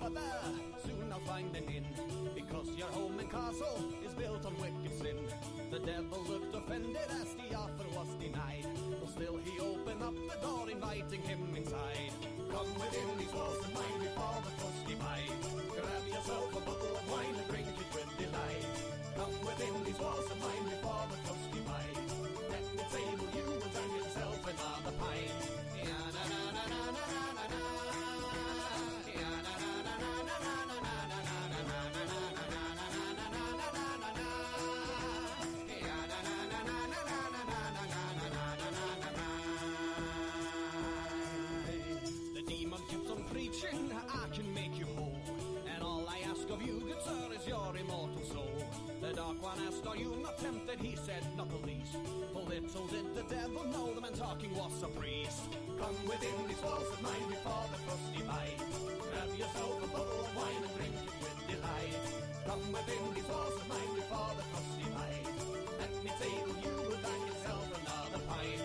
father, soon I'll find an inn, because your home and castle is built on wicked sin. The devil looked offended as the offer was denied, but still he opened up the door, inviting him inside. Come within these walls and mind before the crusty bite. Grab yourself a bottle of wine and drink it with delight. Come within these walls and mind before the crusty bite. Let me table you and turn yourself another pint. I can make you whole, and all I ask of you, good sir, is your immortal soul. The dark one asked, are you not tempted? He said, not the least. For little did the devil know the man talking was a priest. Come within these walls of mine before the crusty bite. Grab yourself a bottle of wine and drink it with delight. Come within these walls of mine before the crusty bite. Let me table you and find yourself another pint.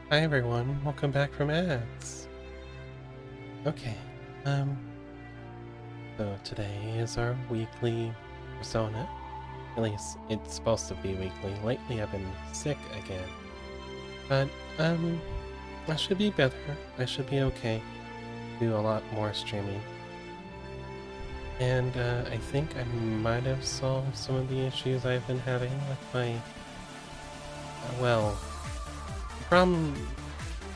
Hi everyone, welcome back from ads. Okay, so today is our weekly Persona. At least it's supposed to be weekly. Lately I've been sick again. But, I should be better. I should be okay. Do a lot more streaming. And, I think I might have solved some of the issues I've been having with my... well... the problem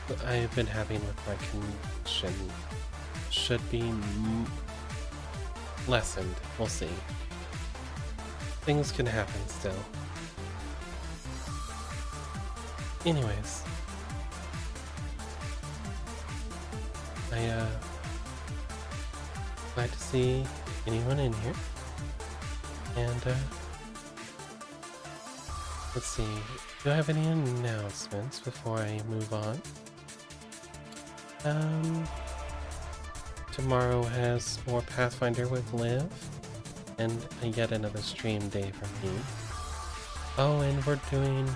that I've been having with my connection should be lessened. We'll see. Things can happen still. Anyways. Glad to see anyone in here. And, let's see. Do I have any announcements before I move on? Tomorrow has more Pathfinder with Liv, and yet another stream day for me. Oh, and we're doing...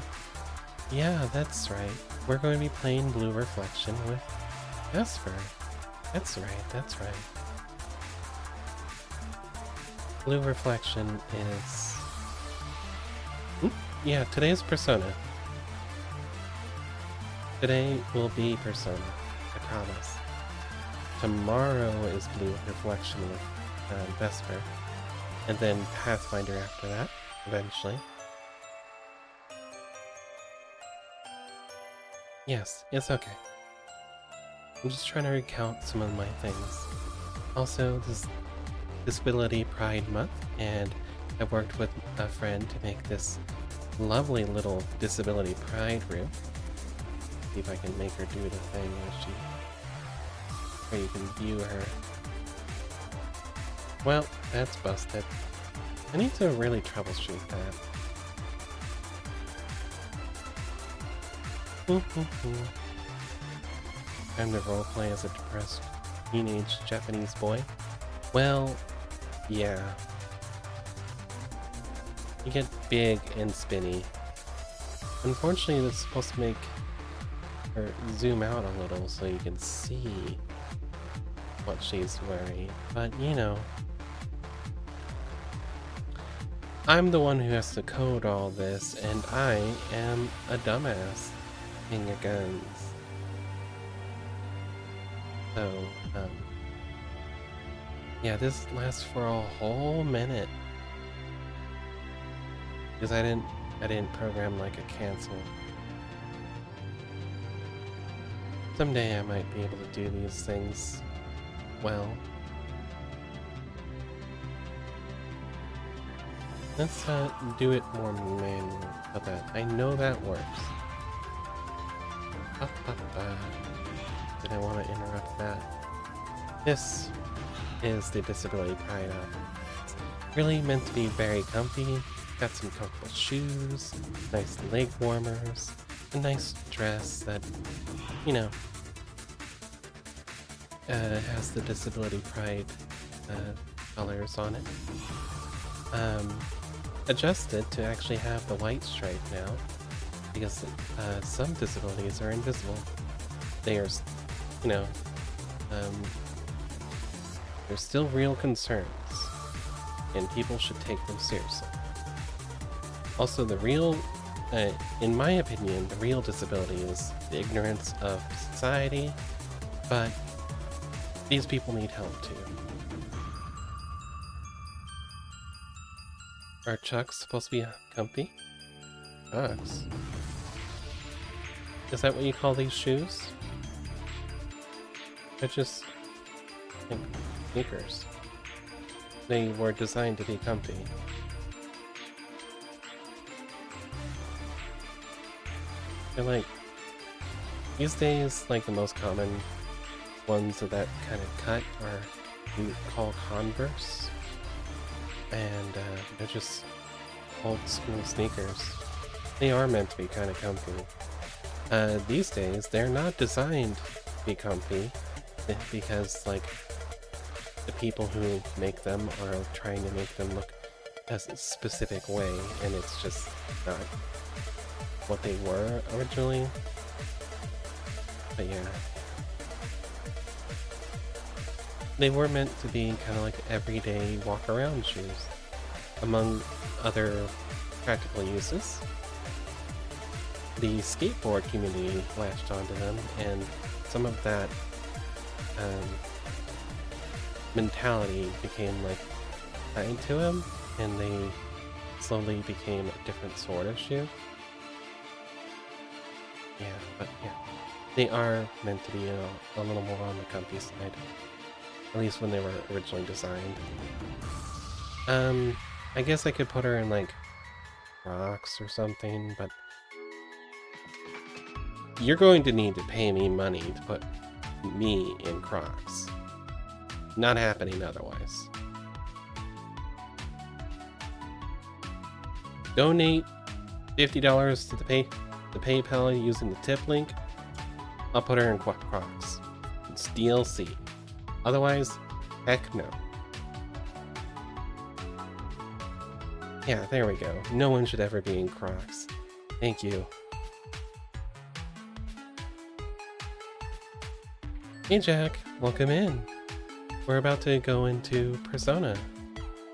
Yeah, that's right. We're going to be playing Blue Reflection with Vesper. That's right, that's right. Blue Reflection is... yeah, today's Persona. Today will be Persona, I promise. Tomorrow is Blue Reflection with Vesper. And then Pathfinder after that, eventually. Yes, it's okay. I'm just trying to recount some of my things. Also, this Disability Pride Month, and I worked with a friend to make this lovely little Disability Pride room. See if I can make her do the thing where you can view her. Well, that's busted. I need to really troubleshoot that. Time to roleplay as a depressed teenage Japanese boy. Well, yeah. You get big and spinny. Unfortunately, it's supposed to make her zoom out a little so you can see what she's wearing. But, you know, I'm the one who has to code all this, and I am a dumbass in your guns. So, yeah, this lasts for a whole minute. Because I didn't program like a cancel. Someday I might be able to do these things well. Let's do it more manually. How about that? I know that works. Did I want to interrupt that? This is the Disability Pride outfit. It's really meant to be very comfy. Got some comfortable shoes, nice leg warmers, a nice dress that, you know, has the Disability Pride colors on it. Adjusted to actually have the white stripe now, because some disabilities are invisible. They are, you know, they're still real concerns, and people should take them seriously. Also, the real, in my opinion, the real disability is the ignorance of society, but these people need help too. Are Chucks supposed to be comfy? Chucks? Is that what you call these shoes? They're just, I think, sneakers. They were designed to be comfy. They're like, these days, like the most common ones of that kind of cut are you call Converse. And they're just old school sneakers. They are meant to be kind of comfy. These days, they're not designed to be comfy because, like, the people who make them are trying to make them look a specific way, and it's just not what they were originally. But yeah. They were meant to be kind of like everyday walk-around shoes, among other practical uses. The skateboard community latched onto them, and some of that mentality became like tied to them, and they slowly became a different sort of shoe. Yeah, but yeah, they are meant to be a little more on the comfy side. At least when they were originally designed. I guess I could put her in like Crocs or something, but you're going to need to pay me money to put me in Crocs. Not happening otherwise. Donate $50 to the PayPal using the tip link. I'll put her in Crocs. It's DLC. Otherwise, heck no. Yeah, there we go. No one should ever be in Crocs. Thank you. Hey Jack, welcome in. We're about to go into Persona.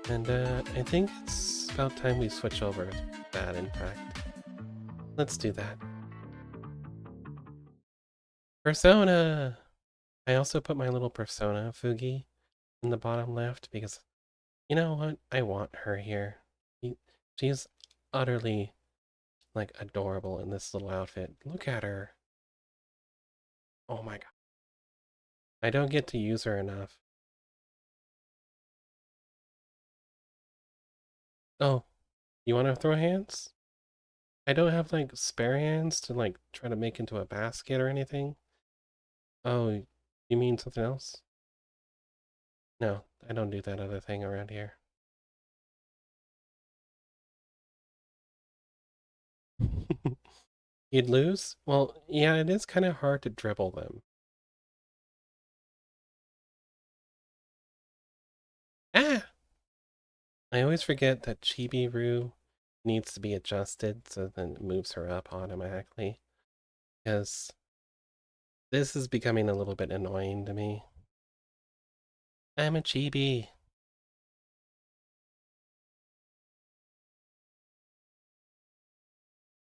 And I think it's about time we switch over to that, in fact. Let's do that. Persona! I also put my little Persona Fugi in the bottom left because, you know what? I want her here. She's utterly, like, adorable in this little outfit. Look at her. Oh my god. I don't get to use her enough. Oh, you want to throw hands? I don't have, like, spare hands to, like, try to make into a basket or anything. Oh, you mean something else? No, I don't do that other thing around here. You'd lose? Well, yeah, it is kind of hard to dribble them. Ah! I always forget that Chibi-Ru needs to be adjusted so then it moves her up automatically. Because this is becoming a little bit annoying to me. I'm a chibi.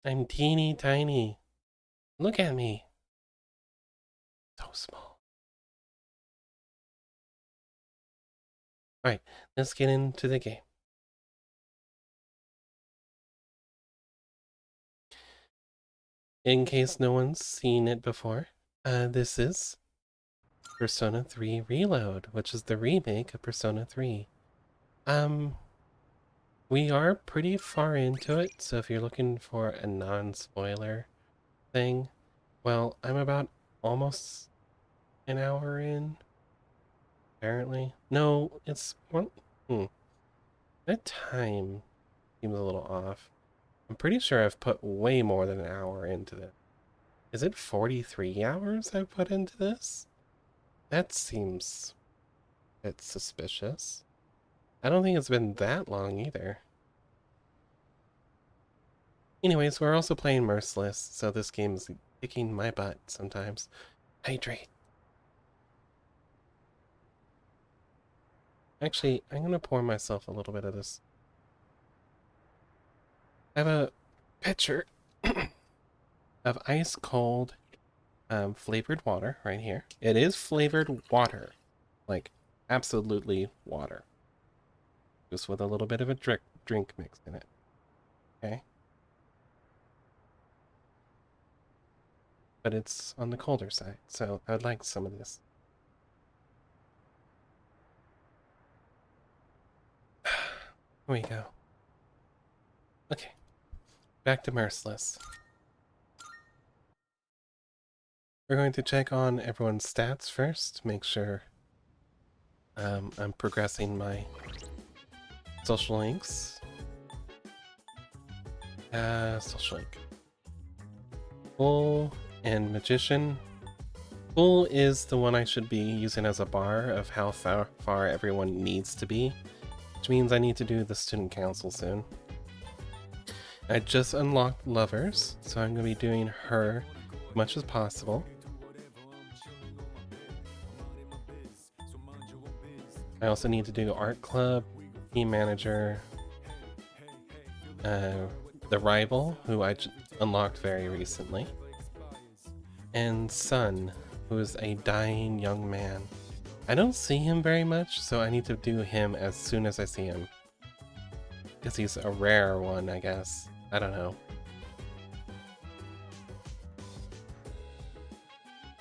I'm teeny tiny. Look at me. So small. Alright, let's get into the game. In case no one's seen it before, this is Persona 3 Reload, which is the remake of Persona 3. We are pretty far into it, so if you're looking for a non-spoiler thing, well, I'm about almost an hour in, apparently. No, it's one. That time seems a little off. I'm pretty sure I've put way more than an hour into this. Is it 43 hours I've put into this? That seems a bit suspicious. I don't think it's been that long either. Anyways, we're also playing Merciless, so this game's kicking my butt sometimes. Hydrate. Actually, I'm gonna pour myself a little bit of this. I have a pitcher of ice cold flavored water right here. It is flavored water, like absolutely water, just with a little bit of a drink mixed in it. Okay, but it's on the colder side, so I'd like some of this. Here we go. Okay, back to Merciless. We're going to check on everyone's stats first, make sure I'm progressing my social links. Social link. Bull and Magician. Bull is the one I should be using as a bar of how far everyone needs to be, which means I need to do the student council soon. I just unlocked Lovers, so I'm going to be doing her as much as possible. I also need to do Art Club, Team Manager, the Rival, who I unlocked very recently, and Sun, who is a dying young man. I don't see him very much, so I need to do him as soon as I see him. Because he's a rare one, I guess. I don't know.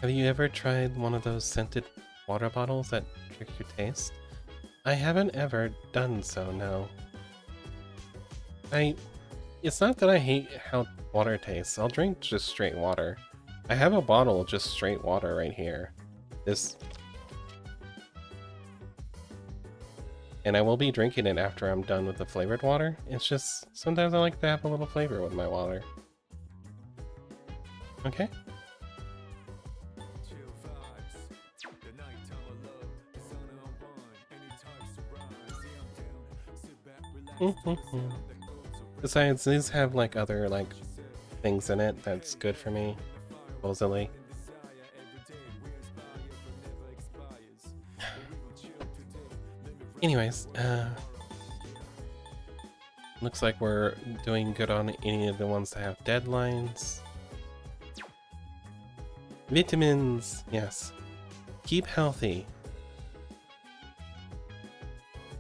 Have you ever tried one of those scented water bottles that trick your taste? I haven't ever done so, no. It's not that I hate how water tastes. I'll drink just straight water. I have a bottle of just straight water right here. This And I will be drinking it after I'm done with the flavored water. It's just, sometimes I like to have a little flavor with my water. Okay. Besides, these have like other like things in it that's good for me, supposedly. Anyways, looks like we're doing good on any of the ones that have deadlines. Vitamins, yes. Keep healthy.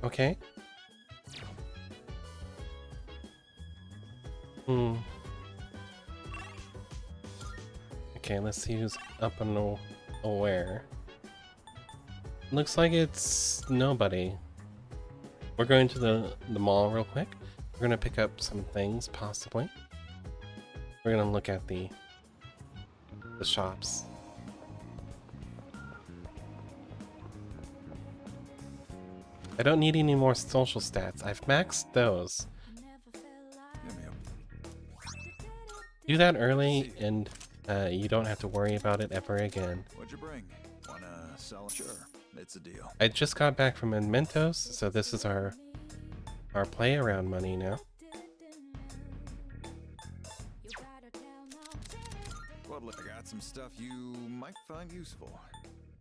Okay. Okay, let's see who's up and aware. Looks like it's nobody. We're going to the mall real quick. We're gonna pick up some things, possibly. We're gonna look at the shops. I don't need any more social stats. I've maxed those. Do that early and you don't have to worry about it ever again. What'd you bring? Wanna sell? Sure, it's a deal. I just got back from Mentos, so this is our play around money now. Well, look, I got some stuff you might find useful,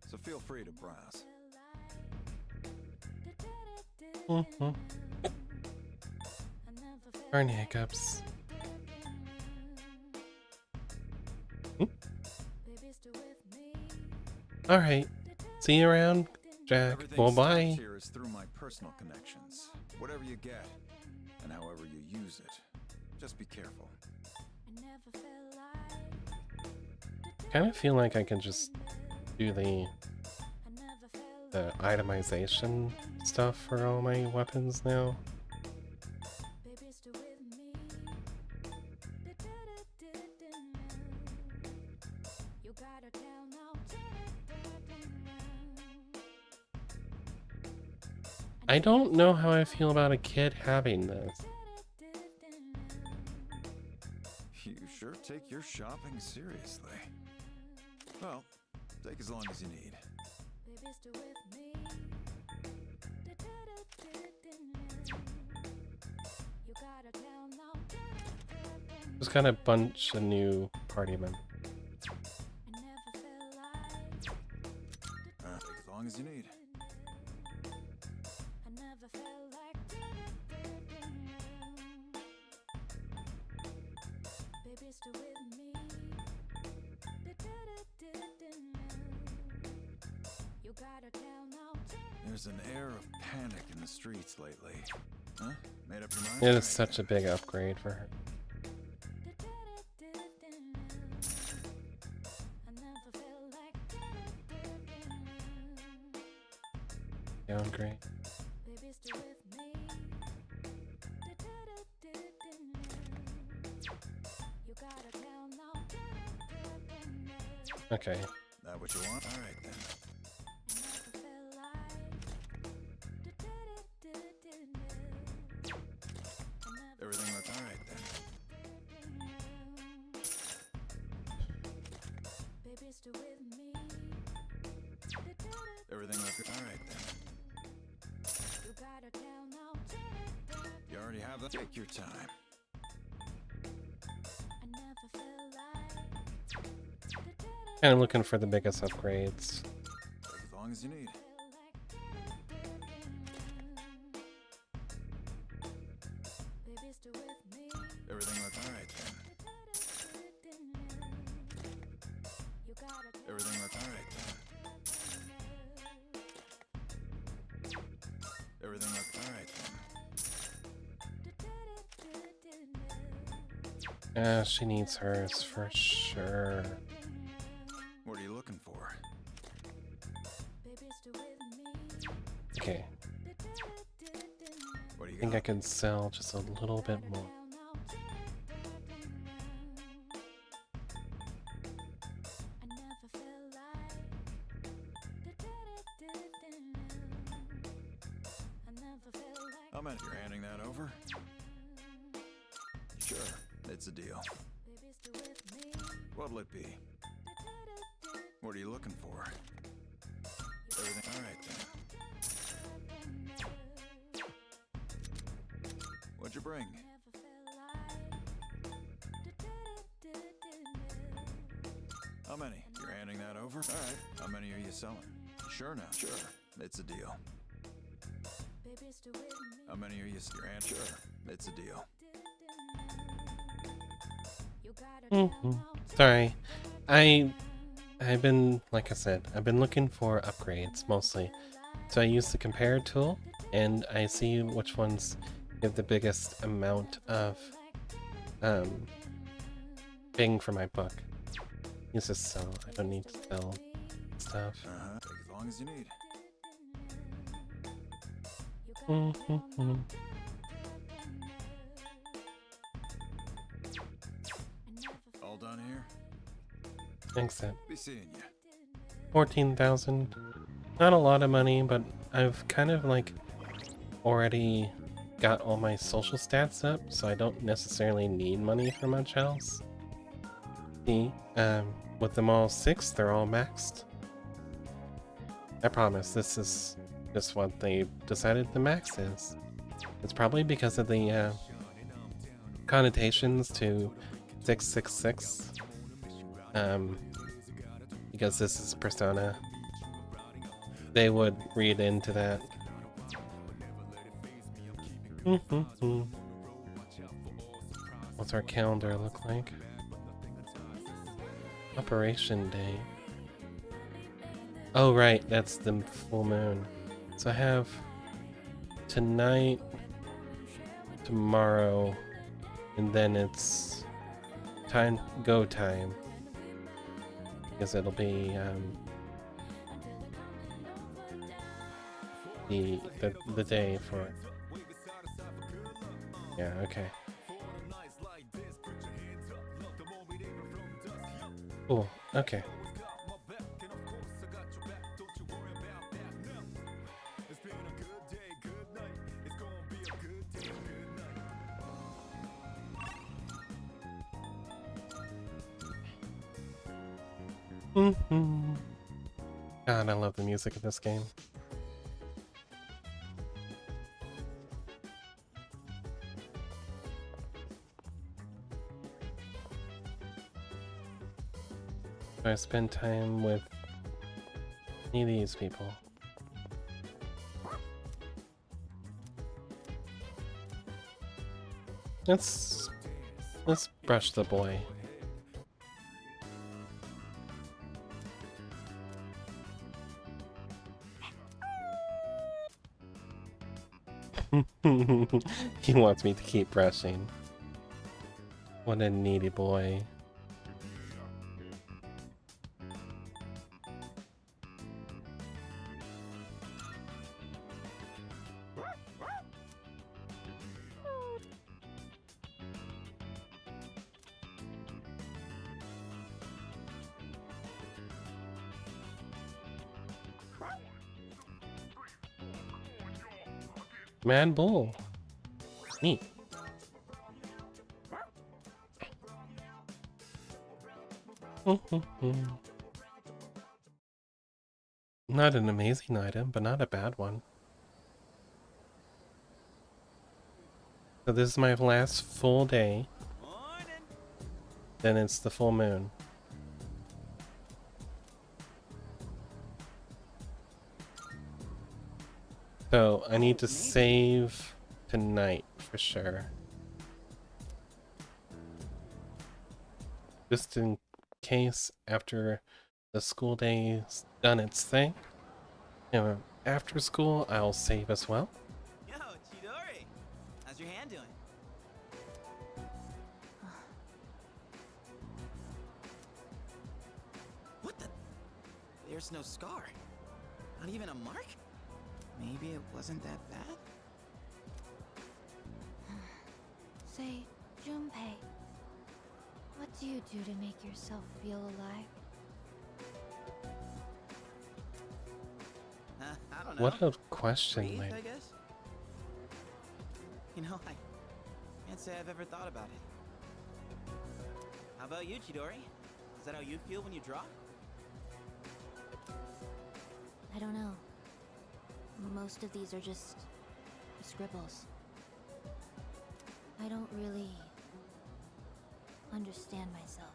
so feel free to browse. Darn hiccups. Alright. See you around, Jack. Well, bye. Here is through my personal connections. Whatever you get, and however you use it, just be careful. Kind of feel like I can just do the itemization stuff for all my weapons now. I don't know how I feel about a kid having this. You sure take your shopping seriously. Well, take as long as you need. Just got a bunch of new party members. Take as long as you need. There's an air of panic in the streets lately. Huh? Made up your mind? It is such a big upgrade for her. Downgrade. Okay. That what you want? All right then. Everything looks all right then. Everything looks good. All right then. You already have that. Take your time. Kind of looking for the biggest upgrades. Take as long as you need. Everything looks all right then. Everything looks all right then. Everything looks all right then. She needs hers for sure. What are you looking for? Okay. What do you I think got? I can sell just a little bit more. many? You're handing that over? Sure, it's a deal. What'll it be? What are you looking for? Everything all right then. What'd you bring? How many? You're handing that over? All right. How many are you selling? Sure now. Sure, it's a deal. How many are you? You're handing? Sure, it's a deal. Sorry. I've been, like I said, I've been looking for upgrades mostly. So I use the compare tool and I see which ones give the biggest amount of bang for my buck. Use this so I don't need to sell stuff. Take as long as you need. All done here? Except Be seeing you. 14,000. Not a lot of money, but I've kind of like already got all my social stats up, so I don't necessarily need money for much else. See, with them all 6, they're all maxed. I promise, this is just what they decided the max is. It's probably because of the connotations to 666. Because this is Persona. They would read into that. What's our calendar look like? Operation Day. Oh right, that's the full moon. So I have tonight, tomorrow, and then it's go time. Because it'll be the day for it. Yeah, okay. Cool, okay. God, I love the music of this game. So I spend time with any of these people. Let's brush the boy. He wants me to keep brushing. What a needy boy. Mad Bull. Neat. Not an amazing item, but not a bad one. So this is my last full day. Then it's the full moon. So I need to save tonight for sure. Just in case after the school day's done its thing. You know, after school I'll save as well. Yo, Chidori! How's your hand doing? What the? There's no scar. Not even a mark? Maybe it wasn't that bad? Say, Junpei, what do you do to make yourself feel alive? I don't know. What a question, Breathe, like. I guess? You know, I can't say I've ever thought about it. How about you, Chidori? Is that how you feel when you draw? I don't know. Most of these are just scribbles. I don't really understand myself.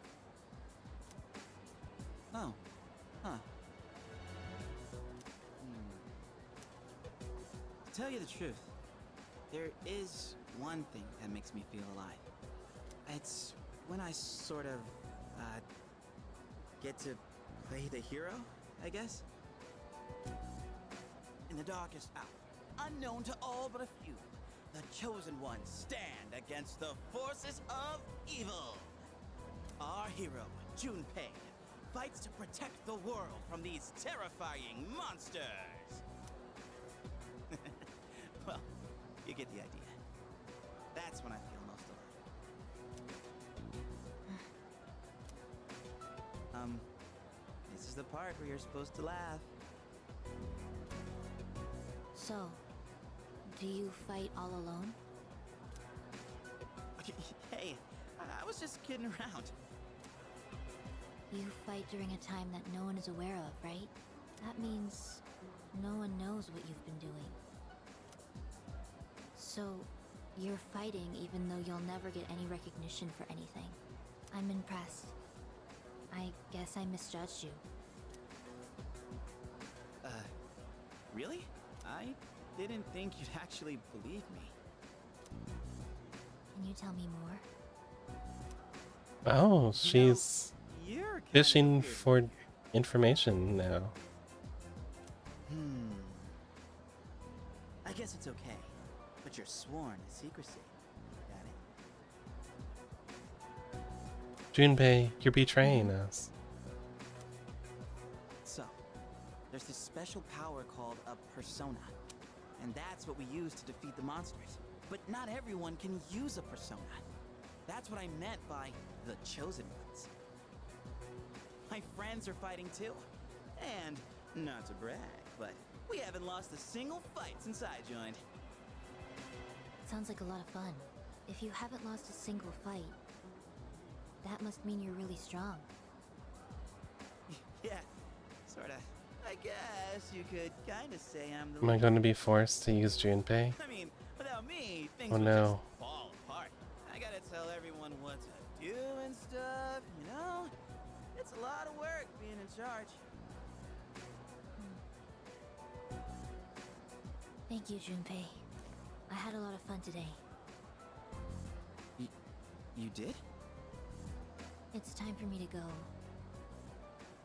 Oh. Huh. To tell you the truth, there is one thing that makes me feel alive. It's when I sort of, get to play the hero, I guess? In the darkest hour, unknown to all but a few, the Chosen Ones stand against the forces of evil. Our hero, Junpei, fights to protect the world from these terrifying monsters. Well, you get the idea. That's when I feel most alive. This is the part where you're supposed to laugh. So, do you fight all alone? Hey, I was just kidding around. You fight during a time that no one is aware of, right? That means no one knows what you've been doing. So, you're fighting even though you'll never get any recognition for anything. I'm impressed. I guess I misjudged you. Really? I didn't think you'd actually believe me. Can you tell me more? Oh, she's You're kinda fishing weird. for information now. I guess it's okay, but you're sworn to secrecy. Got it? Junpei, you're betraying us. So, there's this special power called a persona, and that's what we use to defeat the monsters. But not everyone can use a persona. That's what I meant by the Chosen Ones. My friends are fighting too. And, not to brag, but we haven't lost a single fight since I joined. Sounds like a lot of fun. If you haven't lost a single fight, that must mean you're really strong. Yeah, sorta. I guess you could kinda say I'm the Am I leader. going to be forced to use Junpei? I mean, without me, things Oh, would no. just fall apart. I gotta tell everyone what to do and stuff, you know? It's a lot of work being in charge. Thank you, Junpei. I had a lot of fun today. You did? It's time for me to go.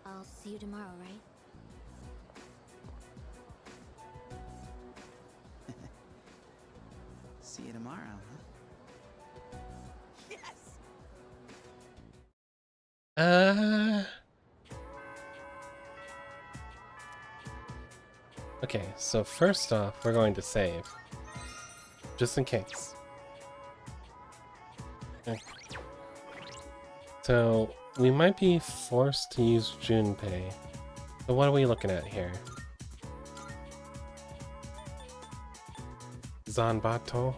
I'll see you tomorrow, right? See you tomorrow, huh? Yes! Okay, so first off, we're going to save. Just in case. Okay. So, we might be forced to use Junpei. So what are we looking at here? Zanbato?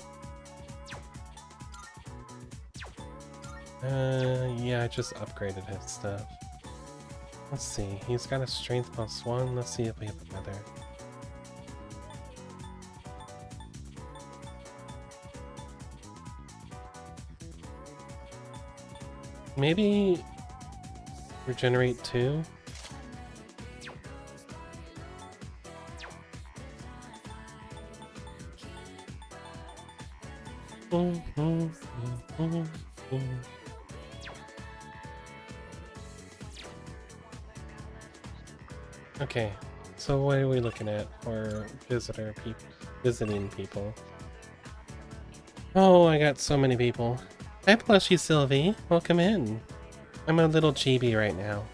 Yeah, I just upgraded his stuff. Let's see, he's got a strength +1. Let's see if we have another. Maybe regenerate 2? Okay, so what are we looking at for visiting people? Oh, I got so many people. Hi, Plushy Sylvie. Welcome in. I'm a little chibi right now.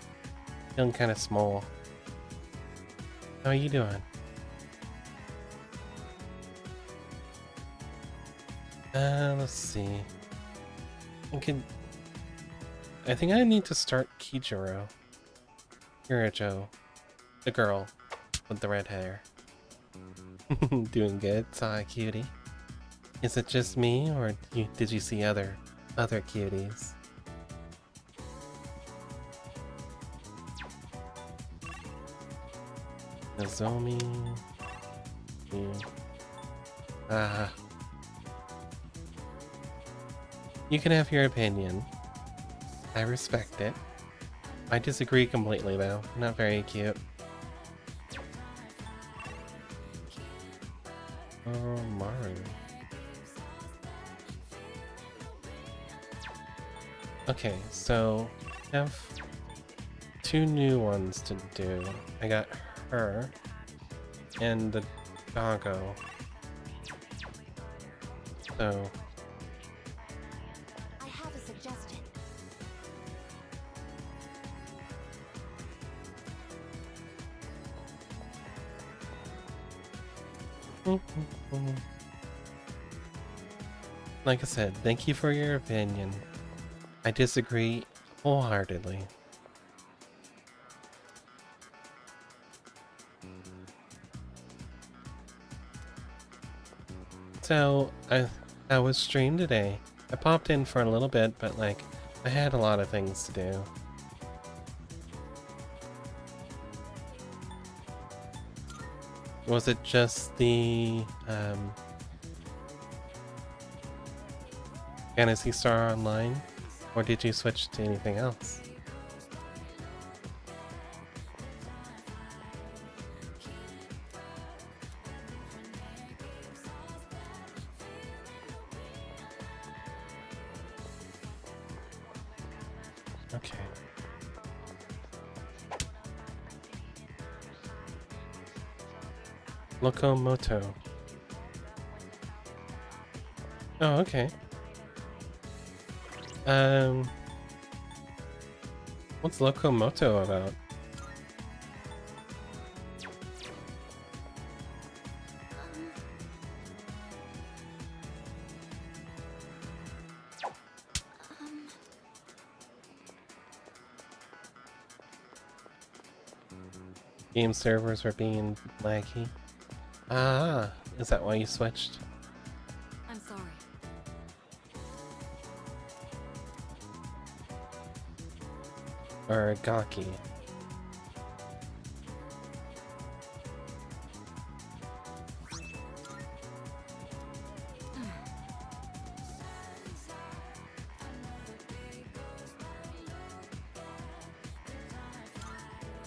Feeling kind of small. How are you doing? Let's see. I think I need to start Kijiro. Kirijo. The girl with the red hair. Doing good. Saw a cutie. Is it just me, or did you see other cuties? Nozomi. Ah. You can have your opinion. I respect it. I disagree completely, though. Not very cute. Oh, Maru. Okay, so I have 2 new ones to do. I got her and the doggo. So I have a suggestion. like I said, thank you for your opinion. I disagree wholeheartedly. So, I was streamed today. I popped in for a little bit, but like, I had a lot of things to do. Was it just the Phantasy Star Online, or did you switch to anything else? Okay. Locomoto. Oh, okay. What's Locomoto about? Game servers are being laggy. Ah, is that why you switched? I'm sorry. Or Gaki?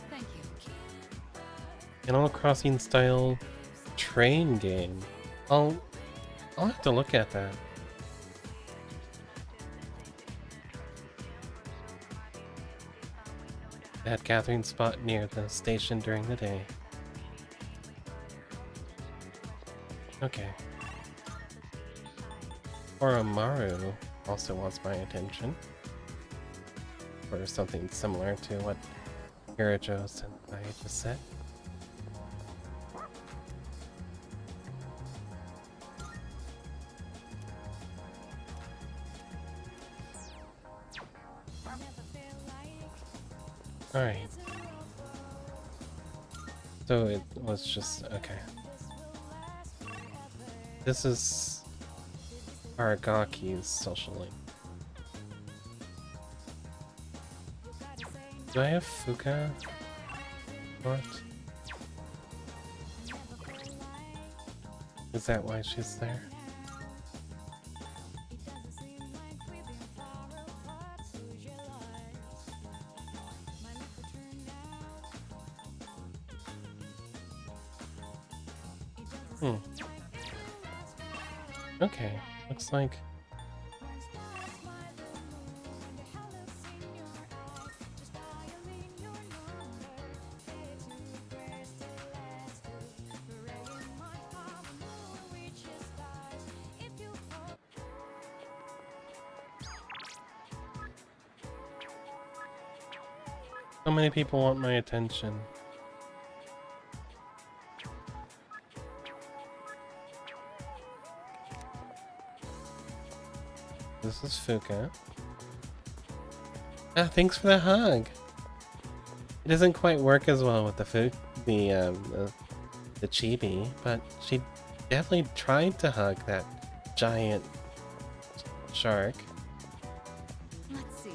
Thank you. Animal Crossing style train game. I'll have to look at that. At Catherine's spot near the station during the day. Okay. Oromaru also wants my attention. Or something similar to what Hirajo Senpai just said. Alright. So it was just... okay. This is Aragaki's social link. Do I have Fuka? What? Is that why she's there? Okay, looks like... so many people want my attention. This is Fuka. Ah, thanks for the hug. It doesn't quite work as well with the the chibi, but she definitely tried to hug that giant shark. Let's see.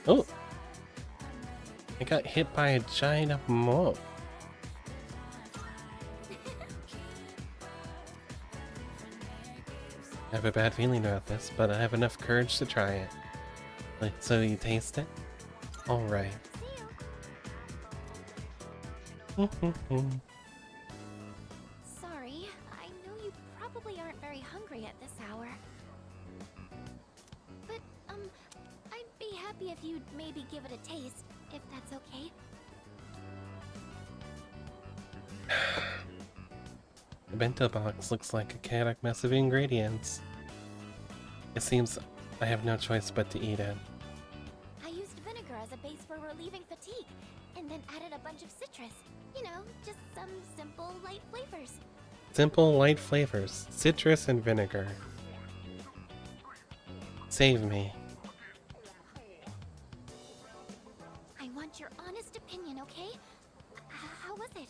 Oh! I got hit by a giant moth. I have a bad feeling about this, but I have enough courage to try it. Like, so you taste it? Alright. Sorry, I know you probably aren't very hungry at this hour. But, I'd be happy if you'd maybe give it a taste, if that's okay. The bento box looks like a chaotic mess of ingredients. It seems I have no choice but to eat it. I used vinegar as a base for relieving fatigue, and then added a bunch of citrus. You know, just some simple, light flavors. Simple, light flavors, citrus and vinegar. Save me. I want your honest opinion, okay? How was it?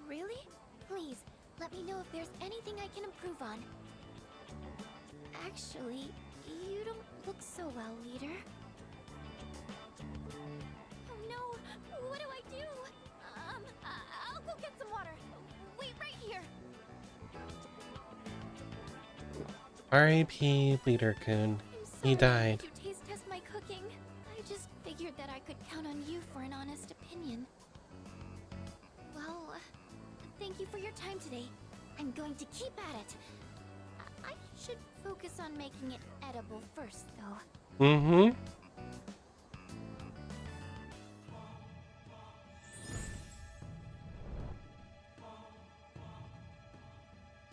Really? Please, let me know if there's anything I can improve on. Actually, you don't look so well, leader. Oh no! What do I do? I'll go get some water. Wait right here. R.I.P. Leader Kun. I'm He sorry I died. made you taste test my cooking. I just figured that I could count on you for an honest opinion. Well, thank you for your time today. I'm going to keep at it. I should focus on making it edible first, though. Mm-hmm.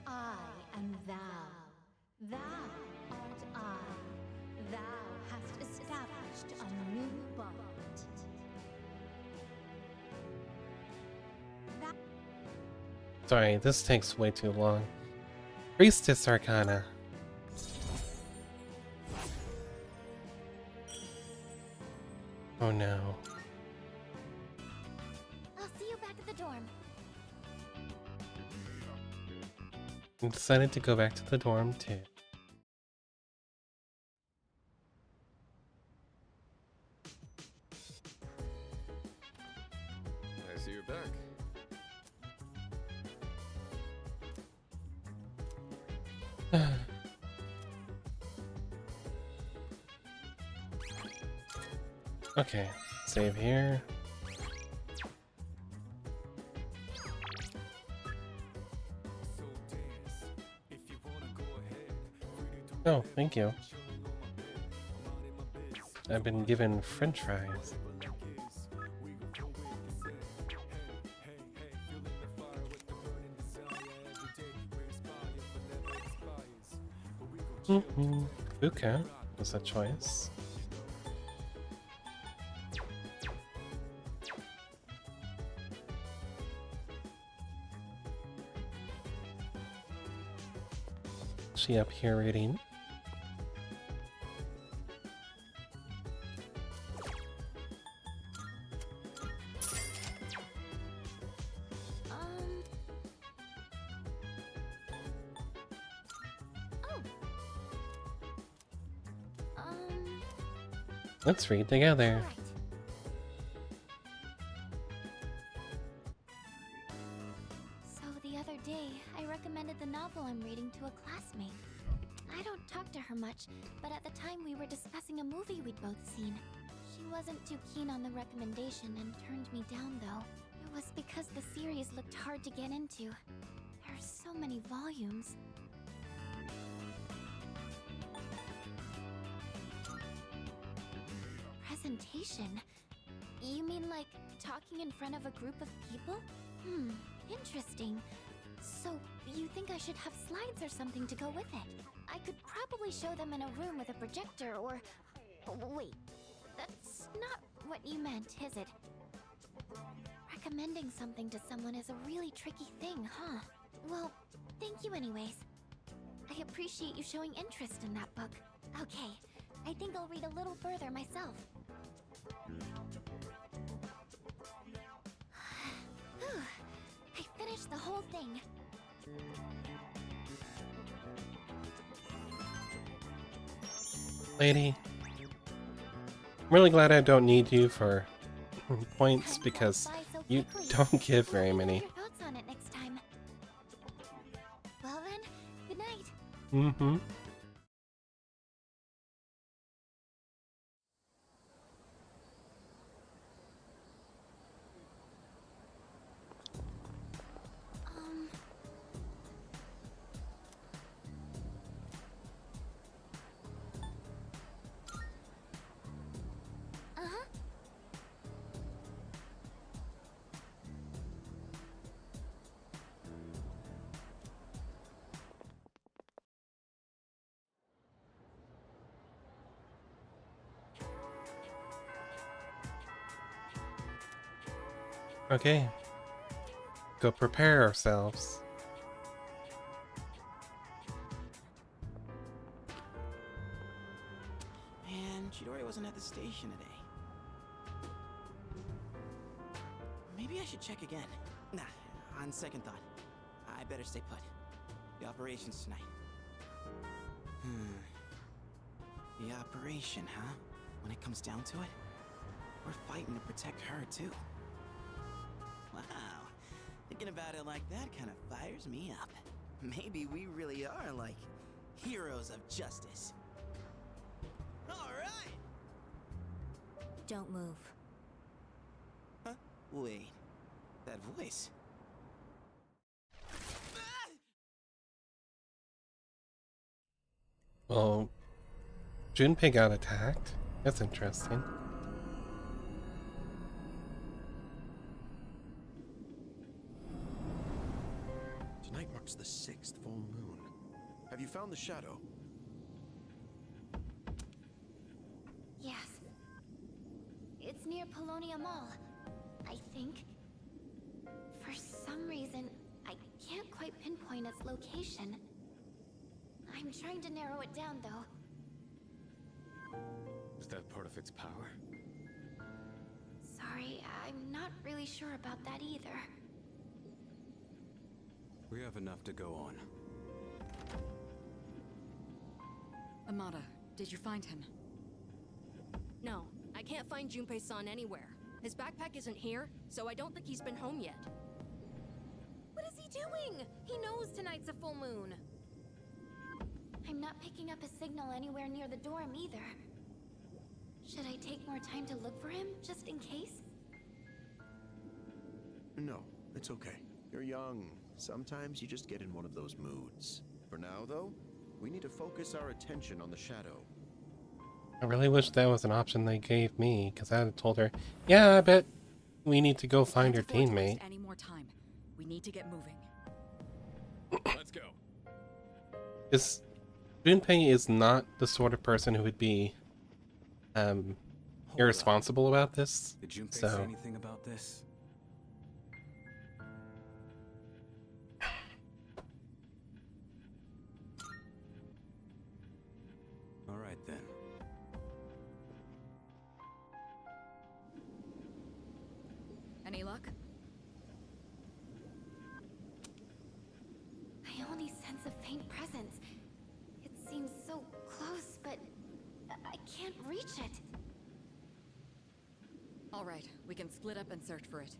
I am thou. Thou art I. Thou hast established a new bond. Sorry, this takes way too long. Priestess Arcana. Oh no. I'll see you back at the dorm. I decided to go back to the dorm too. I see you're back. Okay, save here. Oh, thank you. I've been given french fries. Fuka was a choice. She up here reading. Let's read together. Alright. So the other day, I recommended the novel I'm reading to a classmate. I don't talk to her much, but at the time we were discussing a movie we'd both seen. She wasn't too keen on the recommendation and turned me down though. It was because the series looked hard to get into. There are so many volumes. Presentation? You mean like talking in front of a group of people? Interesting. So, you think I should have slides or something to go with it? I could probably show them in a room with a projector or... Wait, that's not what you meant, is it? recommending something to someone is a really tricky thing, huh? Well, thank you anyways. I appreciate you showing interest in that book. Okay, I think I'll read a little further myself. Whew, I finished the whole thing. Lady, I'm really glad I don't need you for points because you don't give very many. Your thoughts on it next time. Well then, good night. Mm-hmm. Uh-huh. Okay. Go prepare ourselves. Man, Chidori wasn't at the station today. Maybe I should check again. Nah, on second thought, I better stay put. The operation's tonight. The operation, huh? When it comes down to it, we're fighting to protect her, too. Wow. Thinking about it like that kind of fires me up. Maybe we really are, like, heroes of justice. All right! Don't move. Huh? Wait. That voice. Well, Junpei got attacked. That's interesting. Tonight marks the 6th full moon. Have you found the shadow? Yes. It's near Polonia Mall, I think. For some reason, I can't quite pinpoint its location. I'm trying to narrow it down, though. Is that part of its power? Sorry, I'm not really sure about that either. We have enough to go on. Amada, did you find him? No, I can't find Junpei-san anywhere. His backpack isn't here, so I don't think he's been home yet. What is he doing? He knows tonight's a full moon. I'm not picking up a signal anywhere near the dorm either. Should I take more time to look for him, just in case? No, it's okay. You're young. Sometimes you just get in one of those moods. For now, though, we need to focus our attention on the shadow. I really wish that was an option they gave me, because I had told her, yeah, I bet we need to go find your Can't afford to waste teammate. any more time. We need to get moving. Let's go. Because Junpei is not the sort of person who would be irresponsible about this. Did Junpei So say anything about this? All right then. Any luck? I only sense a faint presence. It seems so close, but I can't reach it. All right, we can split up and search for it.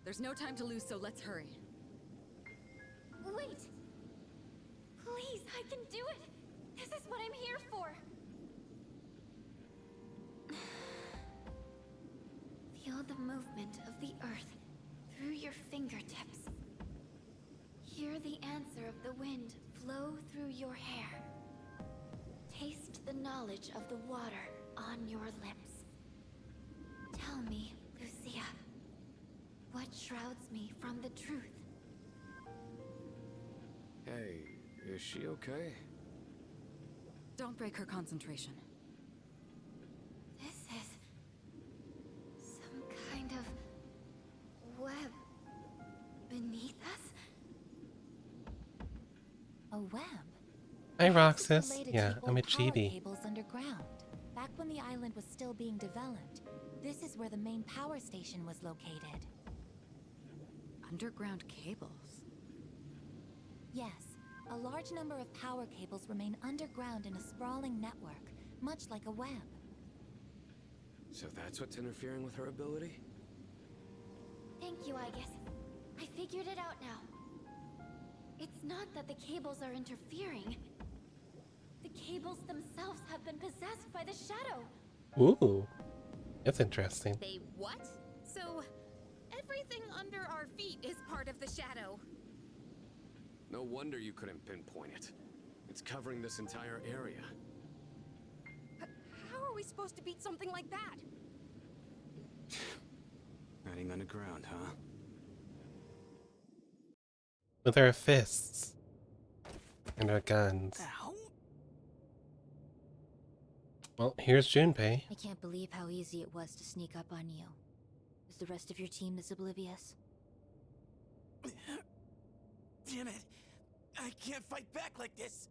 There's no time to lose, so let's hurry. Wait! Please, I can do it! This is what I'm here for! Feel the movement of the earth through your fingertips. Hear the answer of the wind flow through your hair. Taste the knowledge of the water on your lips. Tell me, Lucia, what shrouds me from the truth? Hey, is she okay? Don't break her concentration. This is some kind of web web. Hi, Perhaps it's Roxas. related Yeah, to I'm a old power chibi. cables underground. Back when the island was still being developed, this is where the main power station was located. Underground cables? Yes, a large number of power cables remain underground in a sprawling network, much like a web. So that's what's interfering with her ability? Thank you, I guess. I figured it out now. It's not that the cables are interfering. The cables themselves have been possessed by the shadow. Ooh, that's interesting. They what? So, everything under our feet is part of the shadow. No wonder you couldn't pinpoint it. It's covering this entire area. How are we supposed to beat something like that? Hiding underground, huh? With our fists and our guns. Ow. Well, here's Junpei. I can't believe how easy it was to sneak up on you. Is the rest of your team this oblivious? Damn it. I can't fight back like this.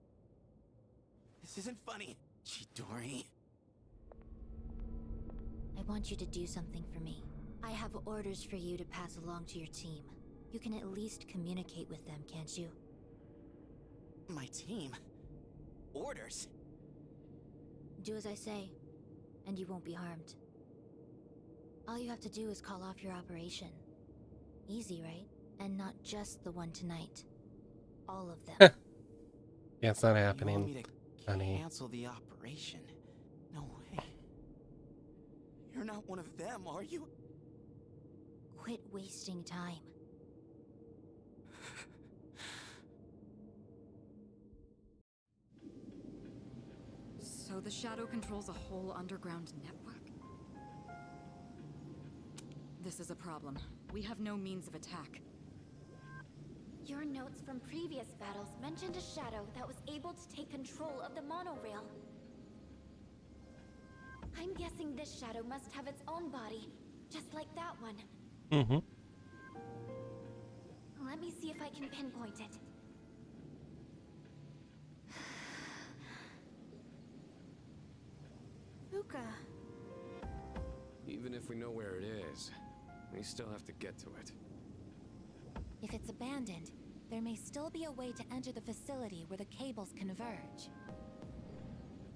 This isn't funny, Chidori. I want you to do something for me. I have orders for you to pass along to your team. You can at least communicate with them, can't you? My team? Orders? Do as I say, and you won't be harmed. All you have to do is call off your operation. Easy, right? And not just the one tonight. All of them. Yeah, it's not You happening, want me to honey. cancel the operation? No way. You're not one of them, are you? Quit wasting time. So the shadow controls a whole underground network? This is a problem. We have no means of attack. Your notes from previous battles mentioned a shadow that was able to take control of the monorail. I'm guessing this shadow must have its own body, just like that one. Mm-hmm. Let me see if I can pinpoint it. Fuka. Even if we know where it is, we still have to get to it. If it's abandoned, there may still be a way to enter the facility where the cables converge.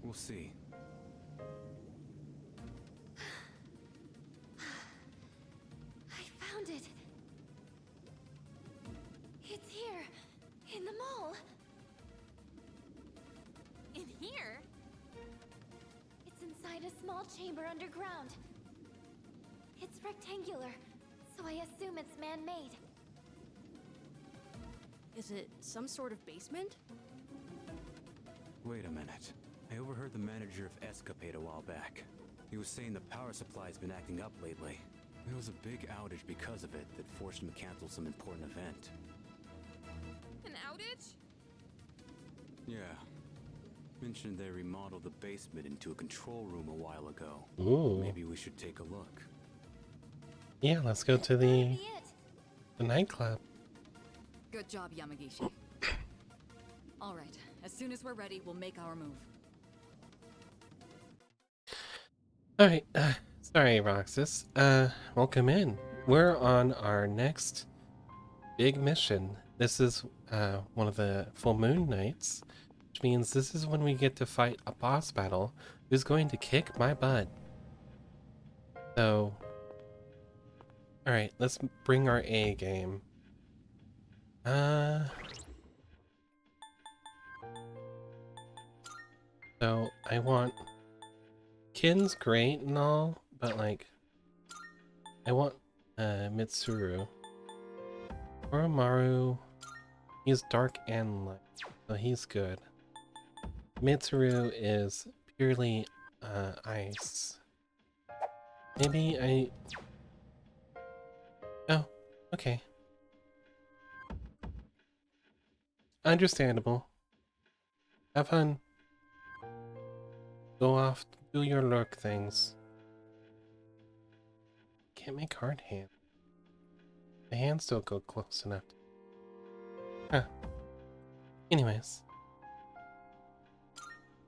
We'll see. I found it. It's here, in the mall. In here? It's inside a small chamber underground. It's rectangular, so I assume it's man-made. Is it some sort of basement? Wait a minute. I overheard the manager of Escapade a while back. He was saying the power supply's been acting up lately. There was a big outage because of it that forced him to cancel some important event. An outage? Yeah. Mentioned they remodeled the basement into a control room a while ago. Ooh. Maybe we should take a look. Yeah, let's go to the nightclub. Good job, Yamagishi. All right, as soon as we're ready, we'll make our move. Alright, sorry, Roxas. Welcome in. We're on our next big mission. This is one of the full moon nights, which means this is when we get to fight a boss battle who's going to kick my butt. So, alright, let's bring our A game. So I want Kin's great and all, but like I want Mitsuru. Oromaru, he's dark and light, so he's good. Mitsuru is purely ice. Maybe I... Oh, okay. Understandable. Have fun. Go off, do your lurk things. Can't make hard hand. The hands don't go close enough. Huh. Anyways,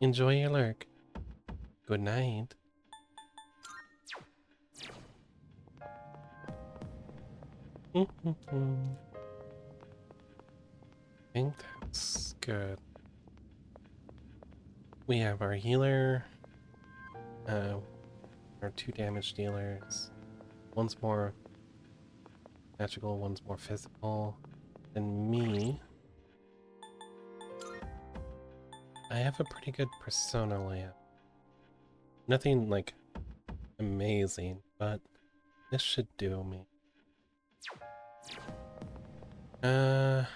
Enjoy your lurk. Good night. I think that's good. We have our healer, our 2 damage dealers. One's more magical, one's more physical than me. I have a pretty good persona layout. Nothing like amazing, but this should do me. Are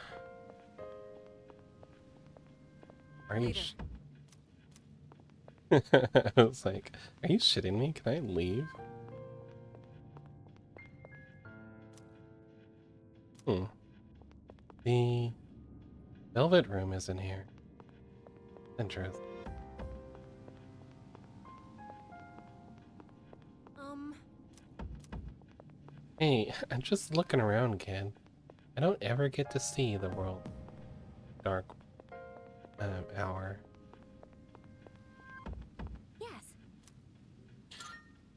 you? I was like, are you shitting me? Can I leave? The Velvet Room is in here. Interesting. Hey, I'm just looking around, kid. I don't ever get to see the world. Dark hour. Yes.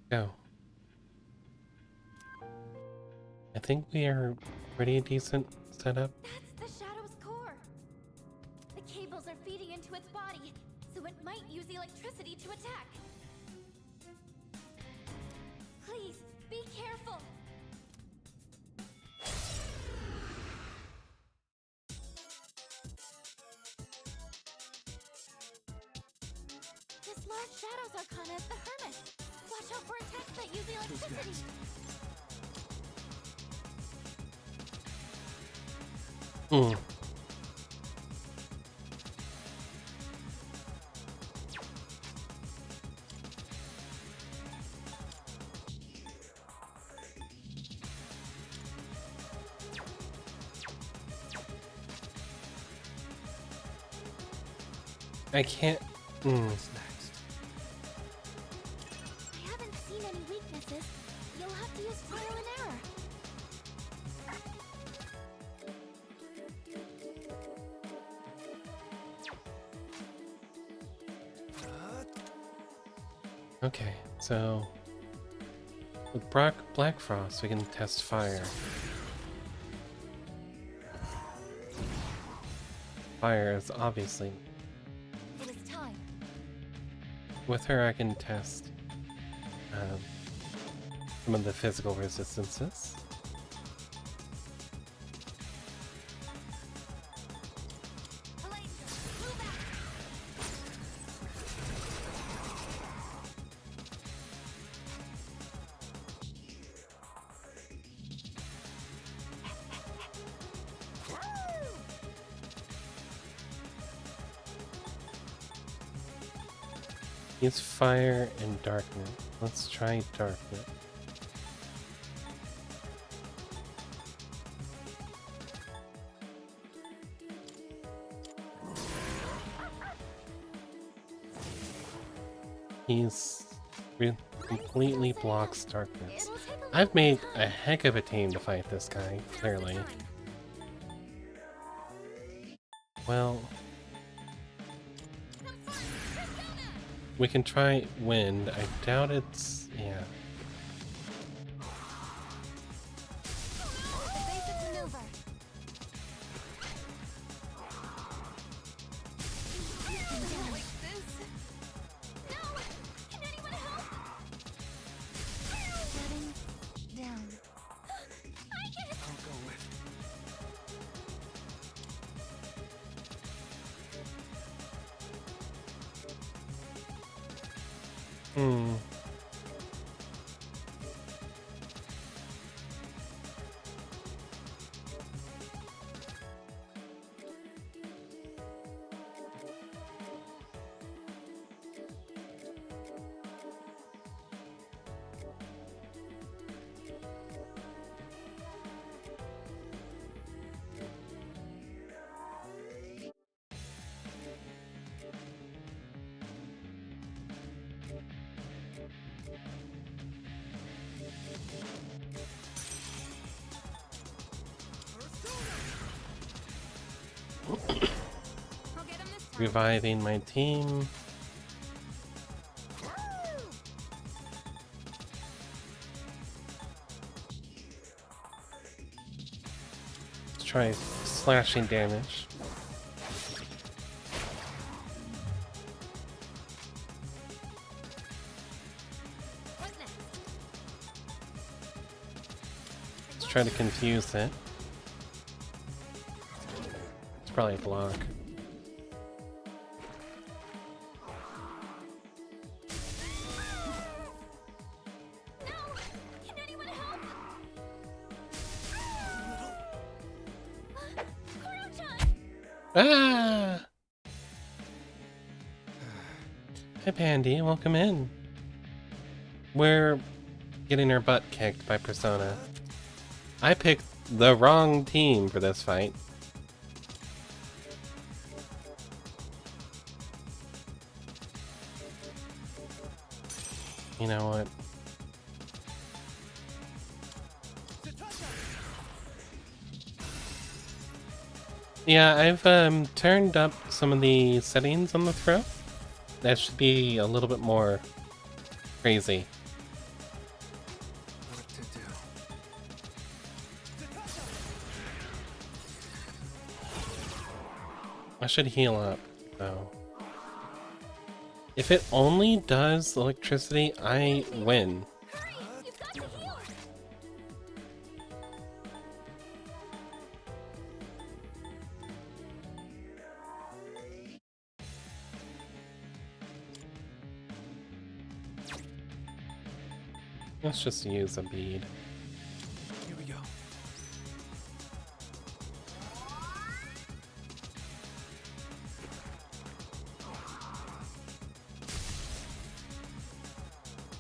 Go. I think we are pretty decent setup. That's the Shadow's core. The cables are feeding into its body, so it might use electricity to attack. Please, be careful. This large Shadow's Arcana is the Hermit. Watch out for attacks that use electricity. I can't. I haven't seen any weaknesses. You'll have to use trial and error. Okay, so with Black Frost, we can test fire. Fire is obviously. It is time. With her, I can test some of the physical resistances. Use fire and darkness. Let's try darkness. He's completely blocks darkness. I've made a heck of a team to fight this guy, clearly. Well, we can try wind. I doubt it's... yeah. Reviving my team. try slashing damage. Let's try to confuse it. It's probably a block. Ah! Hi Pandy, welcome in. We're getting our butt kicked by Persona. I picked the wrong team for this fight. You know what? Yeah, I've turned up some of the settings on the throw. That should be a little bit more crazy. What to do? I should heal up, though. If it only does electricity, I win. Let's just use a bead. Here we go.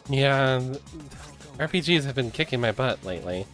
Yeah, RPGs have been kicking my butt lately.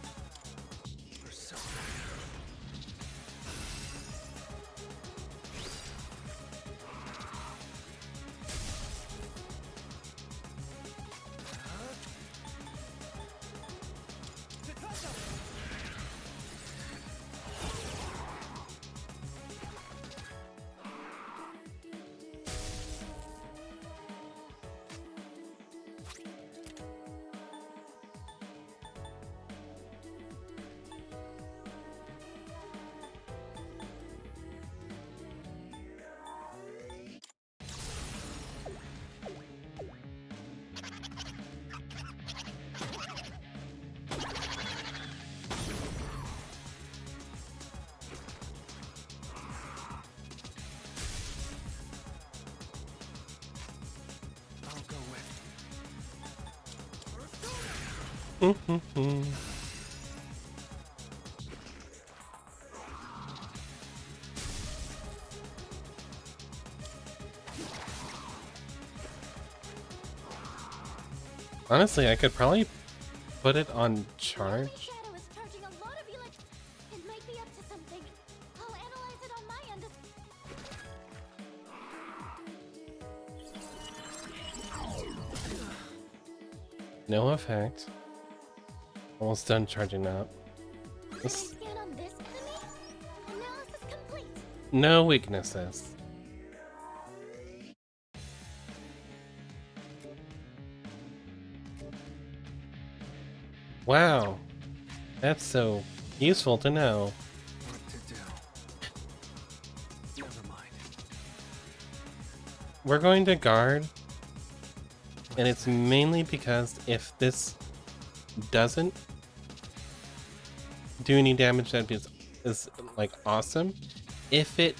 Honestly, I could probably put it on charge. Shadow is charging a lot of It might be up to something. I'll analyze it on my end. No effect. Almost done charging up. Did I scan on this enemy? Analysis complete. No weaknesses. Wow, that's so useful to know. What to do? Never mind. We're going to guard, and it's mainly because if this doesn't do any damage, that is like awesome. If it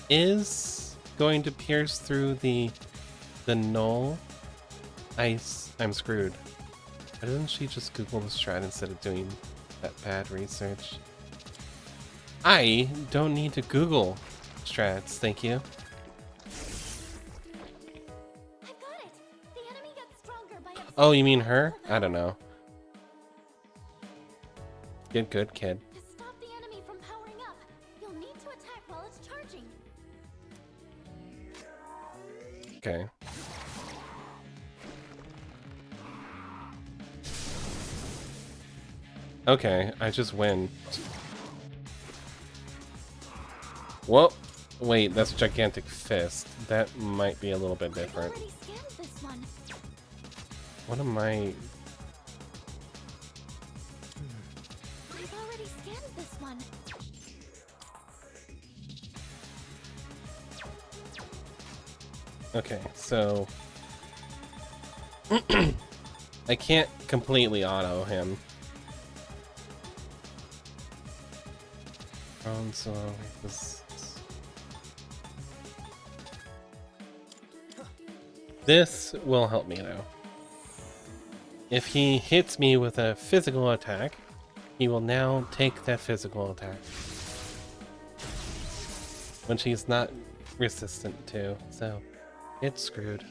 is going to pierce through the null, I'm screwed. Why doesn't she just Google the strat instead of doing that bad research? I don't need to Google strats, thank you. I've got it. The enemy gets stronger by Oh, you mean her? I don't know. Get good, kid. To stop the enemy from powering up, you'll need to attack while it's charging. Okay. Okay, I just win. Whoa! Wait, that's Gigantic Fist. That might be a little bit different. I've already scanned this one. What am I... I've already scanned this one. Okay, so I can't completely auto him. So this will help me though. If he hits me with a physical attack, he will now take that physical attack, which he's not resistant to, so it's screwed.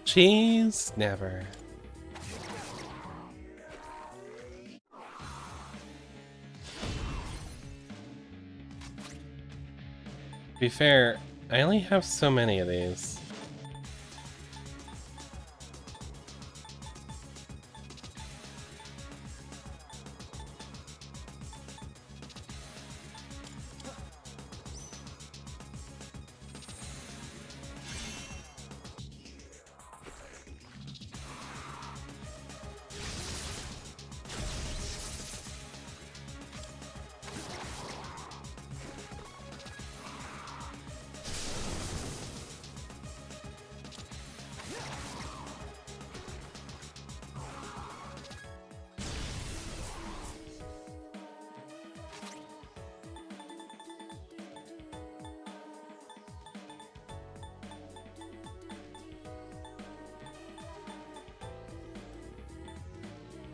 Cheese never. To be fair, I only have so many of these.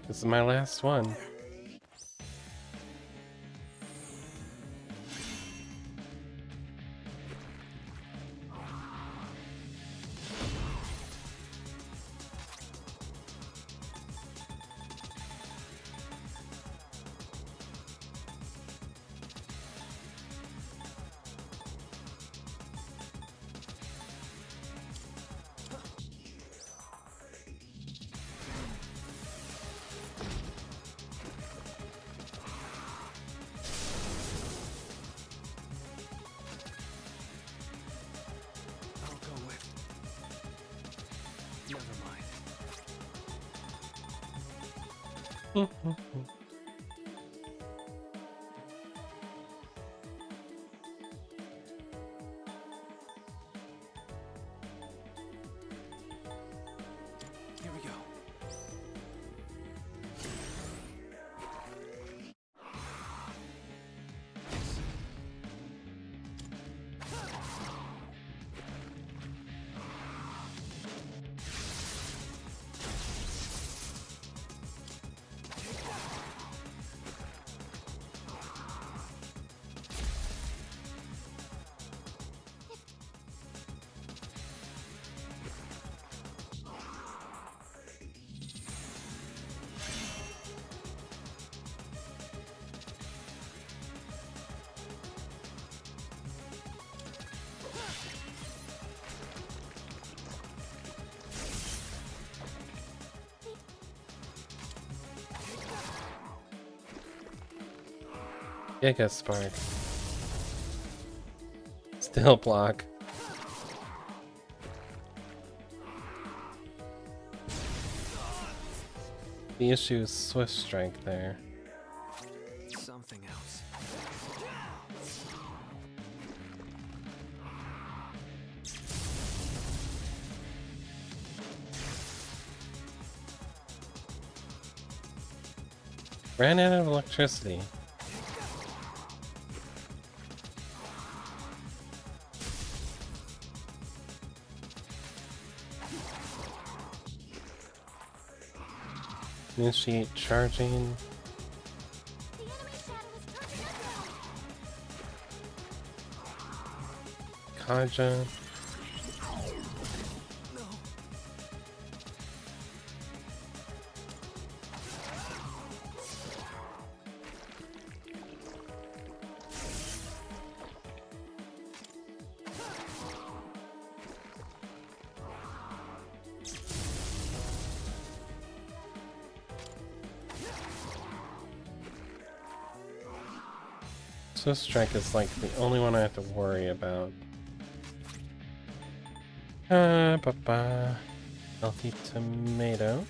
This is my last one. Here we go. Giga Spark. Still block. The issue is Swift Strike there. Something else. Ran out of electricity. Initiate charging. Kaja. So strike is like the only one I have to worry about. Healthy tomato.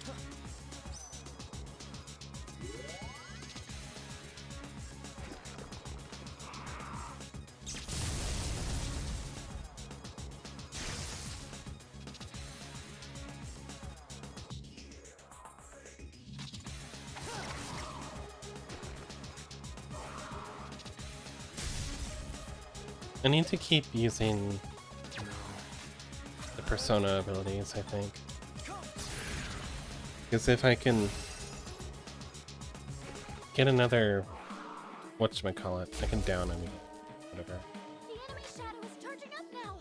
I need to keep using the persona abilities, I think. Because if I can get another whatchamacallit, I can down him, whatever. The enemy shadow is charging up now.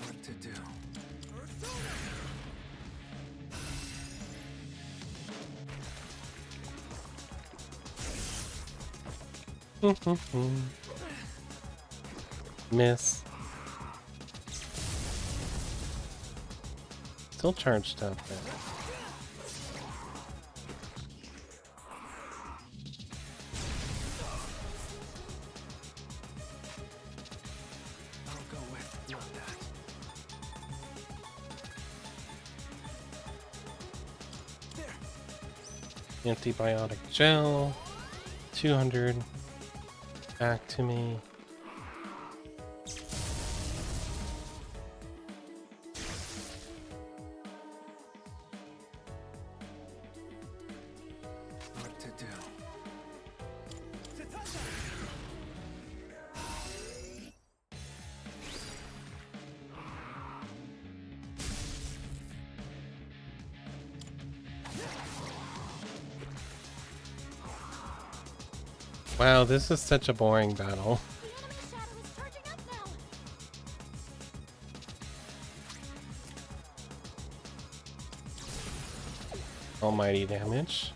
What to do? Miss. Still charged up there. I'll go with not that. Antibiotic gel. 200. Back to me. What to do? Wow, this is such a boring battle. The enemy shadow is charging up now. Almighty damage.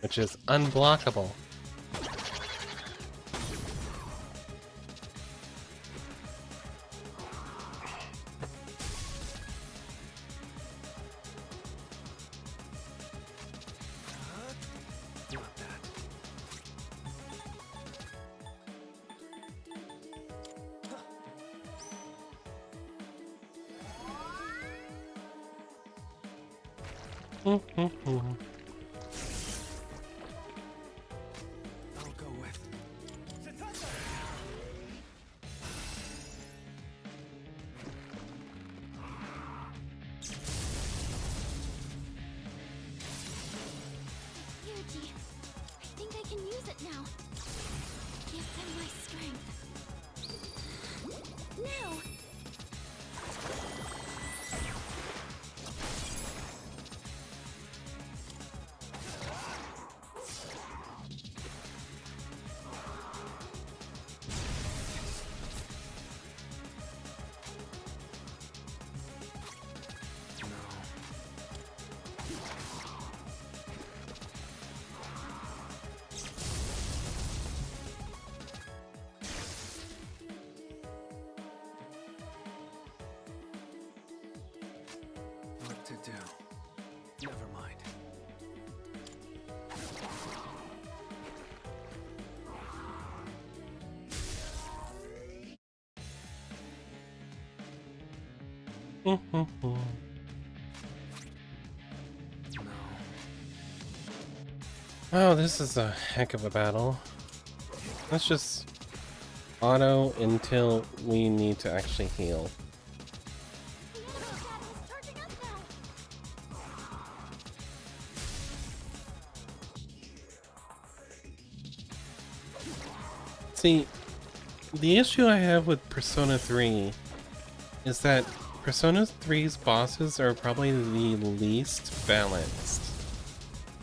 Which is unblockable. Not that. I'll go with. Yuji, I think I can use it now. Give them my strength. Now! What to do? Never mind. Wow, this is a heck of a battle. Let's just auto until we need to actually heal. The enemy shadow is charging up now. See, the issue I have with Persona 3 is that Persona 3's bosses are probably the least balanced.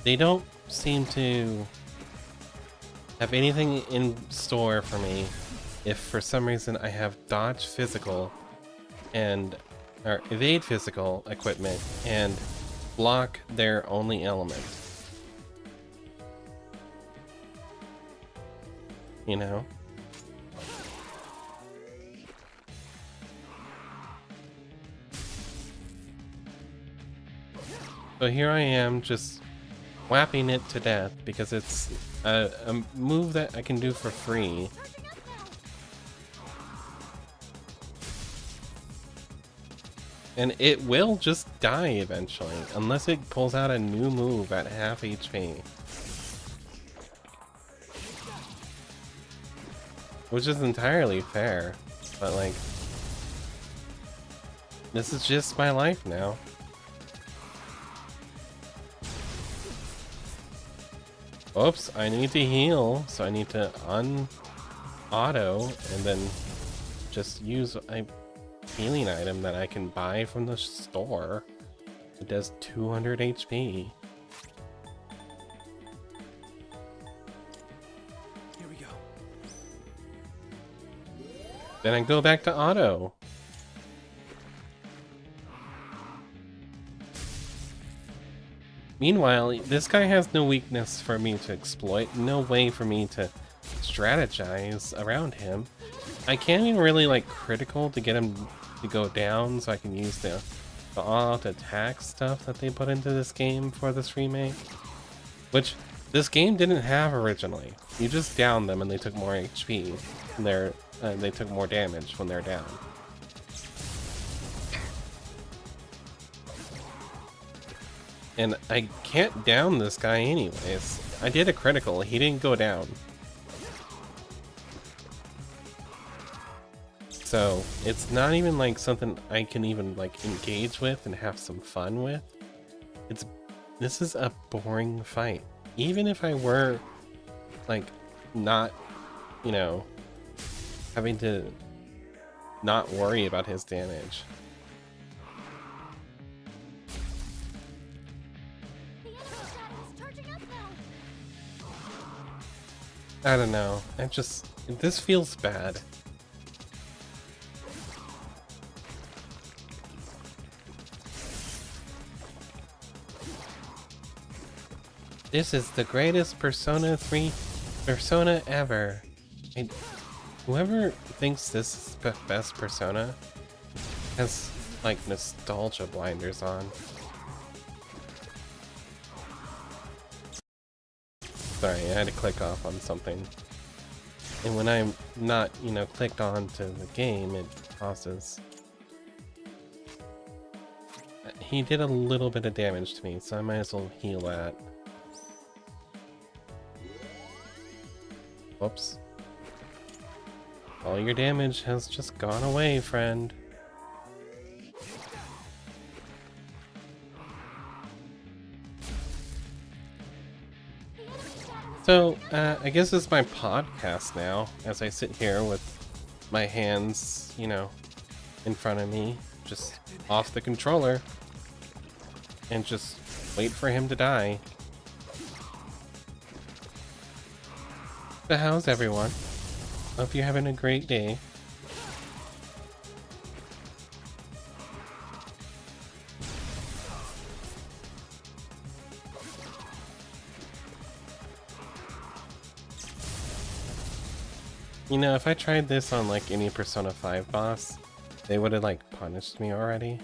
They don't seem to have anything in store for me if for some reason I have dodge physical and or evade physical equipment and block their only element. You know? So here I am just whapping it to death because it's a move that I can do for free. And it will just die eventually, unless it pulls out a new move at half HP. Which is entirely fair, but like, this is just my life now. Oops, I need to heal, so I need to un-auto and then just use a healing item that I can buy from the store. It does 200 HP. Here we go. Then I go back to auto. Meanwhile, this guy has no weakness for me to exploit, no way for me to strategize around him. I can't even really like critical to get him to go down so I can use the all-out attack stuff that they put into this game for this remake. Which this game didn't have originally. You just downed them and they took more HP. And they took more damage when they're down. And I can't down this guy anyways. I did a critical, he didn't go down. So it's not even like something I can even like engage with and have some fun with. This is a boring fight. Even if I were like not, you know, having to not worry about his damage. I don't know. This feels bad. This is the greatest Persona 3 Persona ever. Whoever thinks this is the best Persona has like nostalgia blinders on. Sorry, I had to click off on something. And when I'm not, you know, clicked on to the game, it pauses. He did a little bit of damage to me, so I might as well heal that. Whoops. All your damage has just gone away, friend. So, I guess it's my podcast now, as I sit here with my hands, you know, in front of me, just off the controller, and just wait for him to die. So how's everyone? Hope you're having a great day. You know, if I tried this on like any Persona 5 boss, they would have like punished me already.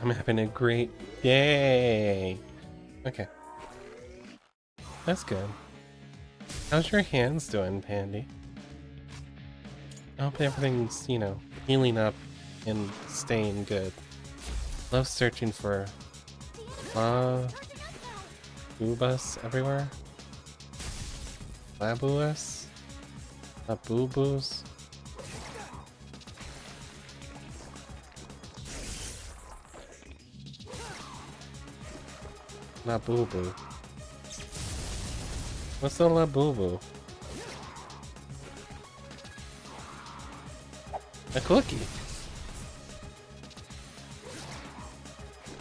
I'm having a great day. Okay. That's good. How's your hands doing, Pandy? I hope everything's, you know, healing up and staying good. Love searching for Boobas everywhere. Labuas? Labubus? Labubu? What's the Labubu? A cookie.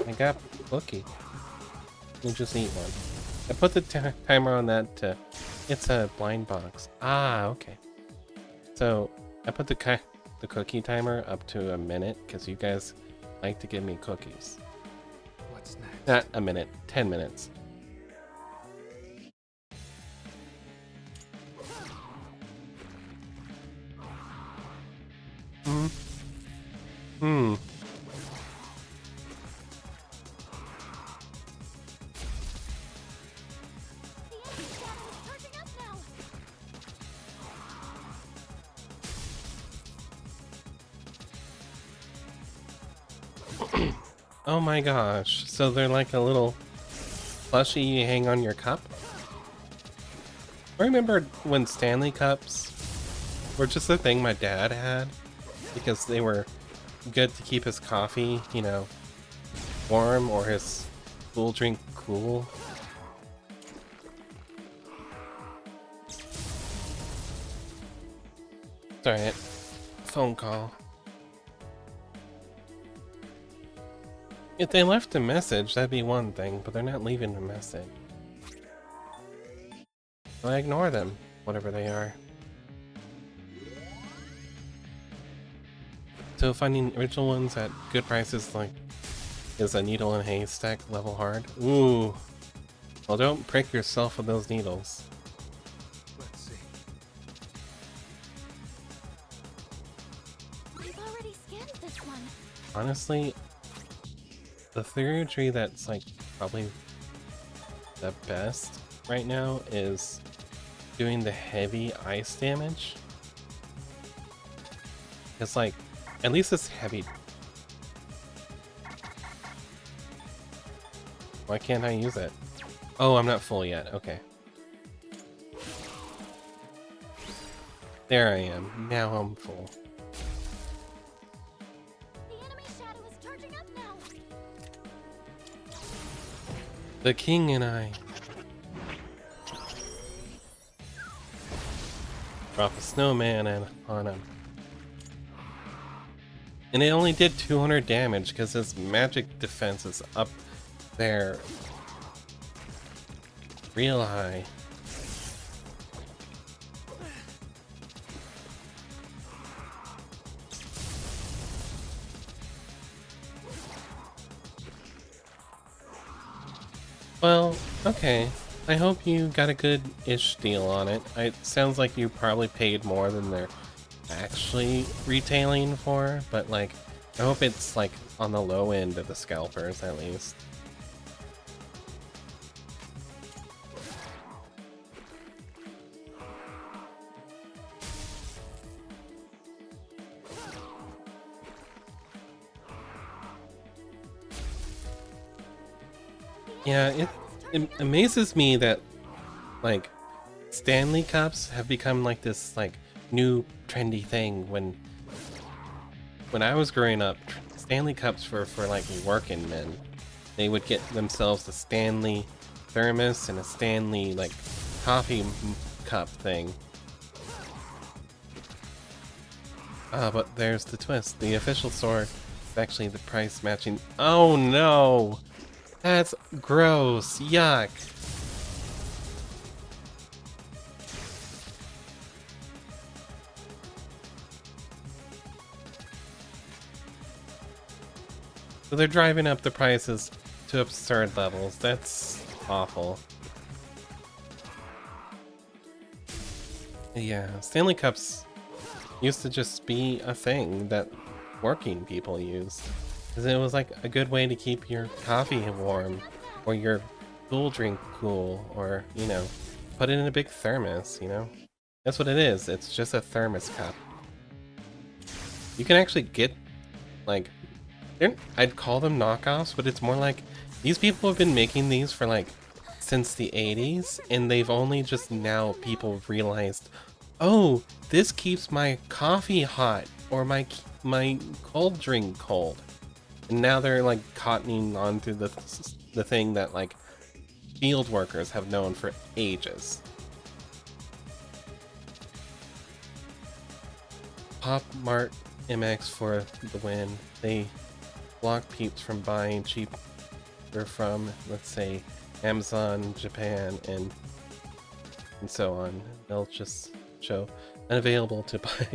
I got a cookie. You just eat one. I put the timer on that. It's a blind box. Ah, okay. So I put the cookie timer up to a minute because you guys like to give me cookies. What's next? Not a minute, 10 minutes. Hmm. Oh my gosh. So they're like a little plushie you hang on your cup? I remember when Stanley Cups were just a thing my dad had because they were good to keep his coffee, you know, warm or his cool drink cool. Sorry, phone call. If they left a message, that'd be one thing, but they're not leaving a message. So I ignore them, whatever they are. So finding original ones at good prices like is a needle in a haystack level hard. Ooh. Well, don't prick yourself with those needles. Let's see. I've already scanned this one. Honestly, the theory that's like probably the best right now is doing the heavy ice damage. It's like, at least it's heavy. Why can't I use it? Oh, I'm not full yet. Okay. There I am. Now I'm full. The enemy shadow is charging up now. The king and I. Drop a snowman on him. And it only did 200 damage because his magic defense is up there real high. Well, okay. I hope you got a good-ish deal on it. It sounds like you probably paid more than they're actually retailing for, but like, I hope it's like on the low end of the scalpers at least. Yeah, it amazes me that like Stanley Cups have become like this like new trendy thing. When I was growing up, Stanley Cups were for like working men. They would get themselves a Stanley thermos and a Stanley like coffee cup thing. But there's the twist. The official store is actually the price matching. Oh no! That's gross. Yuck. So they're driving up the prices to absurd levels. That's awful. Yeah, Stanley Cups used to just be a thing that working people used. Because it was like a good way to keep your coffee warm, or your cool drink cool, or, you know, put it in a big thermos, you know? That's what it is. It's just a thermos cup. You can actually get, like, I'd call them knockoffs, but it's more like these people have been making these for like since the 80s, and they've only just now people realized, oh, this keeps my coffee hot or my cold drink cold. And now they're like cottoning onto the thing that like field workers have known for ages. Pop Mart MX for the win. They block peeps from buying cheaper from, let's say, Amazon, Japan, and so on. They'll just show unavailable to buy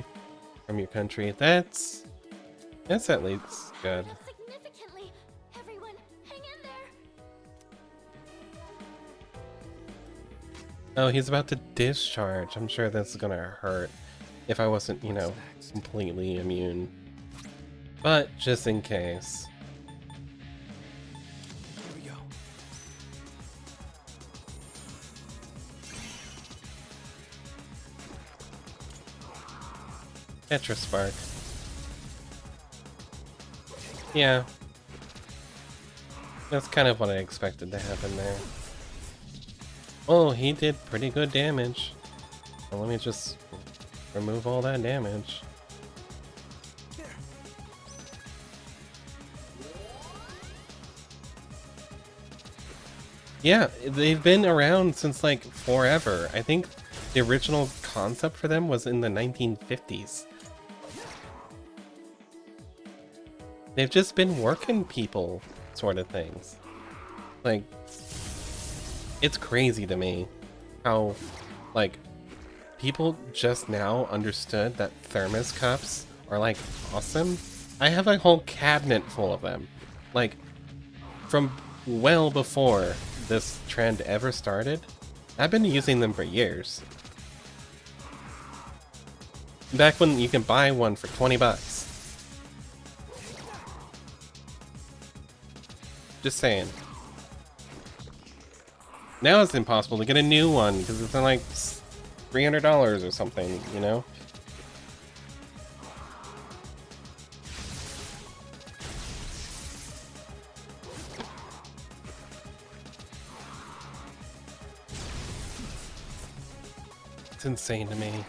from your country. That's at least good. Significantly. Everyone, hang in there. Oh, he's about to discharge. I'm sure that's gonna hurt if I wasn't, you know, completely immune. But just in case. Here we go. Tetra Spark. Yeah. That's kind of what I expected to happen there. Oh, he did pretty good damage. Well, let me just remove all that damage. Yeah, they've been around since like forever. I think the original concept for them was in the 1950s. They've just been working people sort of things. Like, it's crazy to me how, like, people just now understood that thermos cups are, like, awesome. I have a whole cabinet full of them. Like, from well before this trend ever started, I've been using them for years. Back when you can buy one for 20 bucks. Just saying. Now it's impossible to get a new one because it's like $300 or something, you know? It's insane to me.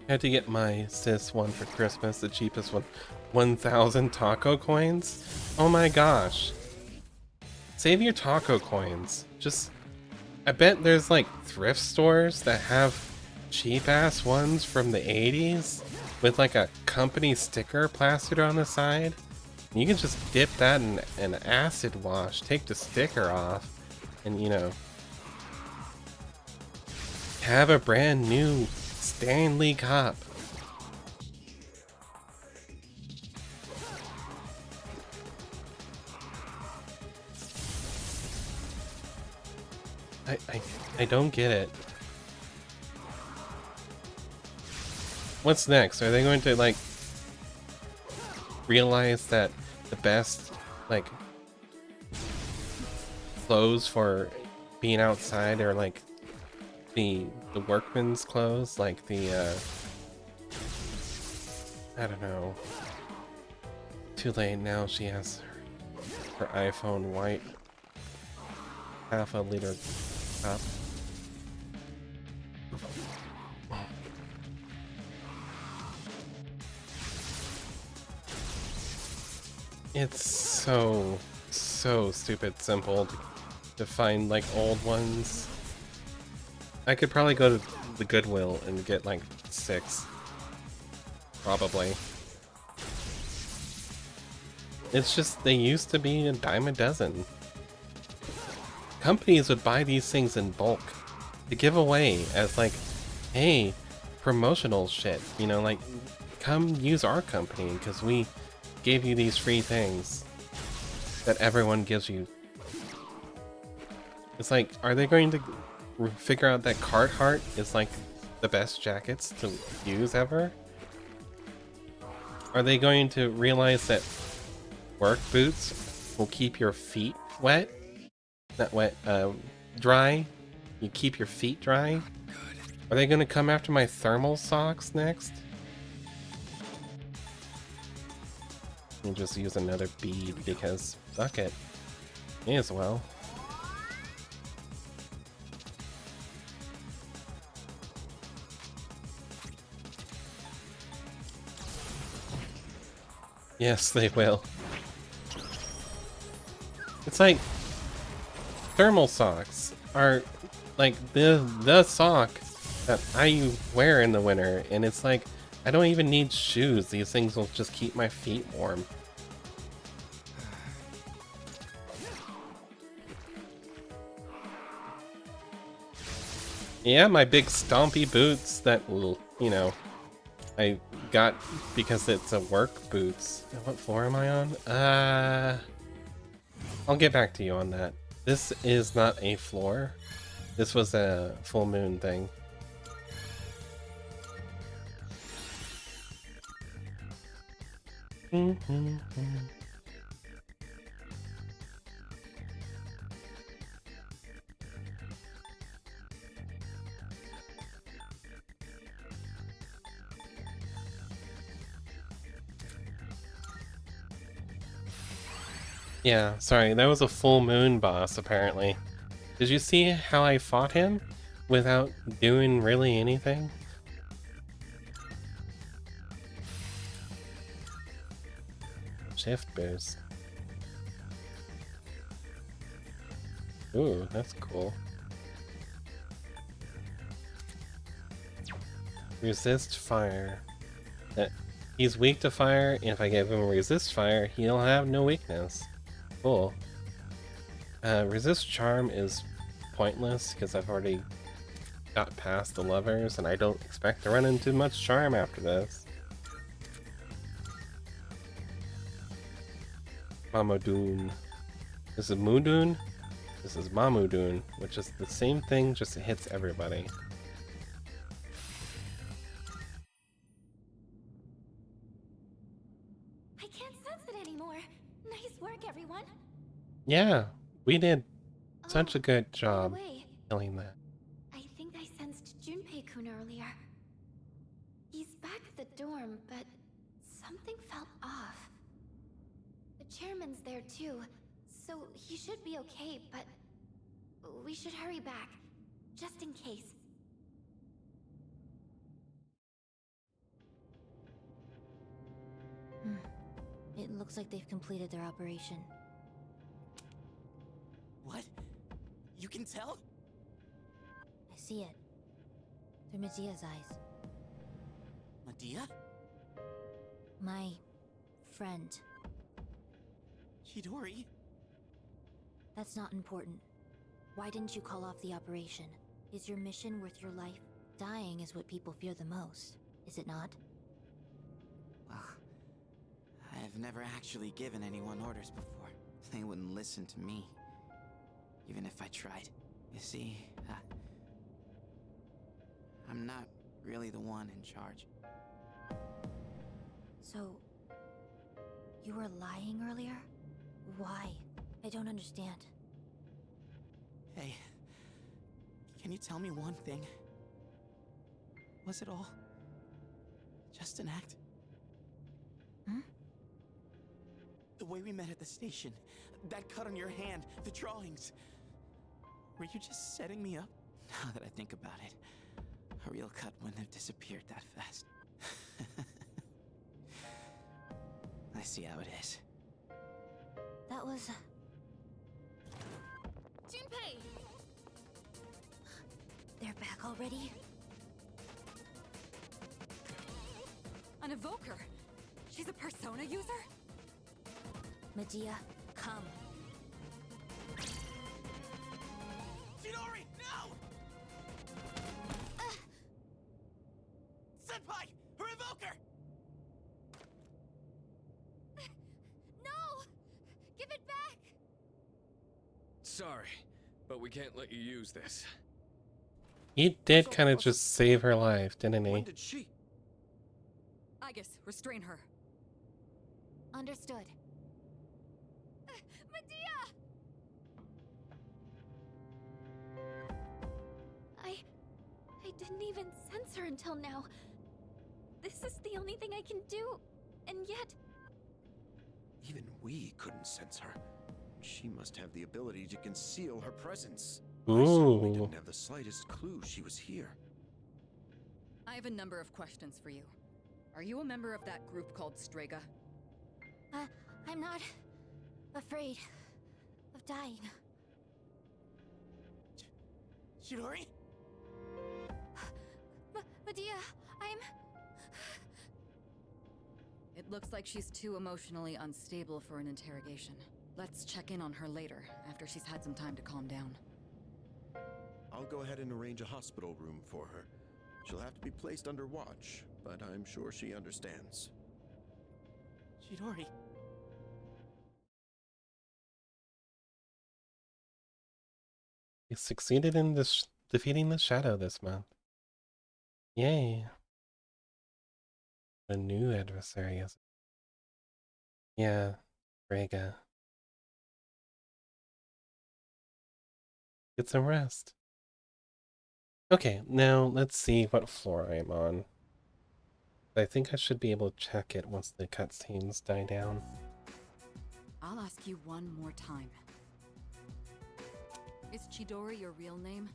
I had to get my sis one for Christmas, the cheapest one, 1,000 taco coins. Oh my gosh. Save your taco coins. Just, I bet there's like thrift stores that have cheap ass ones from the 80s with like a company sticker plastered on the side. You can just dip that in an acid wash, take the sticker off, and you know, have a brand new Stanley Cup. I don't get it. What's next? Are they going to like realize that the best like clothes for being outside are like the workman's clothes, like the I don't know. Too late now. She has her iPhone white half a liter cup. It's so stupid simple to find like old ones. I could probably go to the Goodwill and get like 6. Probably. It's just, they used to be a dime a dozen. Companies would buy these things in bulk to give away as like, hey, promotional shit. You know, like, come use our company because we gave you these free things that everyone gives you. It's like, are they going to figure out that Carhartt is like the best jackets to use ever? Are they going to realize that work boots will keep your feet wet? Not wet, dry? You keep your feet dry? Are they going to come after my thermal socks next? You just use another bead because fuck it. May as well. Yes, they will. It's like thermal socks are like the sock that I wear in the winter, and it's like I don't even need shoes. These things will just keep my feet warm. Yeah, my big stompy boots that will, you know, I got because it's a work boots. What floor am I on? I'll get back to you on that. This is not a floor. This was a full moon thing. Yeah, sorry, that was a full moon boss, apparently. Did you see how I fought him without doing really anything? Shift boost. Ooh, that's cool. Resist fire. He's weak to fire, and if I give him resist fire, he'll have no weakness. Cool. Resist charm is pointless because I've already got past the lovers, and I don't expect to run into much charm after this. Mamodoon. This is Mudun. This is Mamodoon, which is the same thing, just it hits everybody. I can't sense it anymore. Nice work, everyone. Yeah, we did such a good job By the way, killing that. I think I sensed Junpei-kun earlier. He's back at the dorm, but something felt off. The chairman's there too, so he should be okay, but we should hurry back, just in case. It looks like they've completed their operation. What? You can tell? I see it. Through Medea's eyes. Medea? My friend. Chidori? That's not important. Why didn't you call off the operation? Is your mission worth your life? Dying is what people fear the most, is it not? Well, I've never actually given anyone orders before. They wouldn't listen to me, even if I tried. You see, I'm not really the one in charge. So, you were lying earlier? Why? I don't understand. Hey, can you tell me one thing? Was it all just an act? Hmm? The way we met at the station, that cut on your hand, the drawings. Were you just setting me up? Now that I think about it, a real cut wouldn't have disappeared that fast. I see how it is. That was... Junpei! They're back already? An evoker? She's a persona user? Medea, come. Chidori, no! Senpai, her evoker! No! Give it back! Sorry, but we can't let you use this. He did kind of just save her life, didn't he? When did she? Aegis, restrain her. Understood. Medea! I didn't even sense her until now. This is the only thing I can do, and yet... Even we couldn't sense her. She must have the ability to conceal her presence. I certainly Ooh. didn't have the slightest clue she was here. I have a number of questions for you. Are you a member of that group called Strega? I'm not afraid of dying. Chidori? Medea, I'm... It looks like she's too emotionally unstable for an interrogation. Let's check in on her later, after she's had some time to calm down. I'll go ahead and arrange a hospital room for her. She'll have to be placed under watch, but I'm sure she understands. Chidori. He succeeded in defeating the shadow this month. Yay. A new adversary is. Yeah, Rega. Get some rest. Okay, now let's see what floor I'm on. I think I should be able to check it once the cutscenes die down. I'll ask you one more time. Is Chidori your real name?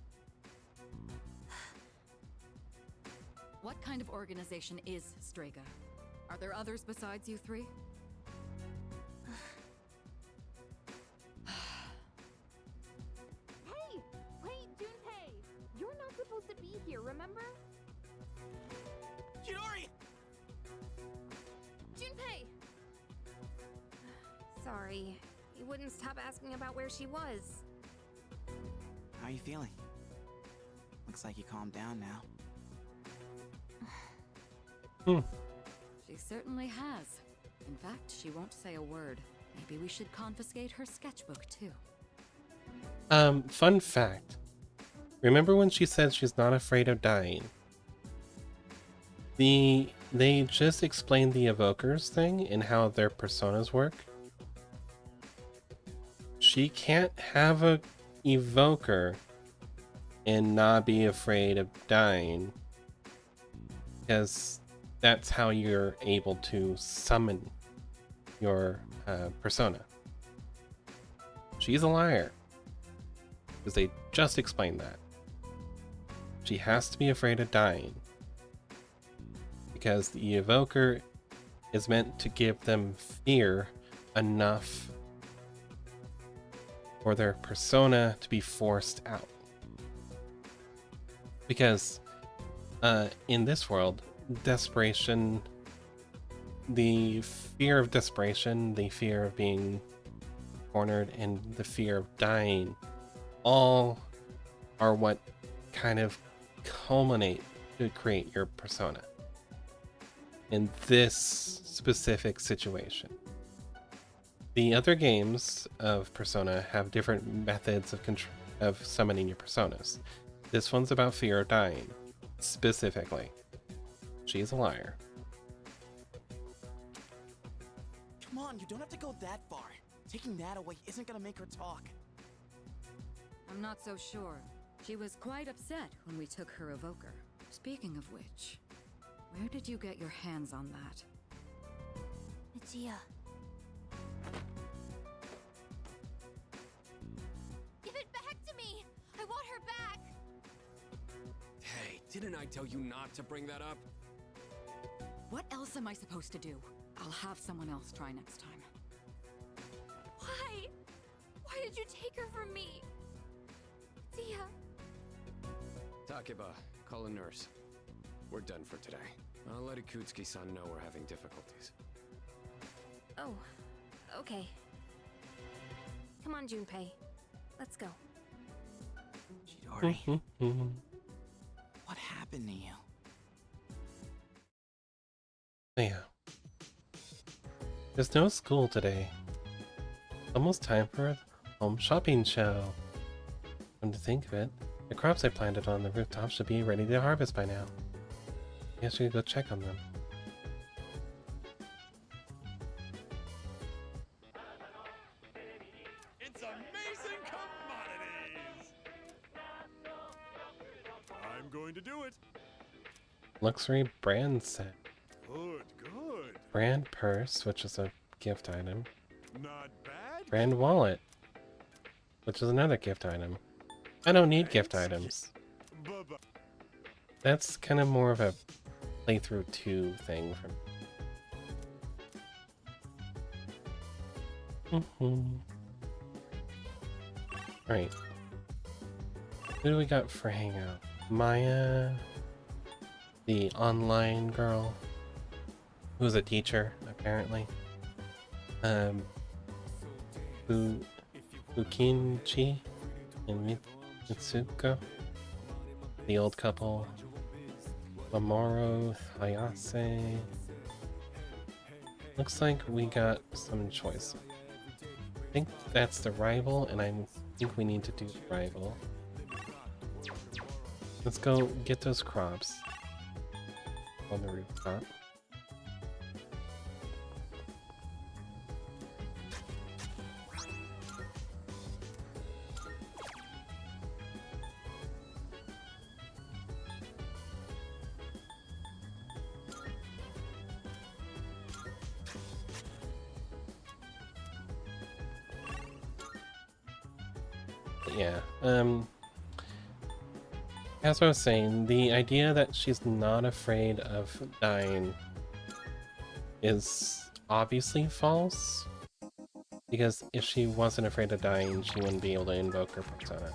What kind of organization is Strega? Are there others besides you three? Hey! Wait, Junpei! You're not supposed to be here, remember? Chidori! Junpei! Sorry. He wouldn't stop asking about where she was. How are you feeling? Looks like you calmed down now. She certainly has. In fact, she won't say a word. Maybe we should confiscate her sketchbook too. Fun fact. Remember when she said she's not afraid of dying? They just explained the evokers thing and how their personas work. She can't have a evoker and not be afraid of dying, because that's how you're able to summon your persona. She's a liar, because they just explained that. She has to be afraid of dying, because the evoker is meant to give them fear enough for their persona to be forced out. Because in this world, desperation, the fear of desperation, the fear of being cornered, and the fear of dying all are what kind of culminate to create your persona in this specific situation. The other games of Persona have different methods of summoning your personas. This one's about fear of dying, specifically. She's a liar. Come on, you don't have to go that far. Taking that away isn't gonna make her talk. I'm not so sure. She was quite upset when we took her evoker. Speaking of which, where did you get your hands on that? Medea. Give it back to me! I want her back! Hey, didn't I tell you not to bring that up? What else am I supposed to do? I'll have someone else try next time. Why? Why did you take her from me? Medea. Takeba, call a nurse. We're done for today. I'll let Ikutsuki-san know we're having difficulties. Oh, okay. Come on, Junpei. Let's go. Chidori. What happened to you? Yeah. There's no school today. Almost time for a home shopping show. Come to think of it, the crops I planted on the rooftop should be ready to harvest by now. I guess we could go check on them. It's amazing commodities! I'm going to do it. Luxury brand set. Good, good. Brand purse, which is a gift item. Not bad. Brand wallet, which is another gift item. I don't need gift items. Bye-bye. That's kind of more of a playthrough 2 thing for me. Right. Who do we got for hangout? Maya, the online girl, who's a teacher apparently. Fukinchi and Mitsuko, the old couple. Mamoru, Hayase. Looks like we got some choice. I think that's the rival, and I think we need to do the rival. Let's go get those crops on the rooftop. Yeah, as I was saying, the idea that she's not afraid of dying is obviously false, because if she wasn't afraid of dying, she wouldn't be able to invoke her persona.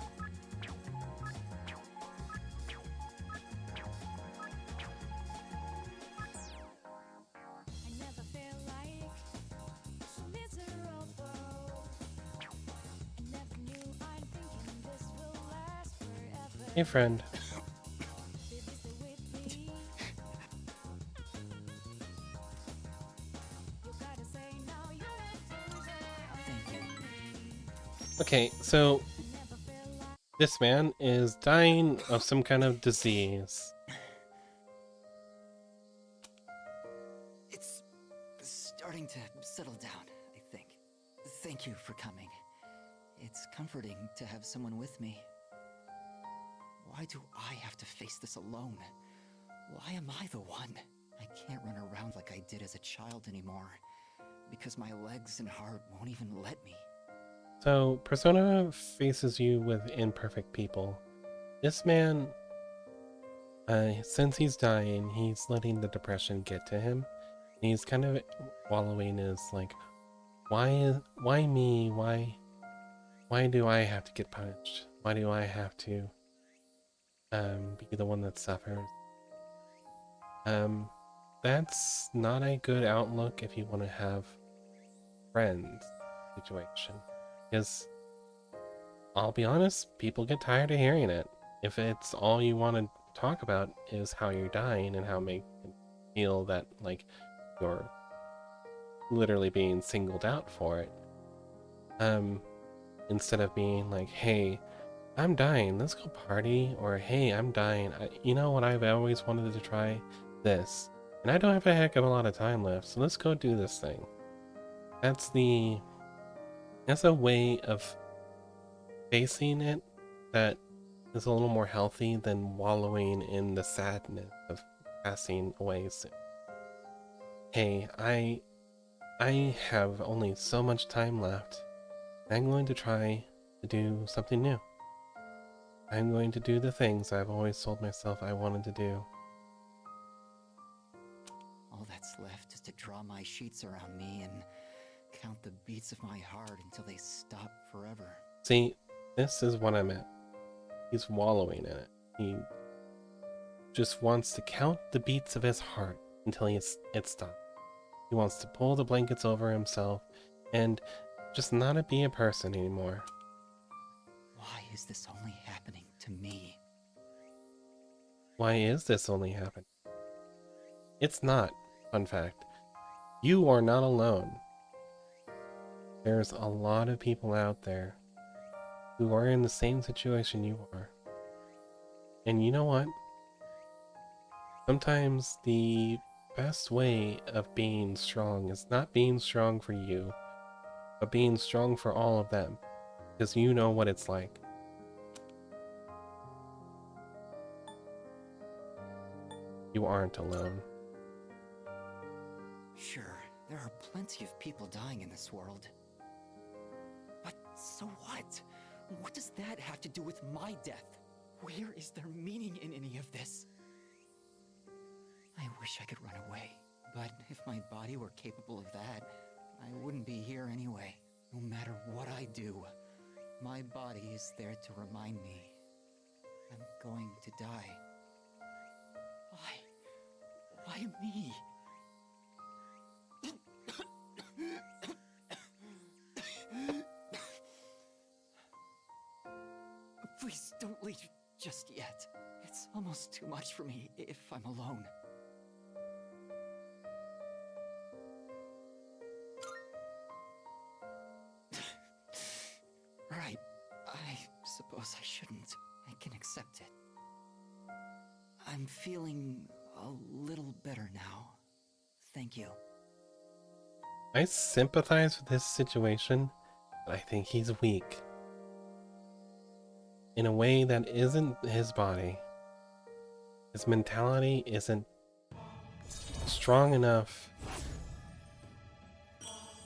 Hey, friend. Okay, so this man is dying of some kind of disease. It's starting to settle down, I think. Thank you for coming. It's comforting to have someone with me. Why do I have to face this alone? Why am I the one? I can't run around like I did as a child anymore, because my legs and heart won't even let me. So, Persona faces you with imperfect people. This man, since he's dying, he's letting the depression get to him. He's kind of wallowing in his, like, why me? Why do I have to get punished? Why do I have to be the one that suffers? That's not a good outlook if you want to have friends situation. Because, I'll be honest, people get tired of hearing it. If it's all you want to talk about is how you're dying and how make you feel that, like, you're literally being singled out for it. Instead of being like, hey, I'm dying, let's go party, or hey, I'm dying, you know what, I've always wanted to try this, and I don't have a heck of a lot of time left, so let's go do this thing. That's a way of facing it that is a little more healthy than wallowing in the sadness of passing away soon. Hey, I have only so much time left. I'm going to try to do something new. I'm going to do the things I've always told myself I wanted to do. All that's left is to draw my sheets around me and count the beats of my heart until they stop forever. See, this is what I meant. He's wallowing in it. He just wants to count the beats of his heart until it stops. He wants to pull the blankets over himself and just not be a person anymore. Why is this only happening to me? Why is this only happening? It's not, fun fact. You are not alone. There's a lot of people out there who are in the same situation you are. And you know what? Sometimes the best way of being strong is not being strong for you, but being strong for all of them. Because you know what it's like. You aren't alone. Sure, there are plenty of people dying in this world. But so what? What does that have to do with my death? Where is there meaning in any of this? I wish I could run away, but if my body were capable of that, I wouldn't be here anyway. No matter what I do, my body is there to remind me I'm going to die. Why me? Please don't leave just yet. It's almost too much for me if I'm alone. Right. I suppose I shouldn't. I can accept it. I'm feeling a little better now. Thank you. I sympathize with his situation, but I think he's weak. In a way that isn't his body. His mentality isn't strong enough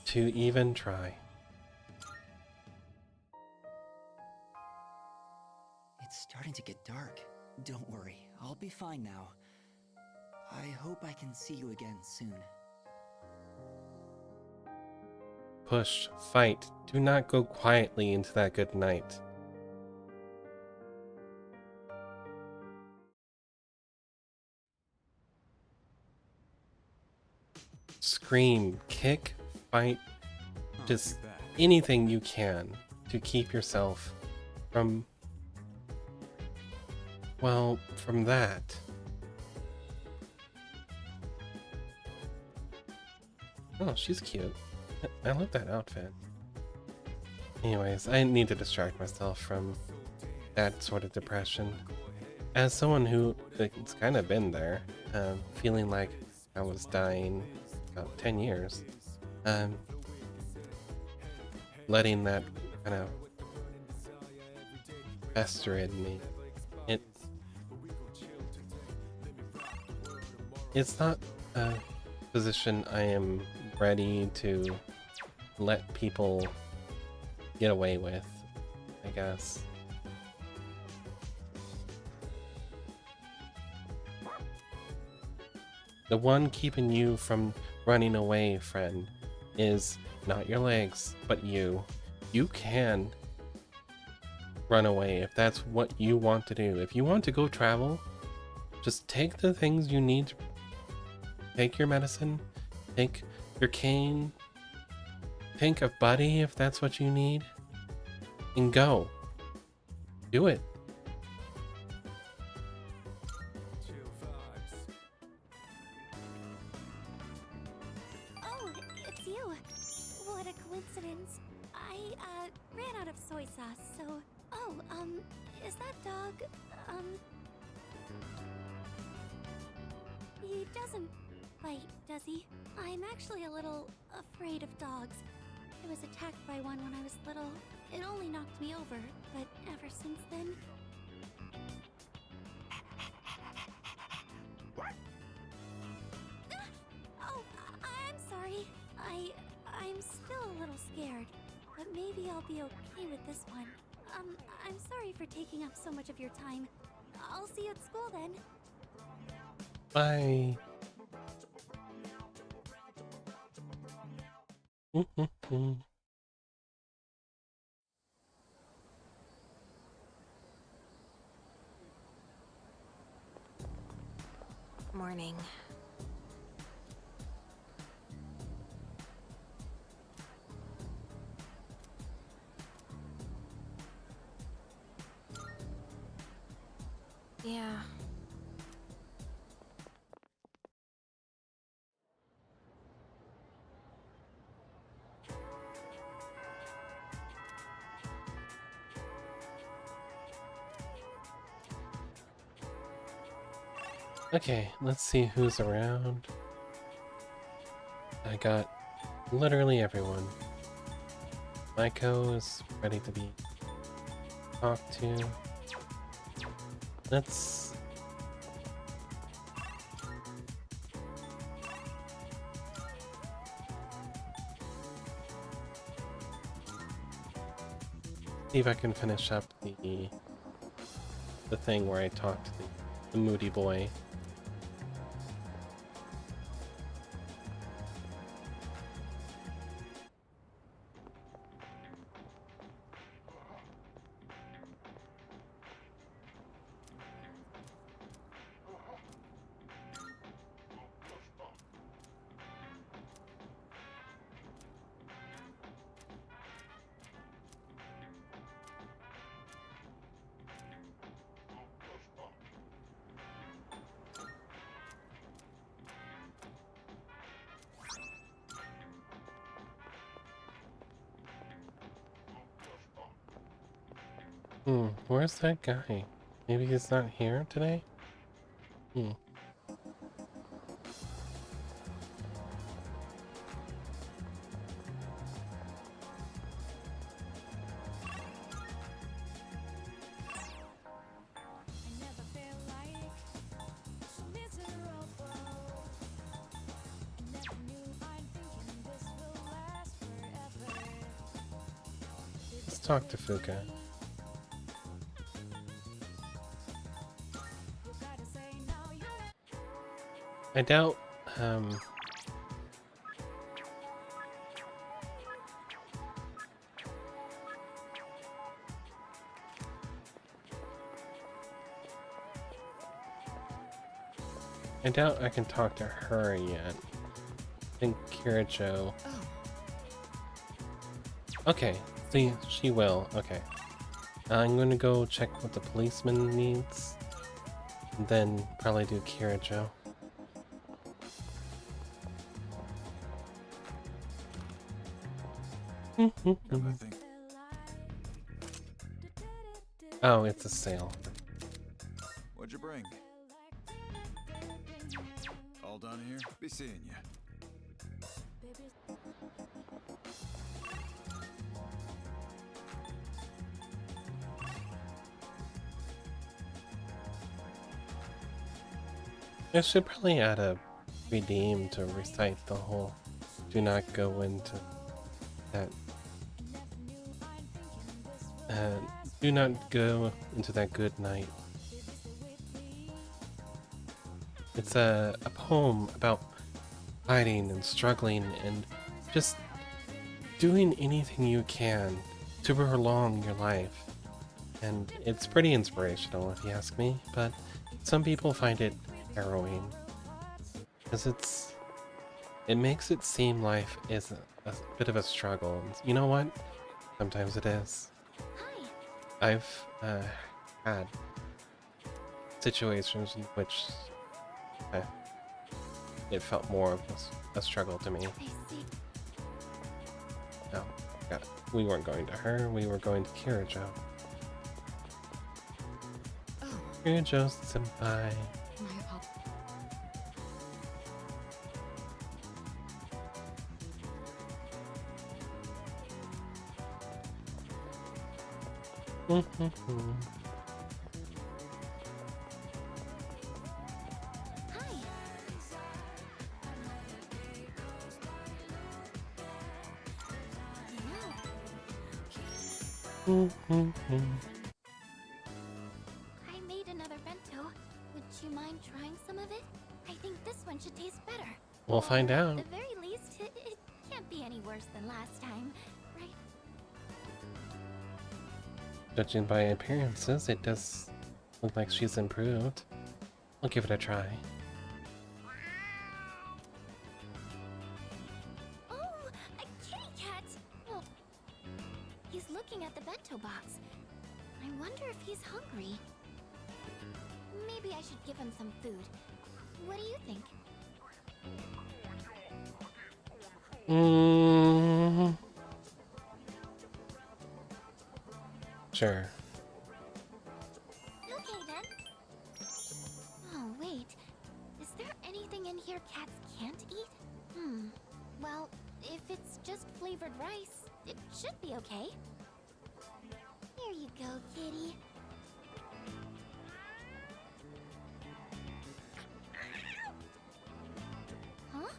to even try. It's starting to get dark. Don't worry, I'll be fine now. I hope I can see you again soon. Push, fight, do not go quietly into that good night. Scream, kick, fight, just anything you can to keep yourself from, well, from that. Oh, she's cute. I love that outfit. Anyways, I need to distract myself from that sort of depression. As someone who it's kind of been there, feeling like I was dying about 10 years, letting that kind of fester in me. It's not a position I am ready to let people get away with, I guess. The one keeping you from running away, friend, is not your legs, but you. You can run away if that's what you want to do. If you want to go travel, just take the things you need. Take your medicine, take your cane, think of Buddy if that's what you need, and go. Do it. Oh, it's you. What a coincidence. I, ran out of soy sauce, so... Oh, is that dog, He doesn't bite, does he? I'm actually a little afraid of dogs. I was attacked by one when I was little. It only knocked me over, but ever since then... Oh, I'm sorry. I'm still a little scared, but maybe I'll be okay with this one. I'm sorry for taking up so much of your time. I'll see you at school then. Bye. Morning. Yeah. Okay, let's see who's around. I got literally everyone. Maiko is ready to be talked to. Let's... see if I can finish up the thing where I talked to the moody boy. Where's that guy? Maybe he's not here today? Let's talk to Fuka. I doubt, I can talk to her yet. I think Kirijo. Okay, see, she will. Okay. I'm gonna go check what the policeman needs. And then probably do Kirijo. Oh, it's a sale. What'd you bring? All done here? Be seeing you. I should probably add a redeem to recite the whole do not go into that do not go into that good night. It's a poem about fighting and struggling and just doing anything you can to prolong your life. And it's pretty inspirational if you ask me, but some people find it harrowing. Because it makes it seem life is a bit of a struggle. And you know what? Sometimes it is. I've had situations in which it felt more of a struggle to me. No, we weren't going to her, we were going to Kirijo. Kirijo senpai. I made another bento. Would you mind trying some of it? I think this one should taste better. We'll find out. At the very least, it can't be any worse than last time, right? Judging by appearances, it does look like she's improved. I'll give it a try. Oh, a kitty cat! Oh, he's looking at the bento box. I wonder if he's hungry. Maybe I should give him some food. What do you think? Sure. Okay then. Oh wait, is there anything in here cats can't eat? Well, if it's just flavored rice, it should be okay. Here you go, kitty. Huh?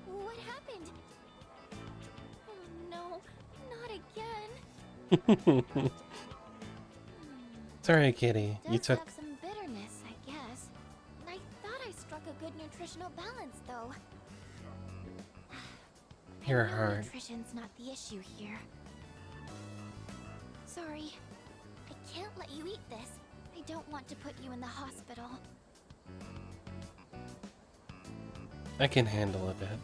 What happened? Oh no, not again. Sorry, kitty. You Does took. have some bitterness, I guess. I thought I struck a good nutritional balance, though. Your I know heart. Nutrition's not the issue here. Sorry, I can't let you eat this. I don't want to put you in the hospital. I can handle a bit.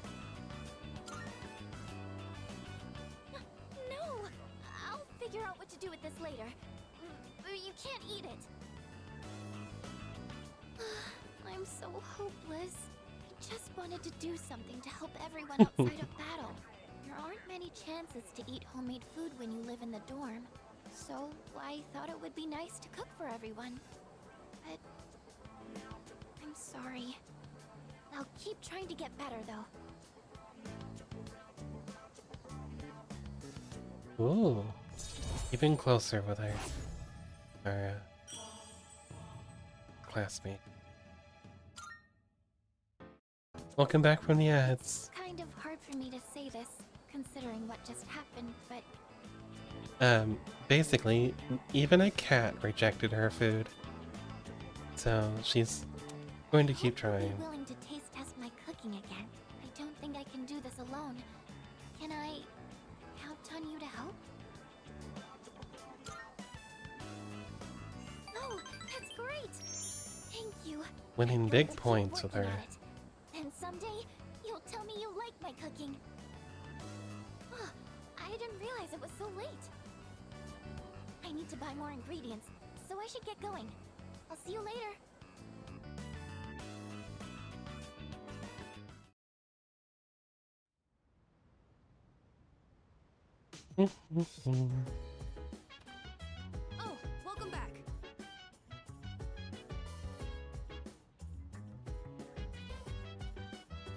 No! I'll figure out what to do with this later. You can't eat it. I'm so hopeless. I just wanted to do something to help everyone outside of battle. There aren't many chances to eat homemade food when you live in the dorm. So I thought it would be nice to cook for everyone. But I'm sorry. I'll keep trying to get better though. Ooh. Even closer with our classmate. Welcome back from the ads. Kind of hard for me to say this, considering what just happened, but Basically, even a cat rejected her food. So she's going to keep trying. I'll be willing to taste test my cooking again. I don't think I can do this alone. Can I count on you to help? Oh, that's great! Thank you. Winning big points with her. And someday, you'll tell me you like my cooking. Oh, I didn't realize it was so late. I need to buy more ingredients, so I should get going. I'll see you later. Oh, welcome back.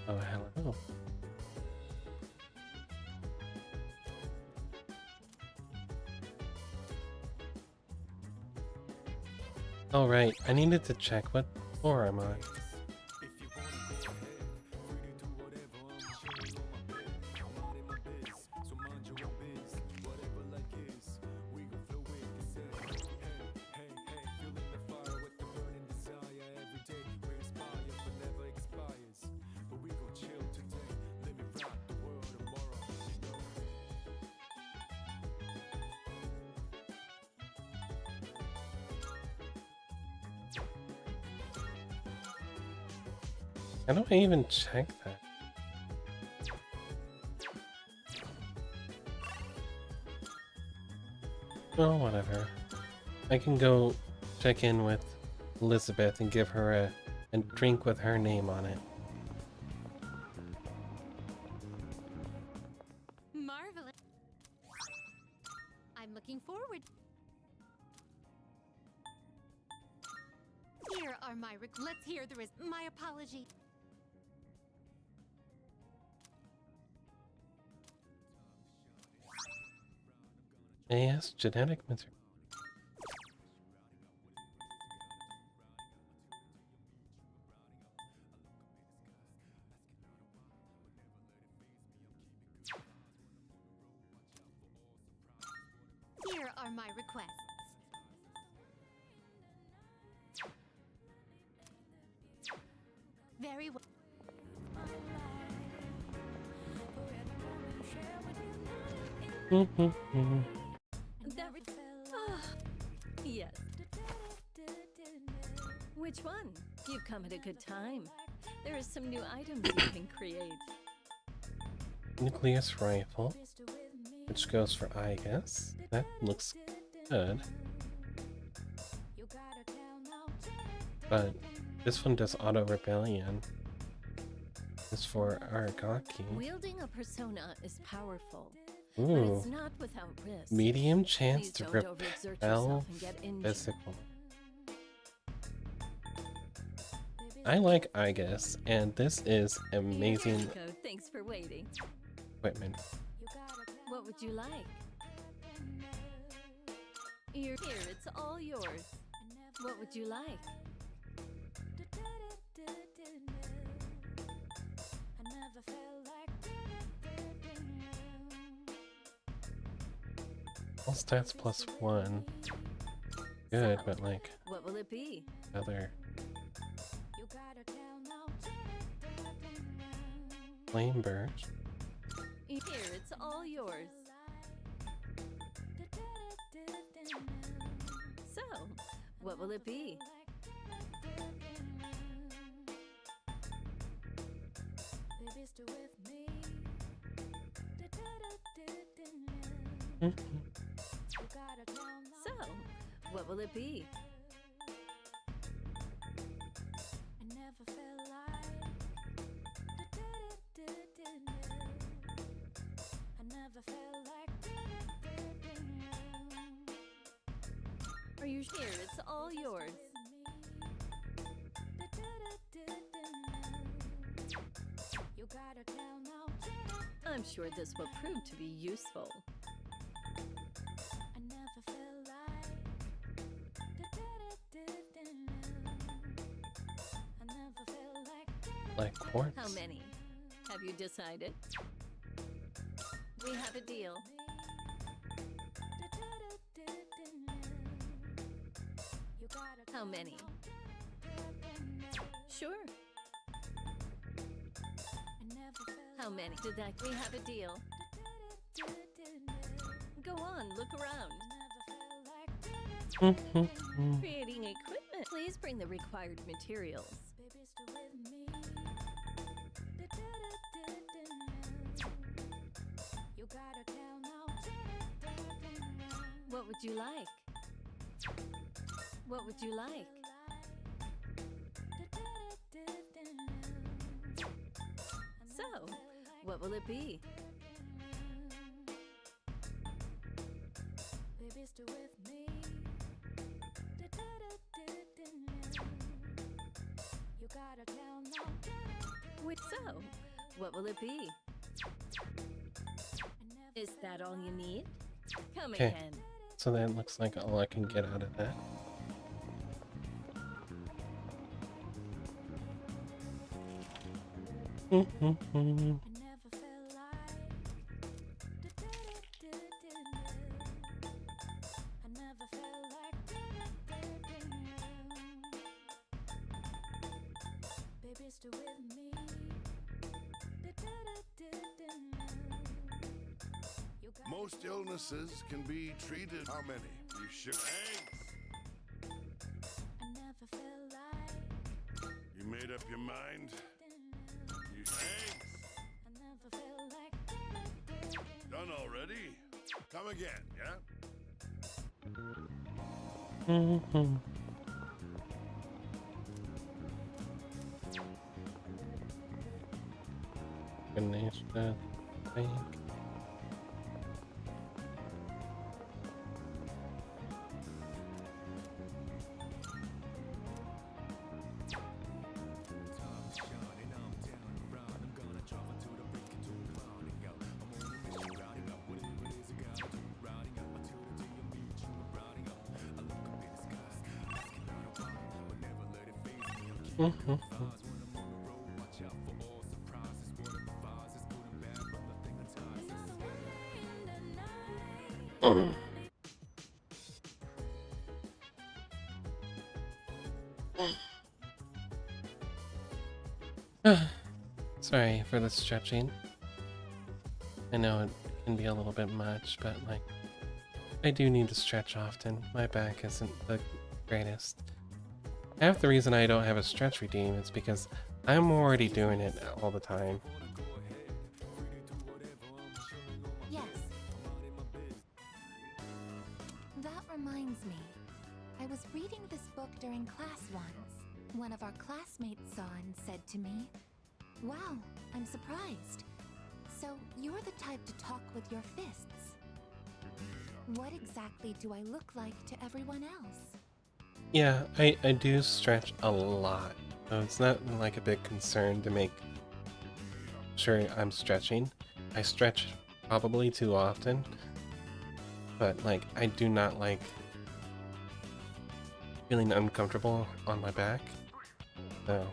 Oh, hello. All right, I needed to check what floor I'm on. How do I even check that? Oh, whatever. I can go check in with Elizabeth and give her a drink with her name on it. Marvelous. I'm looking forward. Here are my let's hear the my apology. AS genetic material. Here are my requests. Very well. Yes. Which one? You've come at a good time. There are some new items you can create. Nucleus rifle, which goes for I guess. That looks good. But this one does auto rebellion. This for Aragaki. Wielding a persona is powerful. Ooh. But it's not without risk. Medium chance Please to don't overexert repel yourself and get injured. physical. I like I guess, and this is amazing Here you go. Thanks for waiting. equipment. What would you like? Here, it's all yours. What would you like? All stats +1. Good, but like What will it be? other flame burst. Here, it's all yours. So, what will it be? So, what will it be? Are you here? It's all yours. I'm sure this will prove to be useful. Like quartz. How many? Have you decided? We have a deal. How many? Sure. How many? Did that? We have a deal. Go on, look around. Creating equipment. Please bring the required materials. What would you like? What would you like? So, what will it be? Which so? What will it be? Is that all you need? Come Okay, again. so that looks like all I can get out of that. Most illnesses can be treated. How many? You should. You made up your mind? You done already? Come again, yeah? Finish that thing. Sorry for the stretching. I know it can be a little bit much, but like, I do need to stretch often. My back isn't the greatest. Half the reason I don't have a stretch redeem is because I'm already doing it all the time. Yes. That reminds me. I was reading this book during class once. One of our classmates saw and said to me, "Wow, I'm surprised. So you're the type to talk with your fists. What exactly do I look like to everyone else?" Yeah, I do stretch a lot. So it's not like a big concern to make sure I'm stretching. I stretch probably too often, but like I do not like feeling uncomfortable on my back. So,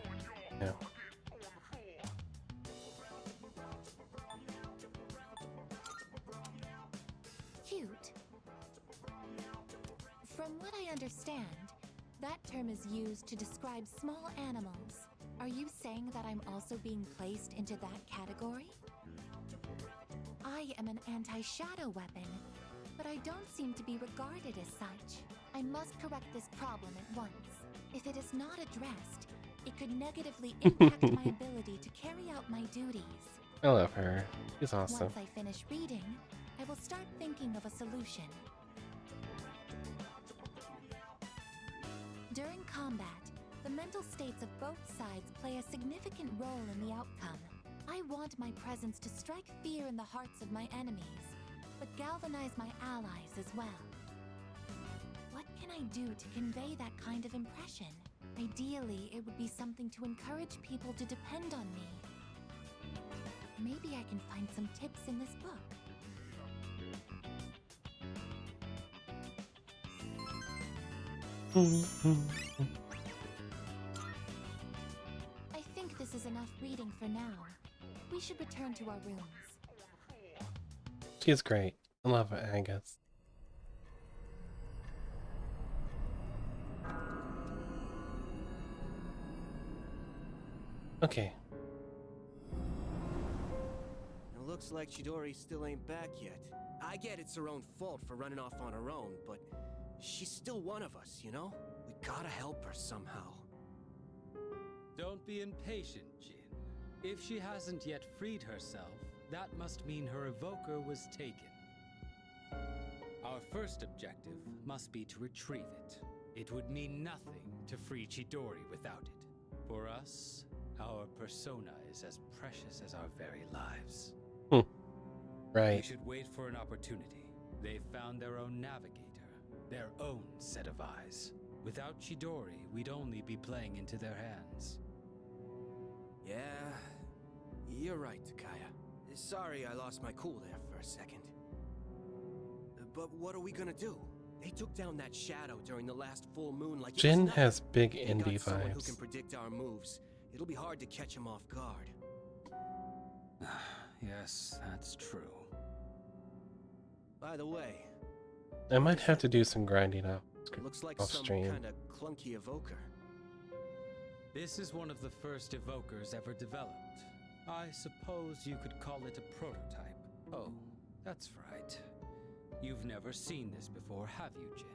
no. Cute. From what I understand, that term is used to describe small animals. Are you saying that I'm also being placed into that category? I am an anti-shadow weapon, but I don't seem to be regarded as such. I must correct this problem at once. If it is not addressed, it could negatively impact my ability to carry out my duties. I love her. She's awesome. Once I finish reading, I will start thinking of a solution. During combat, the mental states of both sides play a significant role in the outcome. I want my presence to strike fear in the hearts of my enemies, but galvanize my allies as well. What can I do to convey that kind of impression? Ideally, it would be something to encourage people to depend on me. Maybe I can find some tips in this book. I think this is enough reading for now. We should return to our rooms. She's great. I love Agus. Okay. It looks like Chidori still ain't back yet. I get it's her own fault for running off on her own, but she's still one of us, you know? We gotta help her somehow. Don't be impatient, Jin. If she hasn't yet freed herself, that must mean her evoker was taken. Our first objective must be to retrieve it. It would mean nothing to free Chidori without it. For us, our persona is as precious as our very lives. Right. We should wait for an opportunity. They've found their own navigator, their own set of eyes. Without Chidori, we'd only be playing into their hands. Yeah, you're right, Takaya. Sorry I lost my cool there for a second. But what are we gonna do? They took down that shadow during the last full moon like it was Jin nothing. has big They indie got someone who vibes. can predict our moves. It'll be hard to catch him off guard. Yes, that's true. By the way, I might have to do some grinding up looks like off some stream. kind of clunky evoker. This is one of the first evokers ever developed. I suppose you could call it a prototype. Oh, that's right. You've never seen this before, have you, Jin?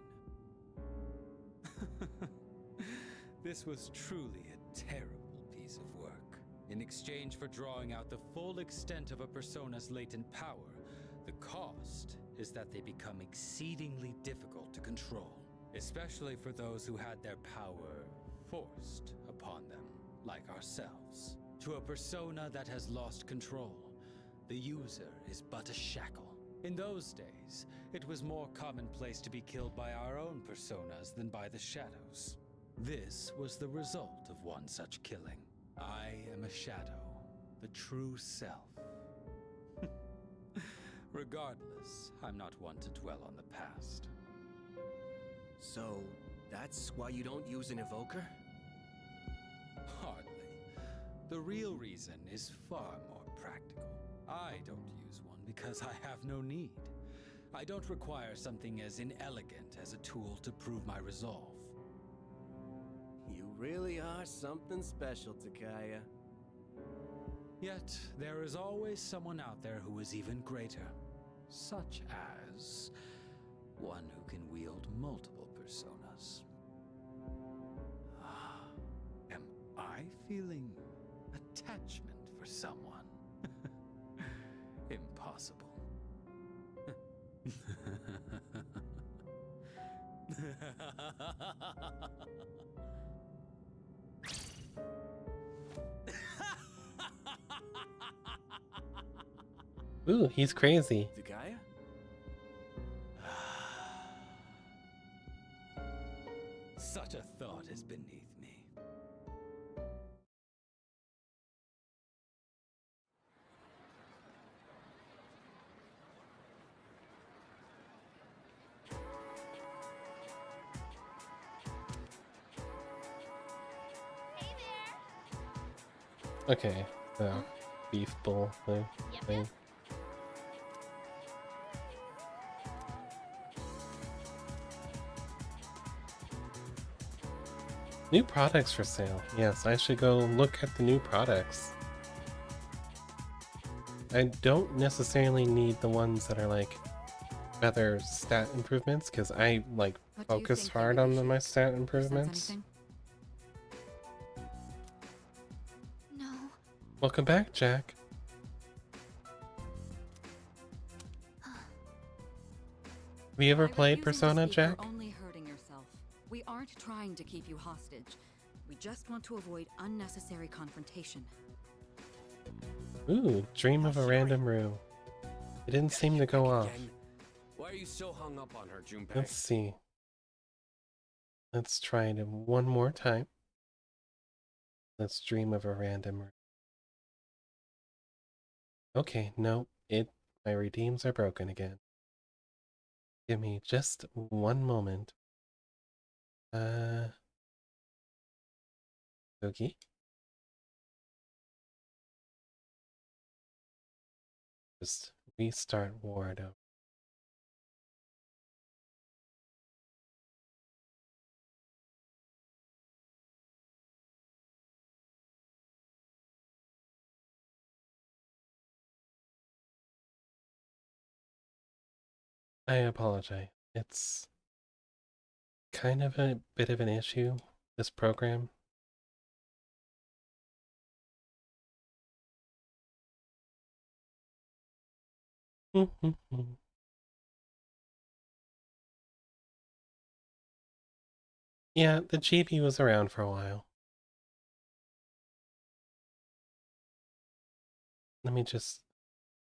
This was truly a terrible piece of work. In exchange for drawing out the full extent of a persona's latent power, the cost is that they become exceedingly difficult to control, especially for those who had their power forced upon them, like ourselves. To a persona that has lost control, the user is but a shackle. In those days, it was more commonplace to be killed by our own personas than by the shadows. This was the result of one such killing. I am a shadow, the true self. Regardless, I'm not one to dwell on the past. So, that's why you don't use an evoker? Hardly. The real reason is far more practical. I don't use one because I have no need. I don't require something as inelegant as a tool to prove my resolve. You really are something special, Takaya. Yet, there is always someone out there who is even greater. Such as one who can wield multiple personas. Am I feeling attachment for someone? Impossible. Ooh, he's crazy. Takaya? Such a thought is beneath me. Okay, the beef bowl thing. New products for sale. Yes, I should go look at the new products. I don't necessarily need the ones that are like rather stat improvements because I like focus hard on my stat improvements. No. Welcome back, Jack. Have you ever played Persona, Jack? You're only hurting yourself. We aren't trying to keep you hostage. We just want to avoid unnecessary confrontation. Ooh, dream of a random room. It didn't seem to go off. Why are you so hung up on her, Junpei? Let's see. Let's try it one more time. Let's dream of a random. Okay, no, my redeems are broken again. Give me just one moment. Cookie? Just restart Wardo. I apologize. It's kind of a bit of an issue, this program. Yeah, the GB was around for a while. Let me just,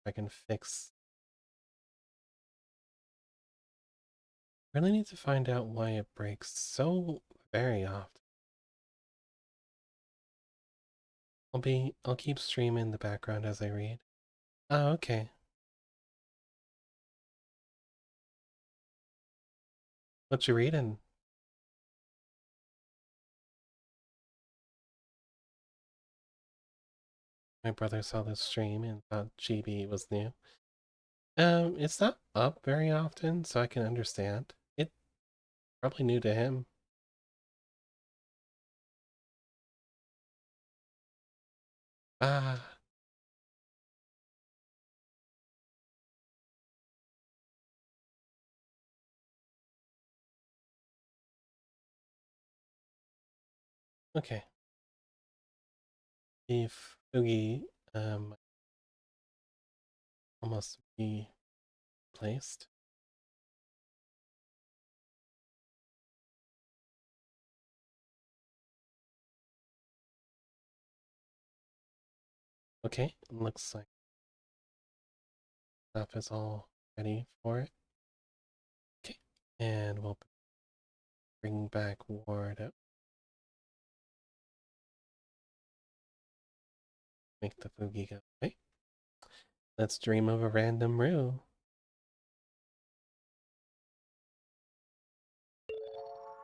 if I can fix. Really need to find out why it breaks so very often. I'll keep streaming in the background as I read. Oh, okay. What you reading? My brother saw this stream and thought GB was new. It's not up very often, so I can understand. It's probably new to him. Ah. Okay. If Oogie, almost be placed. Okay, looks like stuff is all ready for it. Okay, and we'll bring back Wardo. Make the Foogie go away. Let's dream of a random Rue.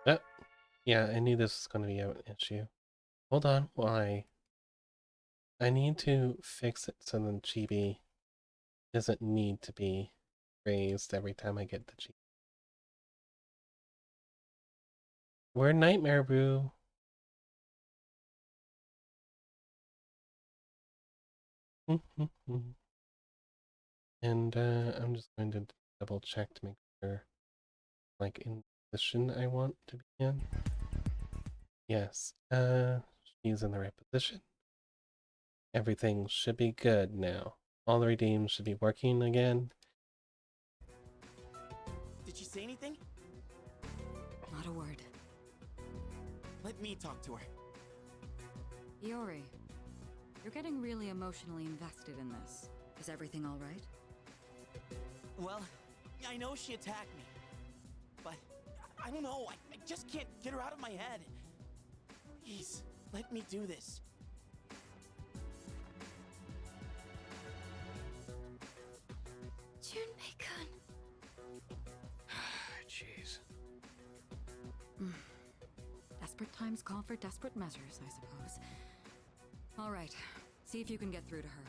Oh, yeah, I knew this was going to be an issue. Hold on, why? I need to fix it so the GB doesn't need to be raised every time I get the GB. We're Nightmare Rue. And I'm just going to double check to make sure, like, in position I want to be in. Yes, she's in the right position. Everything should be good now. All the redeems should be working again. Did she say anything? Not a word. Let me talk to her. Iori, you're getting really emotionally invested in this. Is everything all right? Well, I know she attacked me, but I don't know. I just can't get her out of my head. Please, let me do this. Junpei-kun. Jeez. Desperate times call for desperate measures, I suppose. All right, see if you can get through to her.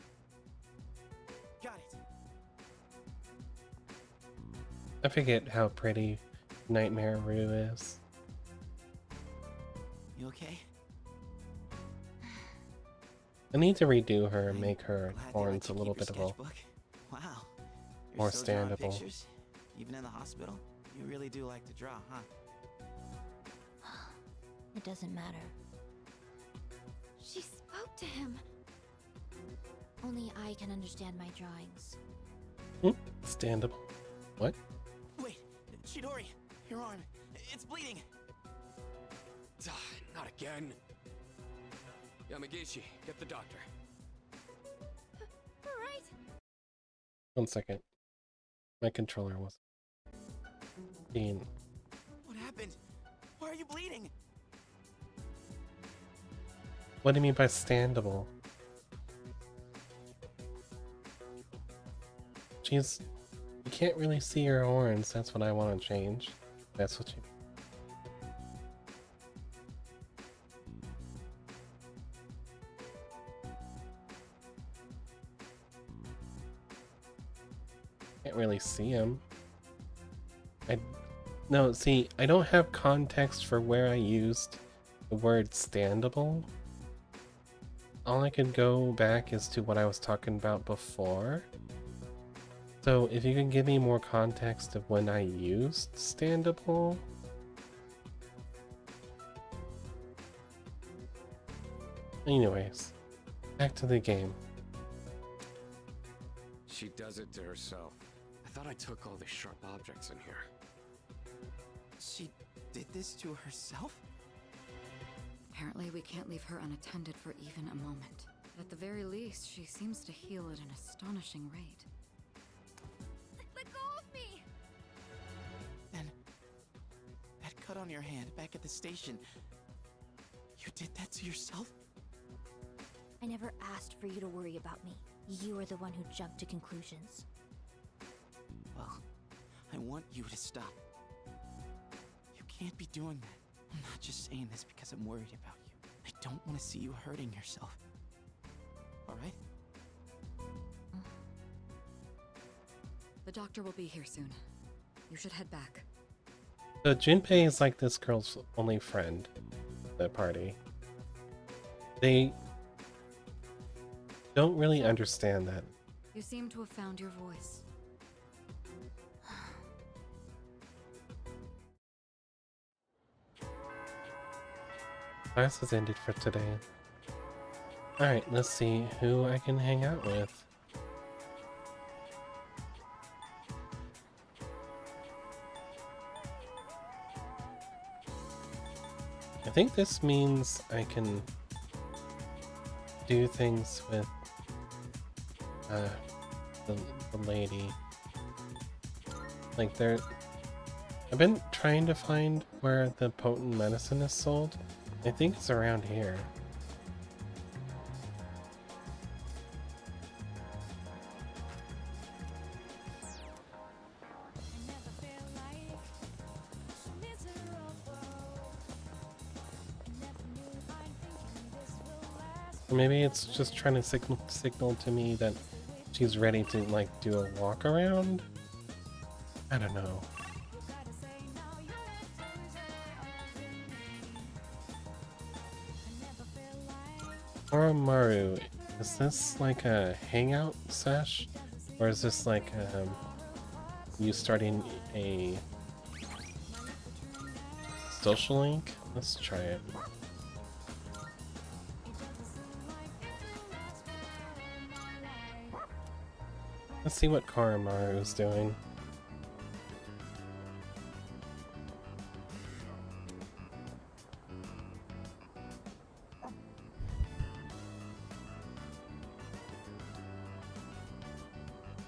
Got it. I forget how pretty Nightmare Rue is. You okay? I need to redo her and make her horns a little bit of a Wow. You're more still drawing standable. pictures? Even in the hospital? You really do like to draw, huh? It doesn't matter. She spoke to him. Only I can understand my drawings. Standable. What? Wait, Chidori, your arm, it's bleeding. Not again. Yamagishi, get the doctor. Right. 1 second. My controller was being. What happened? Why are you bleeding? What do you mean by standable? She's... You can't really see her horns, that's what I want to change. That's what you... Can't really see him. No, see, I don't have context for where I used the word standable. All I can go back is to what I was talking about before. So if you can give me more context of when I used standable. Anyways, back to the game. She does it to herself. I thought I took all the sharp objects in here. She did this to herself? Apparently we can't leave her unattended for even a moment. At the very least, she seems to heal at an astonishing rate. Let go of me! Then, that cut on your hand back at the station, you did that to yourself? I never asked for you to worry about me. You are the one who jumped to conclusions. Well, I want you to stop. You can't be doing that. I'm not just saying this because I'm worried about you. I don't want to see you hurting yourself. Alright? The doctor will be here soon. You should head back. So Junpei is like this girl's only friend at the party. They don't really understand that. You seem to have found your voice. Class has ended for today. Alright, let's see who I can hang out with. I think this means I can do things with the lady. Like I've been trying to find where the potent medicine is sold. I think it's around here. Or maybe it's just trying to signal to me that she's ready to like do a walk around. I don't know. Koromaru, is this like a hangout sesh? Or is this like you starting a social link? Let's try it. Let's see what Koromaru is doing.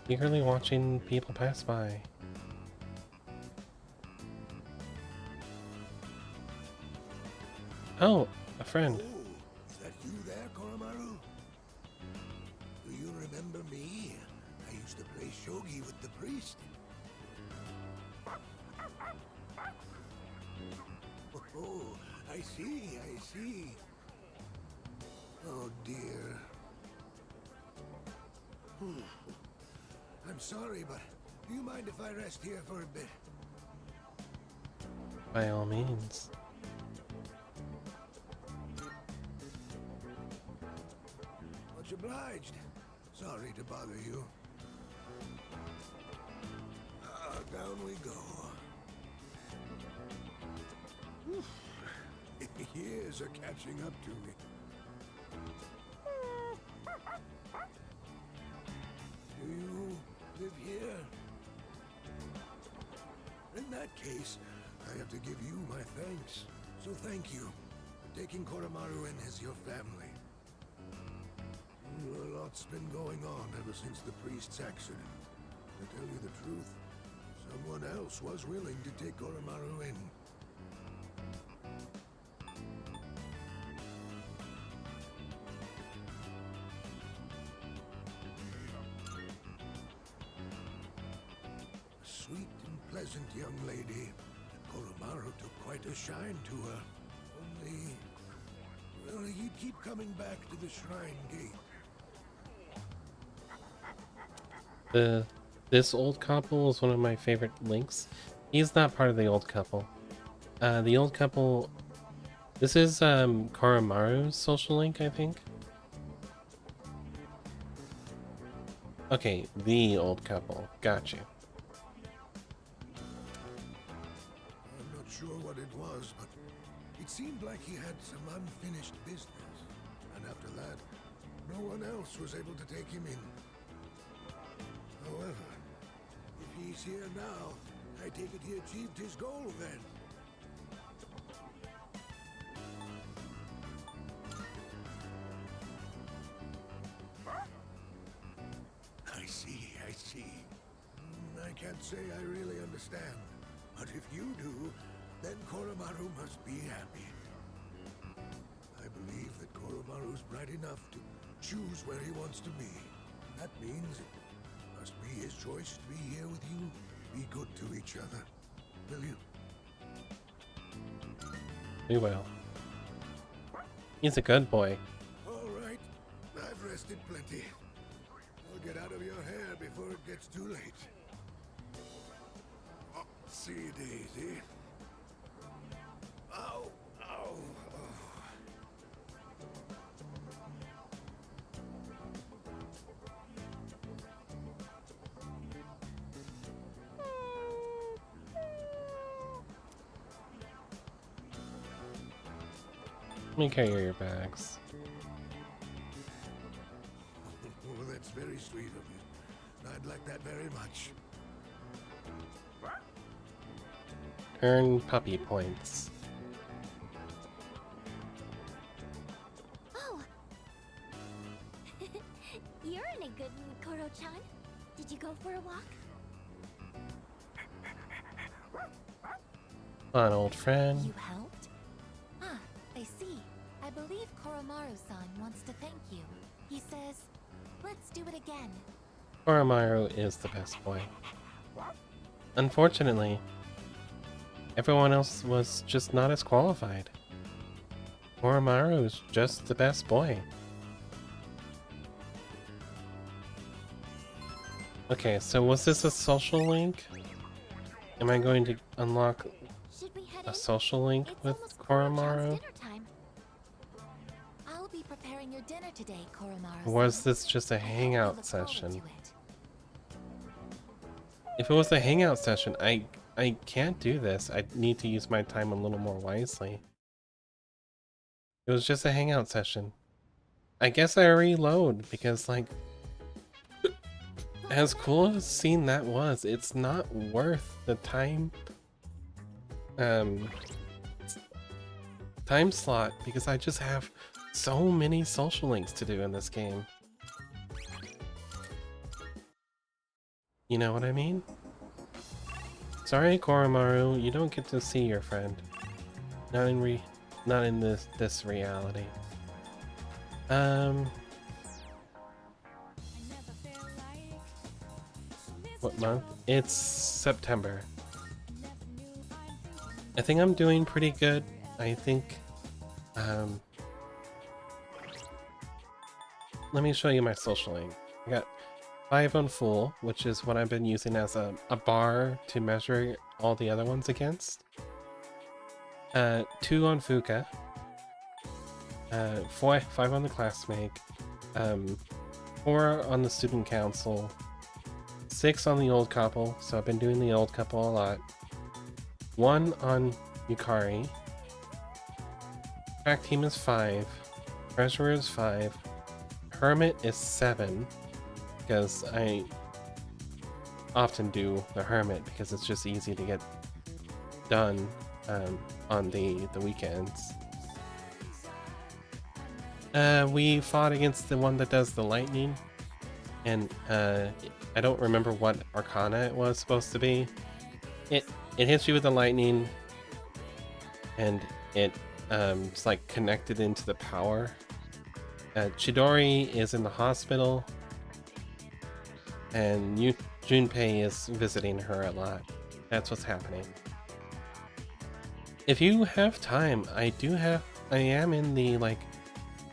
Eagerly watching people pass by. Oh, a friend. Oh, is that you there, Koromaru? Do you remember me? I used to play shogi with the priest. Oh, I see, I see. Oh dear. I'm sorry, but do you mind if I rest here for a bit? By all means. Much obliged. Sorry to bother you. Down we go. Years are catching up to me. Do you live here? In that case, I have to give you my thanks. So thank you for taking Koromaru in as your family. A lot's been going on ever since the priest's accident. To tell you the truth, someone else was willing to take Koromaru in. sweet and pleasant young lady. Koromaru took quite a shine to her. Only, well, he'd keep coming back to the shrine gate. This old couple is one of my favorite links. He's not part of the old couple. The old couple. This is Koromaru's social link, I think. Okay, the old couple. Got you. I'm not sure what it was, but it seemed like he had some unfinished business. And after that, no one else was able to take him in. However, if he's here now, I take it he achieved his goal then. I see. I can't say I really understand, but if you do, then Koromaru must be happy. I believe that Koromaru's bright enough to choose where he wants to be. That means it must be his choice to be here with you. Be good to each other, will you? We will. He's a good boy. All right, I've rested plenty. I'll get out of your hair before it gets too late. Oh, see you, Daisy. Ow, ow, Let me carry your bags. Oh, that's very sweet of you. I'd like that very much. Earn puppy points. Oh! You're in a good mood, Koro-chan. Did you go for a walk? Come on, old friend. You helped? Ah, I see. I believe Koromaru-san wants to thank you. He says, let's do it again. Koromaru is the best boy. Unfortunately, everyone else was just not as qualified. Koromaru is just the best boy. Okay, so was this a social link? Am I going to unlock a social link with Koromaru? I'll be preparing your dinner today, Koromaru. Or was this just a hangout session? If it was a hangout session, I can't do this. I need to use my time a little more wisely. It was just a hangout session. I guess I reload because, like, as cool as scene that was, it's not worth the time slot because I just have so many social links to do in this game. You know what I mean? Sorry, Koromaru, you don't get to see your friend. Not in this reality. What month? It's September. I think I'm doing pretty good. I think let me show you my social link. I got 5 on full, which is what I've been using as a bar to measure all the other ones against. 2 on Fuka. 5 on the classmate. 4 on the student council. 6 on the old couple, so I've been doing the old couple a lot. 1 on Yukari. Track team is 5. Treasurer is 5. Hermit is 7. Because I often do the Hermit because it's just easy to get done on the weekends. We fought against the one that does the lightning, and I don't remember what arcana it was supposed to be. It hits you with the lightning, and it's like connected into the power. Chidori is in the hospital, and Junpei is visiting her a lot. That's what's happening. If you have time, I am in the like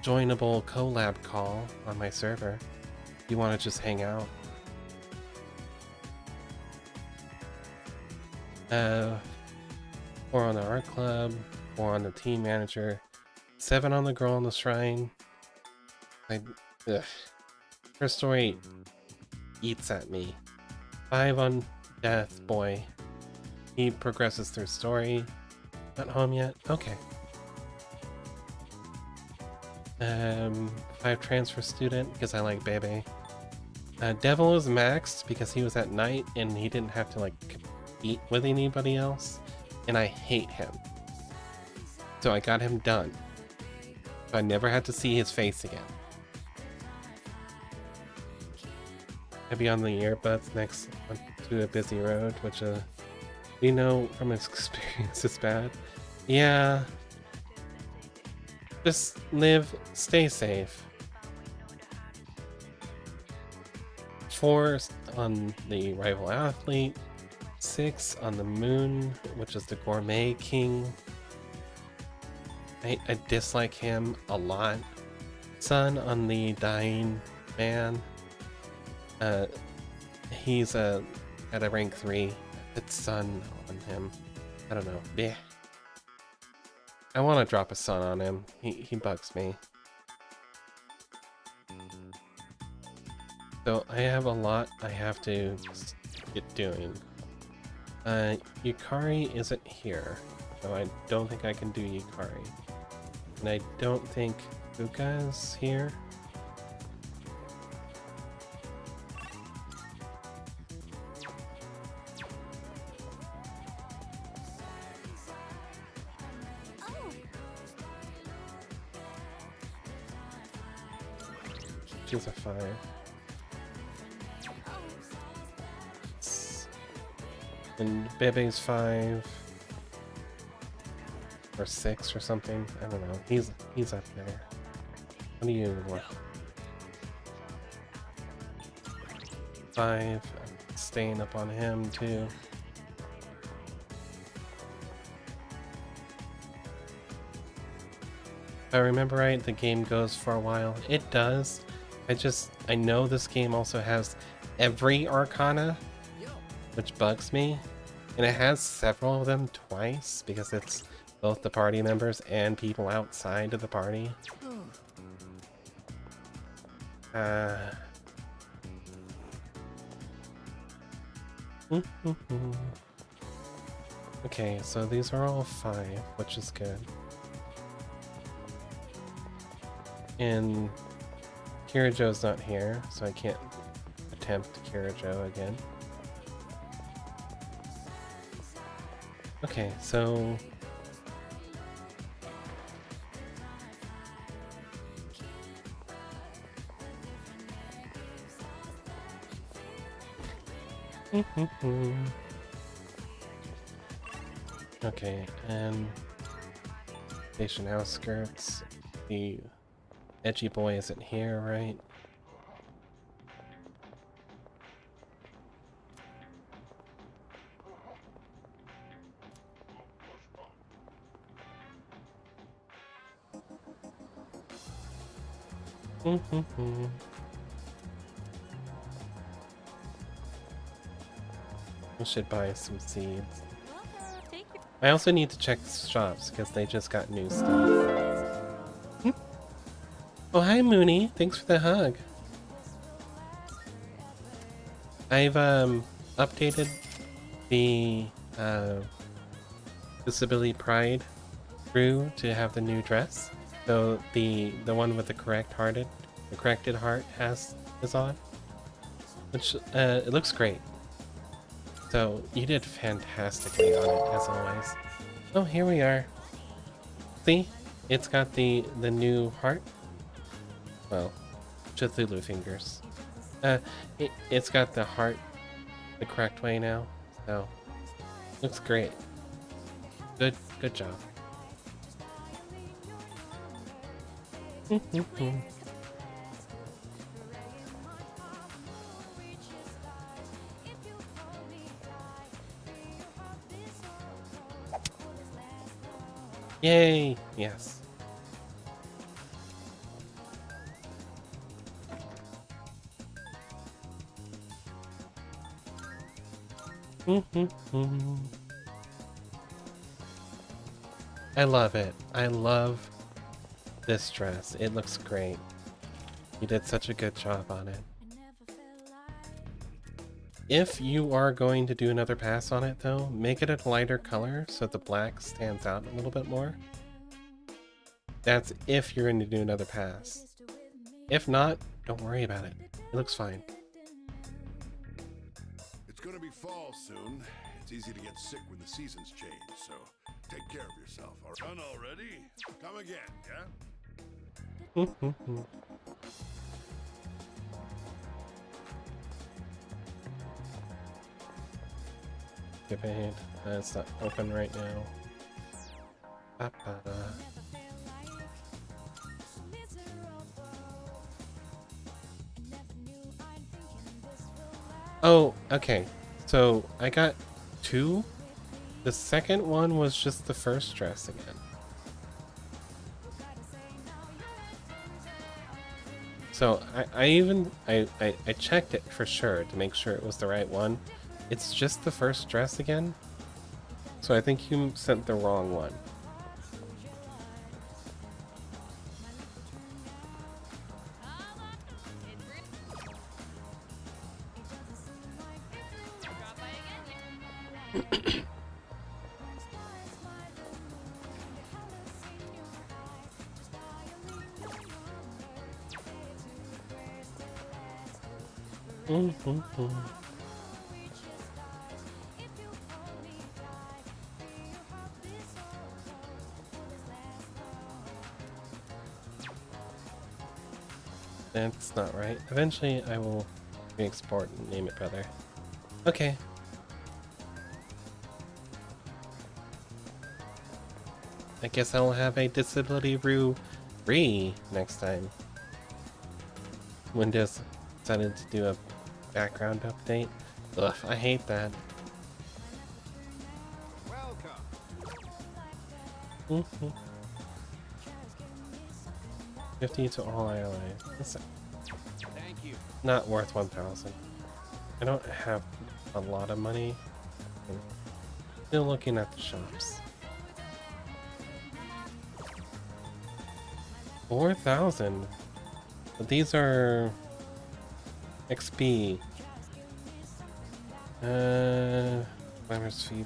joinable collab call on my server. If you want to just hang out. 4 on the art club, 4 on the team manager, 7 on the girl on the shrine. Her story eats at me. 5 on Death Boy. He progresses through story. Not home yet? Okay. 5 transfer student because I like Bebe. Devil is maxed because he was at night and he didn't have to like compete with anybody else, and I hate him. So I got him done. So I never had to see his face again. I'd be on the earbuds next to a busy road, which we know from experience is bad. Yeah. Just live, stay safe. 4 on the rival athlete, 6 on the moon, which is the gourmet king. I dislike him a lot. Sun on the dying man. He's at a rank 3. It's Sun on him. I don't know. Yeah. I want to drop a Sun on him. He bugs me. So I have a lot I have to get doing. Yukari isn't here, so I don't think I can do Yukari. And I don't think Fuka is here. She's a 5. And Bebe's 5 or 6 or something. I don't know. He's up there. What do you want? 5. I'm staying up on him too. If I remember right, the game goes for a while. It does. I know this game also has every Arcana, which bugs me. And it has several of them twice because it's both the party members and people outside of the party. Okay, so these are all 5, which is good. And Kirajo's not here, so I can't attempt Kirajo again. Okay, so okay, and station outskirts. The edgy boy isn't here, right? We should buy some seeds. I also need to check the shops because they just got new stuff. Oh, hi Mooney. Thanks for the hug. I've updated the Disability Pride crew to have the new dress. So the one with the corrected heart is on, which it looks great. So you did fantastically on it as always. Oh, here we are. See, it's got the new heart. Well, Cthulhu fingers. It's got the heart the correct way now. So looks great. Good job. Yay! Yes. I love it. I love this dress. It looks great. You did such a good job on it. If you are going to do another pass on it though, make it a lighter color so the black stands out a little bit more. That's if you're going to do another pass. If not, don't worry about it. It looks fine. It's gonna be fall soon. It's easy to get sick when the seasons change, so take care of yourself. All right? Done already? Come again, yeah? Skip ahead. It's not open right now. Ba-ba-da. Oh, okay. So I got 2. The second one was just the first dress again. So I checked it for sure to make sure it was the right one. It's just the first dress again. So I think you sent the wrong one. That's not right. Eventually I will re-export and name it Brother. Okay. I guess I'll have a Disability Rue Re next time. Windows decided to do a background update. Ugh, I hate that. Welcome. 50 to all ILA. That's Thank you. not worth 1,000. I don't have a lot of money. I'm still looking at the shops. 4,000. But these are XP. Climber's Feet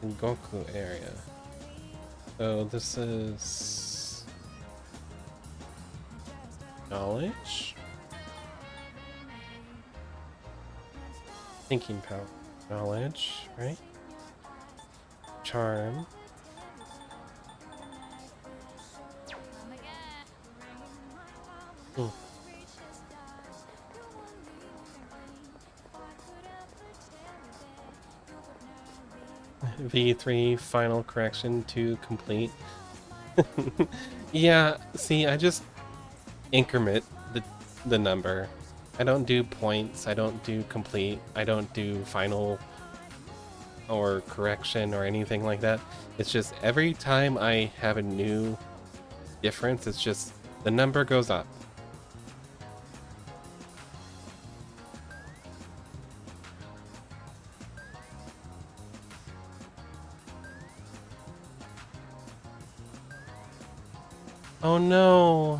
in Goku area. So this is knowledge? Thinking power. Knowledge, right? Charm. V3 final correction to complete. Yeah, see, I just increment the number. I don't do points, I don't do complete, I don't do final or correction or anything like that. It's just every time I have a new difference, it's just the number goes up. Oh no.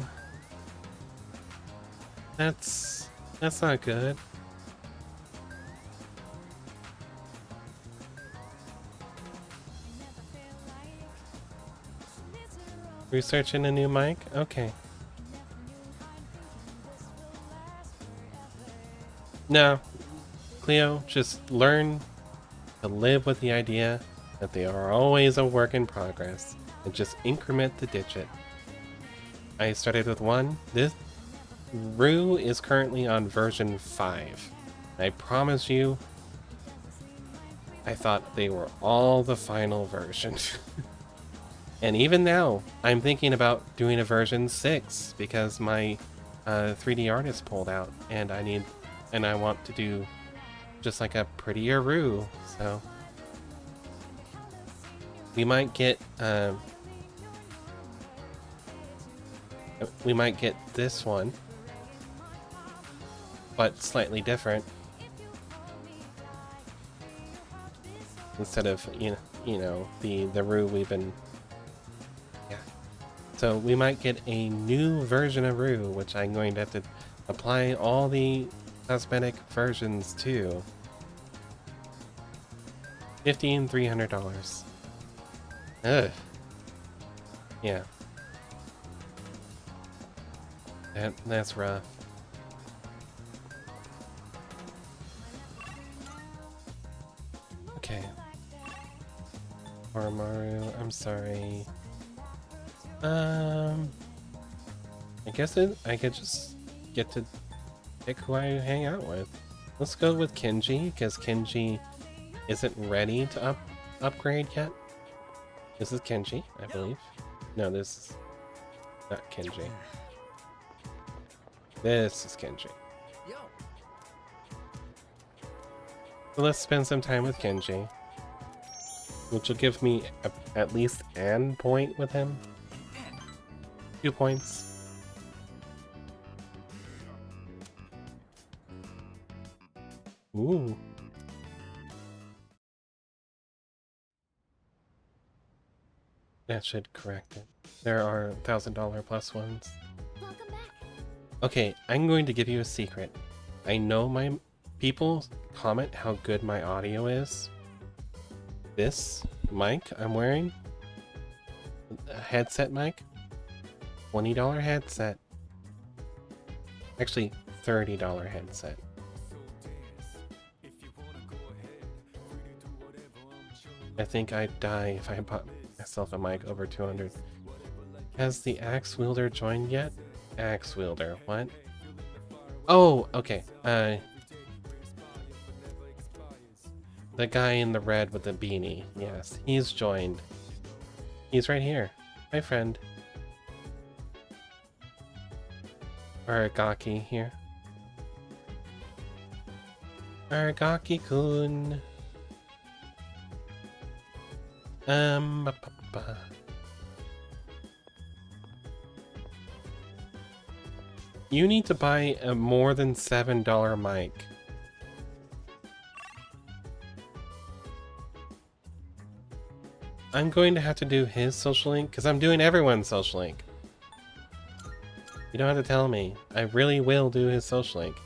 That's not good. Researching a new mic? Okay. No. Cleo, just learn to live with the idea that they are always a work in progress and just increment the digit. I started with 1. This Rue is currently on version 5. I promise you, I thought they were all the final version. And even now, I'm thinking about doing a version 6 because my 3D artist pulled out, and I want to do just like a prettier Rue. So we might get We might get this one, but slightly different. Instead of you know the Rue we've been. Yeah. So we might get a new version of Rue, which I'm going to have to apply all the cosmetic versions to. $1,300. Ugh. Yeah. That's rough. Okay. Oromaru, I'm sorry. I guess I could just get to pick who I hang out with. Let's go with Kenji, because Kenji isn't ready to upgrade yet. This is Kenji, I believe. No, this is not Kenji. This is Kenji. So let's spend some time with Kenji, which will give me at least an point with him. 2 points. Ooh. That should correct it. There are $1,000 plus ones. Welcome back. Okay, I'm going to give you a secret. I know my people comment how good my audio is. This mic I'm wearing, a headset mic, $20 headset. Actually, $30 headset. I think I'd die if I bought myself a mic over 200. Has the axe wielder joined yet? Axe wielder, what? Oh, okay. The guy in the red with the beanie. Yes, he's joined. He's right here. Hi, friend. Aragaki here. Aragaki-kun. You need to buy a more than $7 mic. I'm going to have to do his social link because I'm doing everyone's social link. You don't have to tell me. I really will do his social link.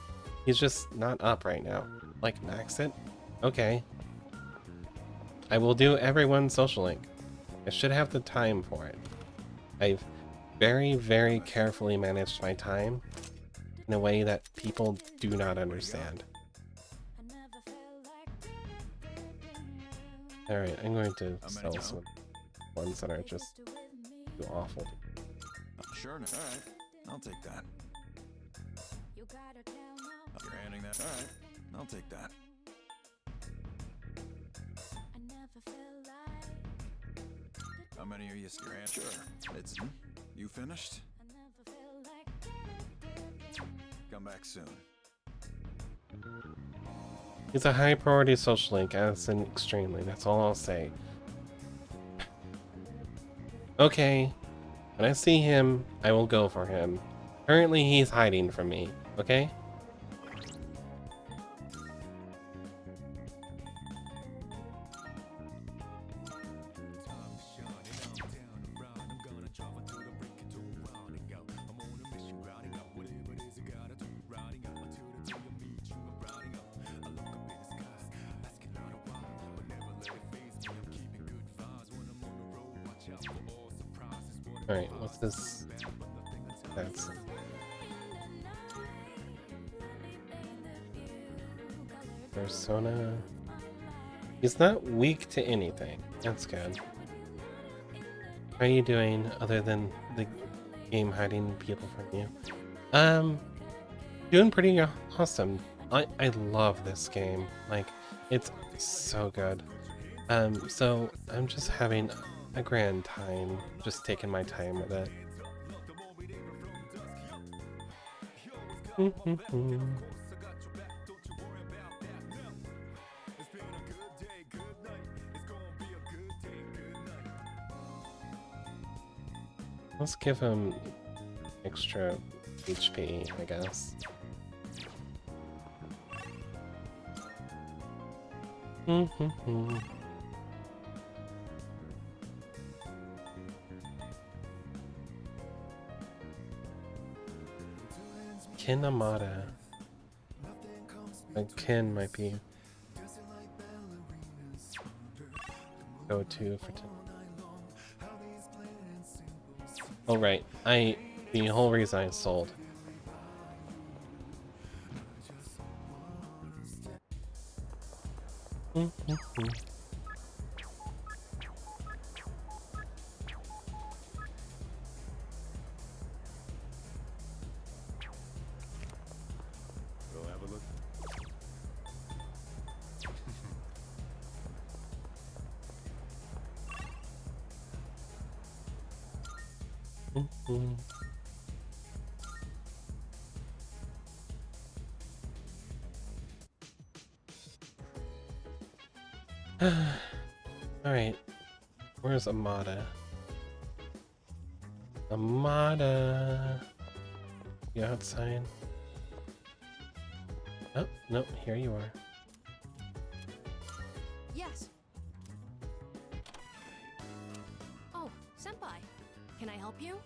He's just not up right now. Like, max it? Okay. I will do everyone's social link. I should have the time for it. I've very, very carefully managed my time in a way that people do not understand. Alright, I'm going to sell some ones that are just too awful. Sure, alright. I'll take that. You're handing that. Alright, I'll take that. How many are you scared? Sure. It's you finished? Come back soon. He's a high priority social link, as in extremely. That's all I'll say. Okay. When I see him, I will go for him. Currently, he's hiding from me. Okay? Alright, what's this? That's... Persona... He's not weak to anything. That's good. How are you doing other than the game hiding people from you? Doing pretty awesome. I love this game. Like, it's so good. So I'm just having a grand time, just taking my time with it. Let's give him like extra HP, I guess. Kinamata. Kin might be go-to for oh right, the whole reason I sold. Go have a look. Alright. Where's Amada? Amada! You outside? Oh, no, here you are. Yes. Oh, senpai. Can I help you?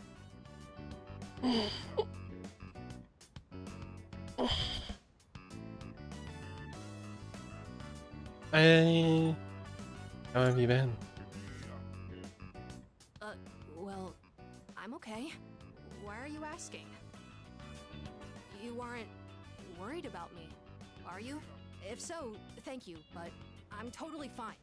How have you been? Well, I'm okay. Why are you asking? You aren't worried about me, are you? If so, thank you, but I'm totally fine.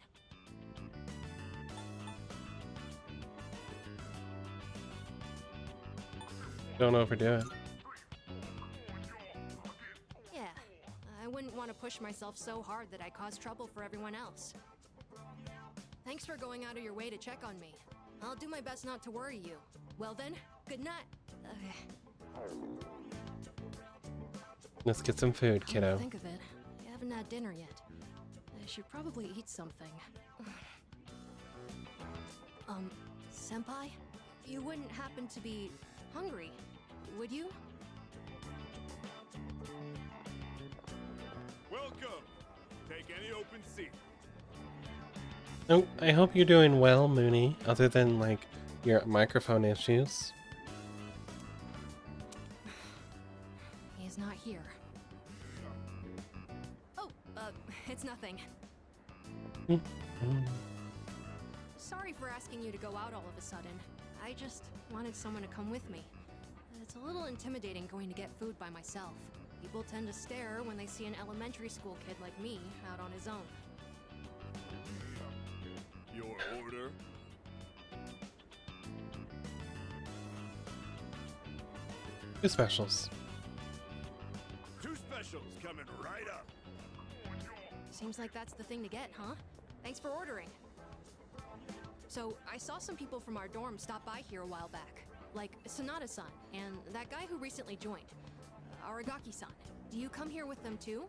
Don't overdo it. Yeah, I wouldn't want to push myself so hard that I cause trouble for everyone else. Thanks for going out of your way to check on me. I'll do my best not to worry you. Well then, good night. Let's get some food, kiddo. Think of it. I haven't had dinner yet. I should probably eat something. Senpai? You wouldn't happen to be hungry, would you? Welcome. Take any open seat. Oh, I hope you're doing well, Mooney, other than, like, your microphone issues. He's not here. Oh, it's nothing. Sorry for asking you to go out all of a sudden. I just wanted someone to come with me. It's a little intimidating going to get food by myself. People tend to stare when they see an elementary school kid like me out on his own. Your order? Two specials. Two specials coming right up. Seems like that's the thing to get, huh? Thanks for ordering. So, I saw some people from our dorm stop by here a while back. Like Sonata-san, and that guy who recently joined. Aragaki-san. Do you come here with them too?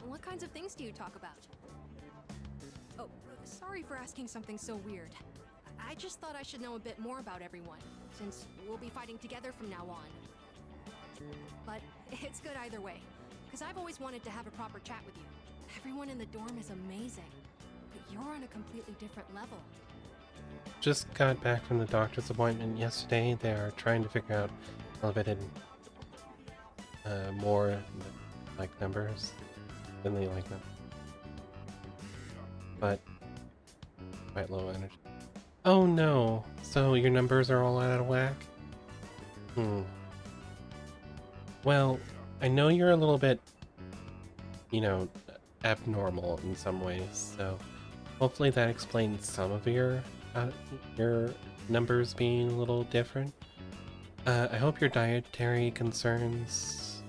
And what kinds of things do you talk about? Oh, sorry for asking something so weird. I just thought I should know a bit more about everyone, since we'll be fighting together from now on. But it's good either way, because I've always wanted to have a proper chat with you. Everyone in the dorm is amazing, but you're on a completely different level. Just got back from the doctor's appointment yesterday. They are trying to figure out elevated more like numbers than they like them. But quite low energy. Oh no! So your numbers are all out of whack? Well, I know you're a little bit, you know, abnormal in some ways, so hopefully that explains some of your numbers being a little different. I hope your dietary concerns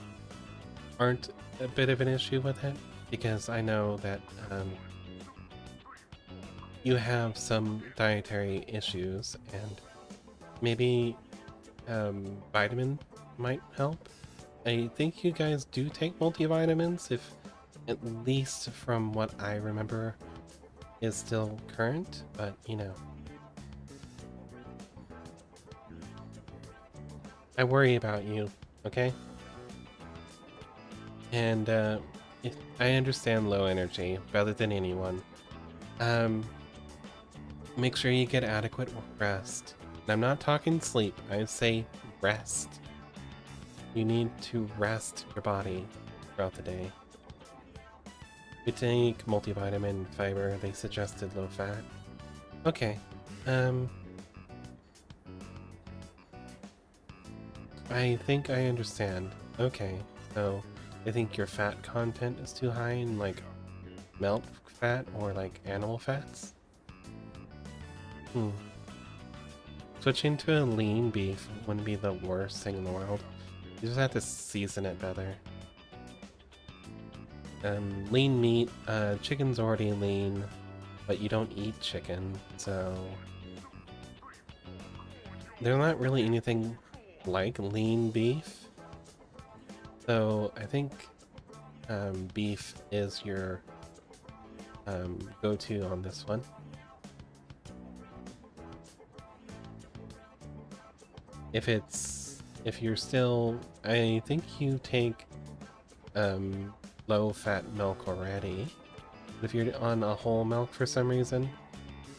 aren't a bit of an issue with it, because I know that you have some dietary issues, and maybe vitamin might help. I think you guys do take multivitamins, if at least from what I remember is still current, but you know. I worry about you, okay? And I understand low energy better than anyone. Make sure you get adequate rest. And I'm not talking sleep, I say rest. You need to rest your body throughout the day. You take multivitamin, fiber, they suggested low fat. Okay, I think I understand. Okay, so I think your fat content is too high in like milk fat or like animal fats? Switching to a lean beef wouldn't be the worst thing in the world. You just have to season it better. Lean meat, chicken's already lean, but you don't eat chicken, so there's not really anything like lean beef. So I think beef is your go-to on this one. If you're still, I think you take low-fat milk already. But if you're on a whole milk for some reason,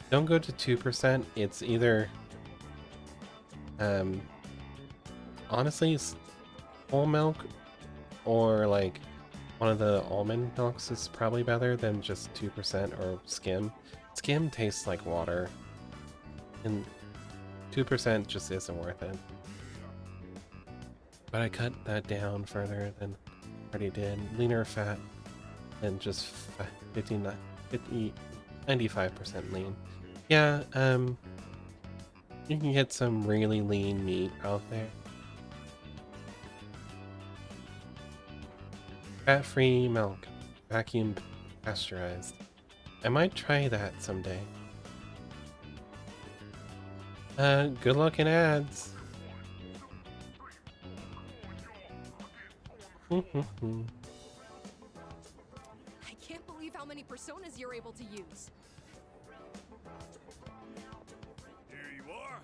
don't go to 2%. It's either honestly, whole milk or like one of the almond milks is probably better than just 2% or skim. Skim tastes like water, and 2% just isn't worth it. But I cut that down further than I already did. Leaner fat than just 95% lean. Yeah, you can get some really lean meat out there. Fat-free milk, vacuum pasteurized. I might try that someday. Good luck in ads. I can't believe how many personas you're able to use. Here you are.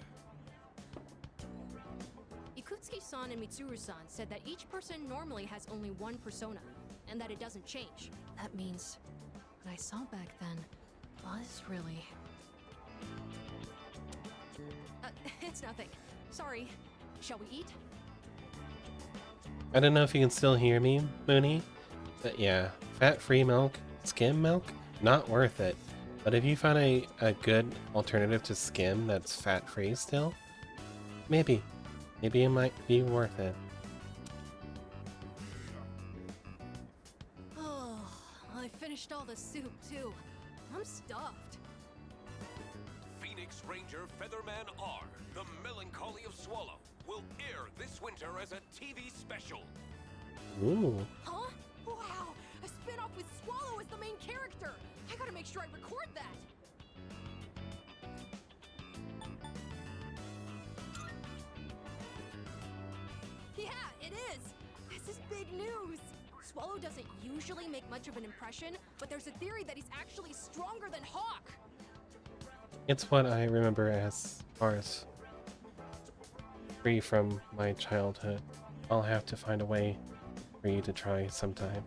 Ikutsuki-san and Mitsuru-san said that each person normally has only one persona, and that it doesn't change. That means what I saw back then was really... it's nothing. Sorry. Shall we eat? I don't know if you can still hear me, Mooney, but yeah, fat-free milk, skim milk, not worth it. But if you find a good alternative to skim that's fat-free still, maybe it might be worth it. Oh, I finished all the soup too. I'm stuffed. Phoenix Ranger Featherman R, The Melancholy of Swallow, will air this winter as a TV special. Ooh. Huh? Wow! A spin-off with Swallow as the main character! I gotta make sure I record that! Yeah, it is! This is big news! Swallow doesn't usually make much of an impression, but there's a theory that he's actually stronger than Hawk! It's what I remember as far as free from my childhood. I'll have to find a way for you to try sometime.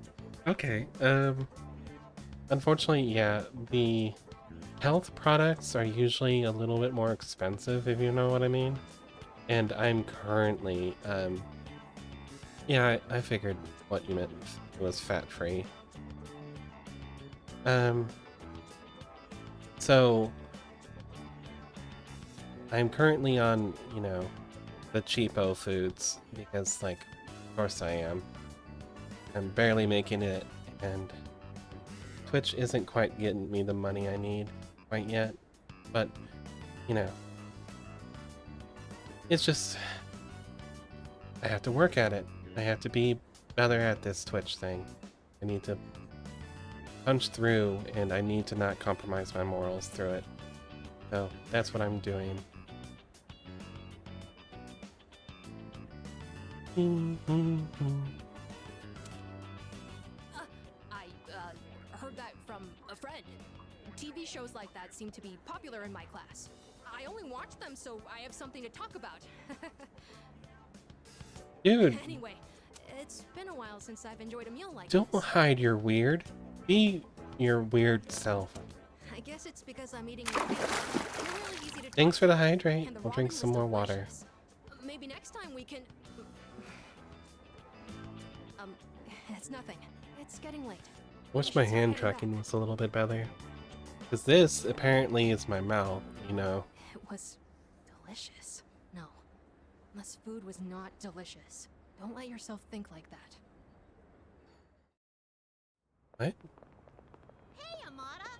Okay, unfortunately, yeah, the health products are usually a little bit more expensive, if you know what I mean. And I'm currently, yeah, I figured what you meant was fat-free. So I'm currently on, you know, the cheapo foods because, like, of course I am. I'm barely making it, and Twitch isn't quite getting me the money I need quite yet. But, you know, it's just, I have to work at it. I have to be better at this Twitch thing. I need to punch through, and I need to not compromise my morals through it. So that's what I'm doing. I heard that from a friend. TV shows like that seem to be popular in my class. I only watch them so I have something to talk about. Dude. Anyway, it's been a while since I've enjoyed a meal like Don't this. hide your weird. Be your weird self. I guess it's because I'm eating. You're really easy to Thanks talk for the to, hydrate. and the We'll drink ramen some was more water. delicious. Maybe next time we can. It's nothing. It's getting late. Wish my hand tracking was a little bit better. Because this apparently is my mouth, you know. It was delicious. No, this food was not delicious. Don't let yourself think like that. What? Hey, Amada.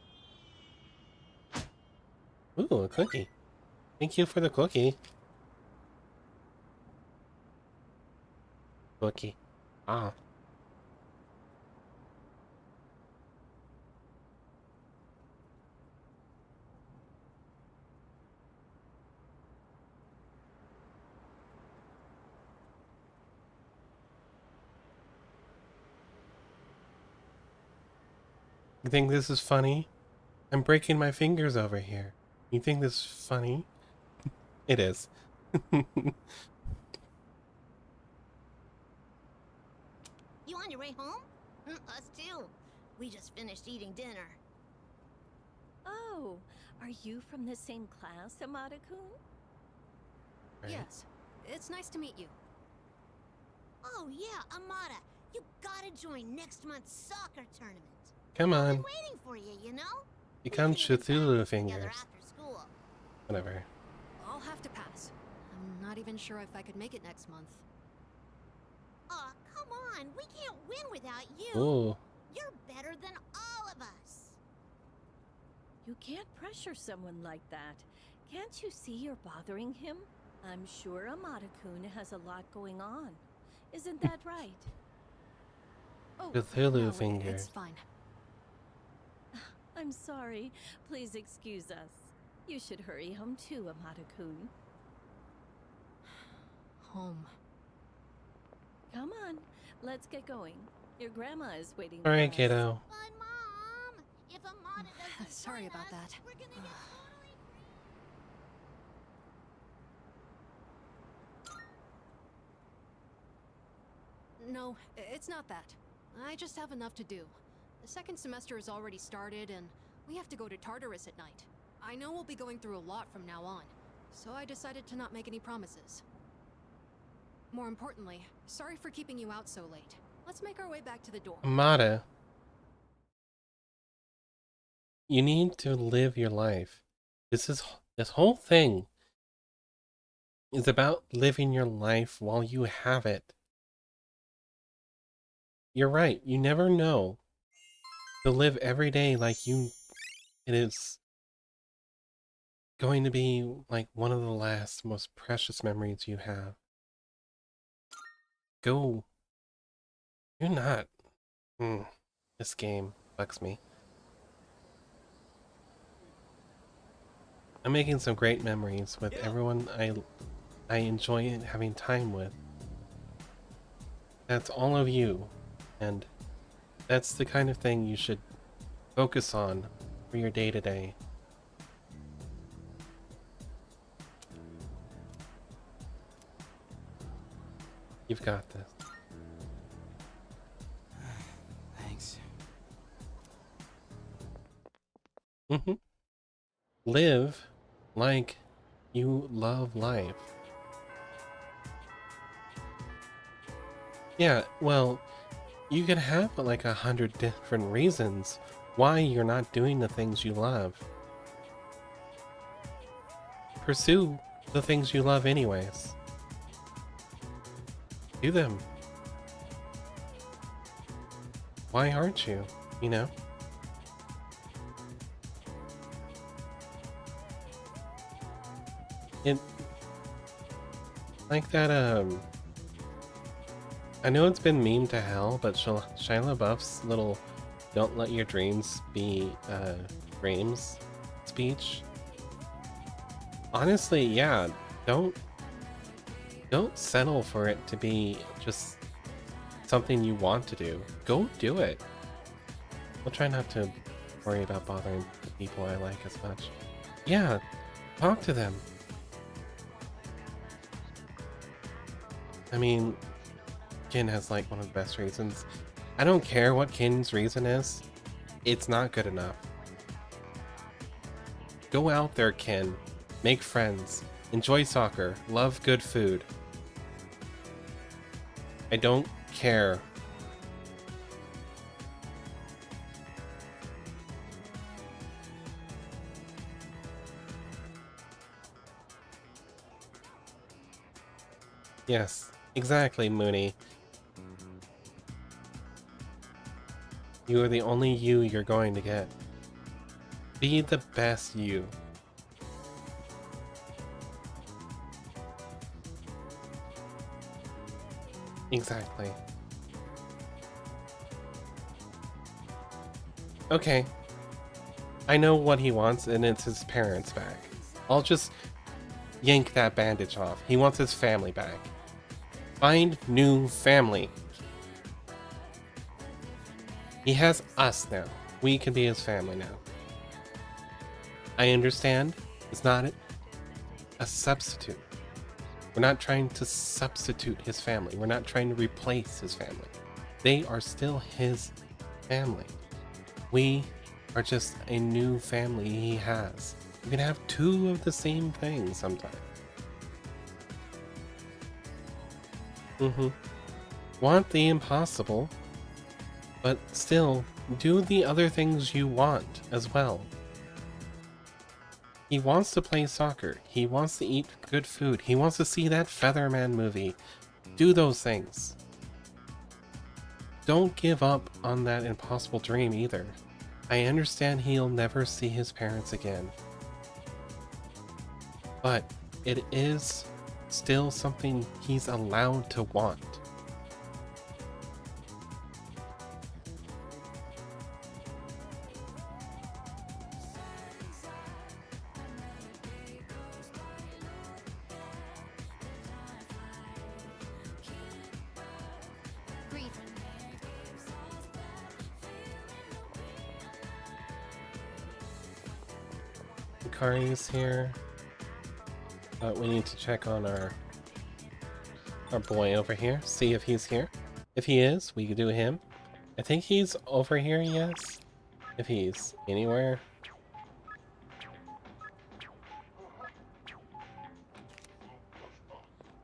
Ooh, a cookie. Thank you for the cookie. Cookie. Ah. You think this is funny? I'm breaking my fingers over here. You think this is funny? It is. You on your way home? Us too. We just finished eating dinner. Oh, are you from the same class, Amada-kun? Right. Yes, it's nice to meet you. Oh yeah, Amada. You gotta join next month's soccer tournament. Come I've on. been waiting for you, you know? Become Cthulhu Together fingers. after school. Whatever. I'll have to pass. I'm not even sure if I could make it next month. Aw, come on. We can't win without you. Ooh. You're better than all of us. You can't pressure someone like that. Can't you see you're bothering him? I'm sure Amada-kun has a lot going on. Isn't that right? Oh, Cthulhu no, finger. It's fine. I'm sorry. Please excuse us. You should hurry home too, Amada-kun. Home. Come on, let's get going. Your grandma is waiting All right, for us. kiddo. But Mom, if Amada doesn't Sorry join about us, that. we're gonna get totally No, it's not that. I just have enough to do. The second semester has already started, and we have to go to Tartarus at night. I know we'll be going through a lot from now on, so I decided to not make any promises. More importantly, sorry for keeping you out so late. Let's make our way back to the dorm. Amada. You need to live your life. This whole thing is about living your life while you have it. You're right. You never know. To live every day like it is going to be like one of the last, most precious memories you have. Go. You're not. This game bugs me. I'm making some great memories with everyone I enjoy having time with. That's all of you, and that's the kind of thing you should focus on for your day-to-day. You've got this. Thanks. Live like you love life. Yeah, well, you could have like 100 different reasons why you're not doing the things you love. Pursue the things you love anyways. Do them. Why aren't you? You know? It like that I know it's been memed to hell, but Shia LaBeouf's little "Don't let your dreams be dreams" speech. Honestly, yeah, don't settle for it to be just something you want to do. Go do it. I'll try not to worry about bothering the people I like as much. Yeah, talk to them. I mean, Kin has like one of the best reasons. I don't care what Kin's reason is. It's not good enough. Go out there, Kin. Make friends. Enjoy soccer. Love good food. I don't care. Yes, exactly, Mooney. You are the only you you're going to get. Be the best you. Exactly. Okay. I know what he wants, and it's his parents back. I'll just yank that bandage off. He wants his family back. Find new family. He has us now. We can be his family now. I understand. It's not a substitute. We're not trying to substitute his family. We're not trying to replace his family. They are still his family. We are just a new family he has. You can have two of the same thing sometimes. Want the impossible, but still do the other things you want as well. He wants to play soccer. He wants to eat good food. He wants to see that Featherman movie. Do those things. Don't give up on that impossible dream either. I understand he'll never see his parents again. But it is still something he's allowed to want. Kari's here, but we need to check on our boy over here, see if he's here. If he is, we could do him. I think he's over here, yes. If he's anywhere.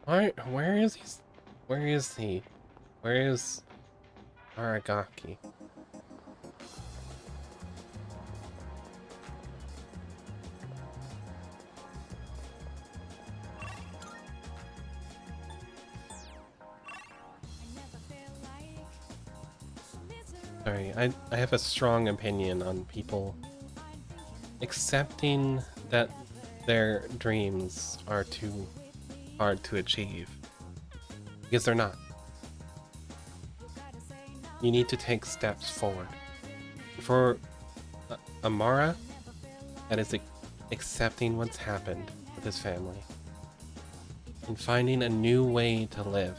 Where is he? Where is he? Where is Aragaki? Sorry, I have a strong opinion on people accepting that their dreams are too hard to achieve. Because they're not. You need to take steps forward. For Amara, that is accepting what's happened with his family. And finding a new way to live.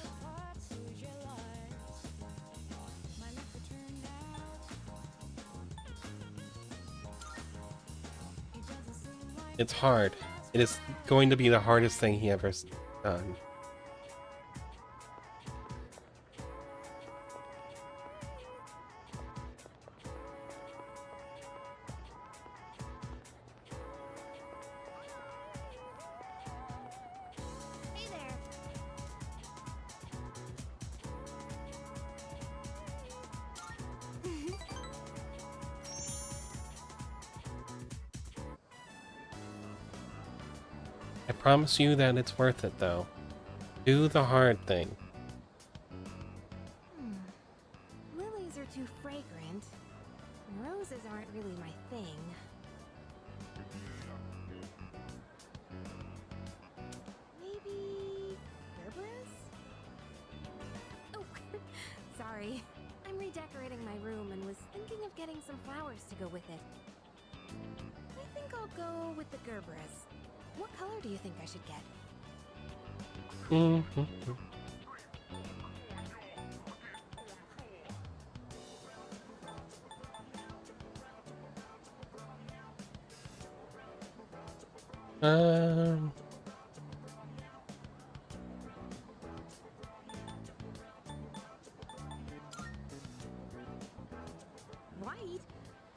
It's hard. It is going to be the hardest thing he ever done. I promise you that it's worth it, though. Do the hard thing. Lilies are too fragrant. Roses aren't really my thing. Maybe Gerberas? Oh, sorry. I'm redecorating my room and was thinking of getting some flowers to go with it. I think I'll go with the Gerberas. What color do you think I should get?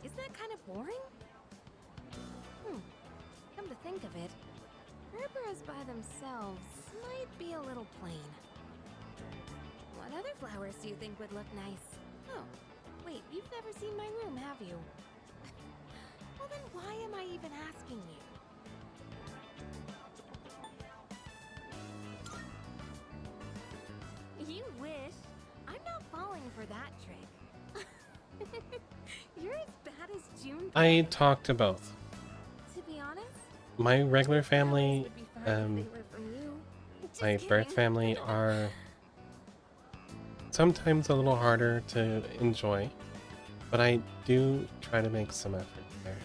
Isn't that kind of boring? Come to think of it, Herberas by themselves might be a little plain. What other flowers do you think would look nice? Oh, wait, you've never seen my room, have you? Well then why am I even asking you? You wish. I'm not falling for that trick. You're as bad as June. I talk to both. To be honest, My regular family, if they were from you. my birth family are sometimes a little harder to enjoy, but I do try to make some effort there.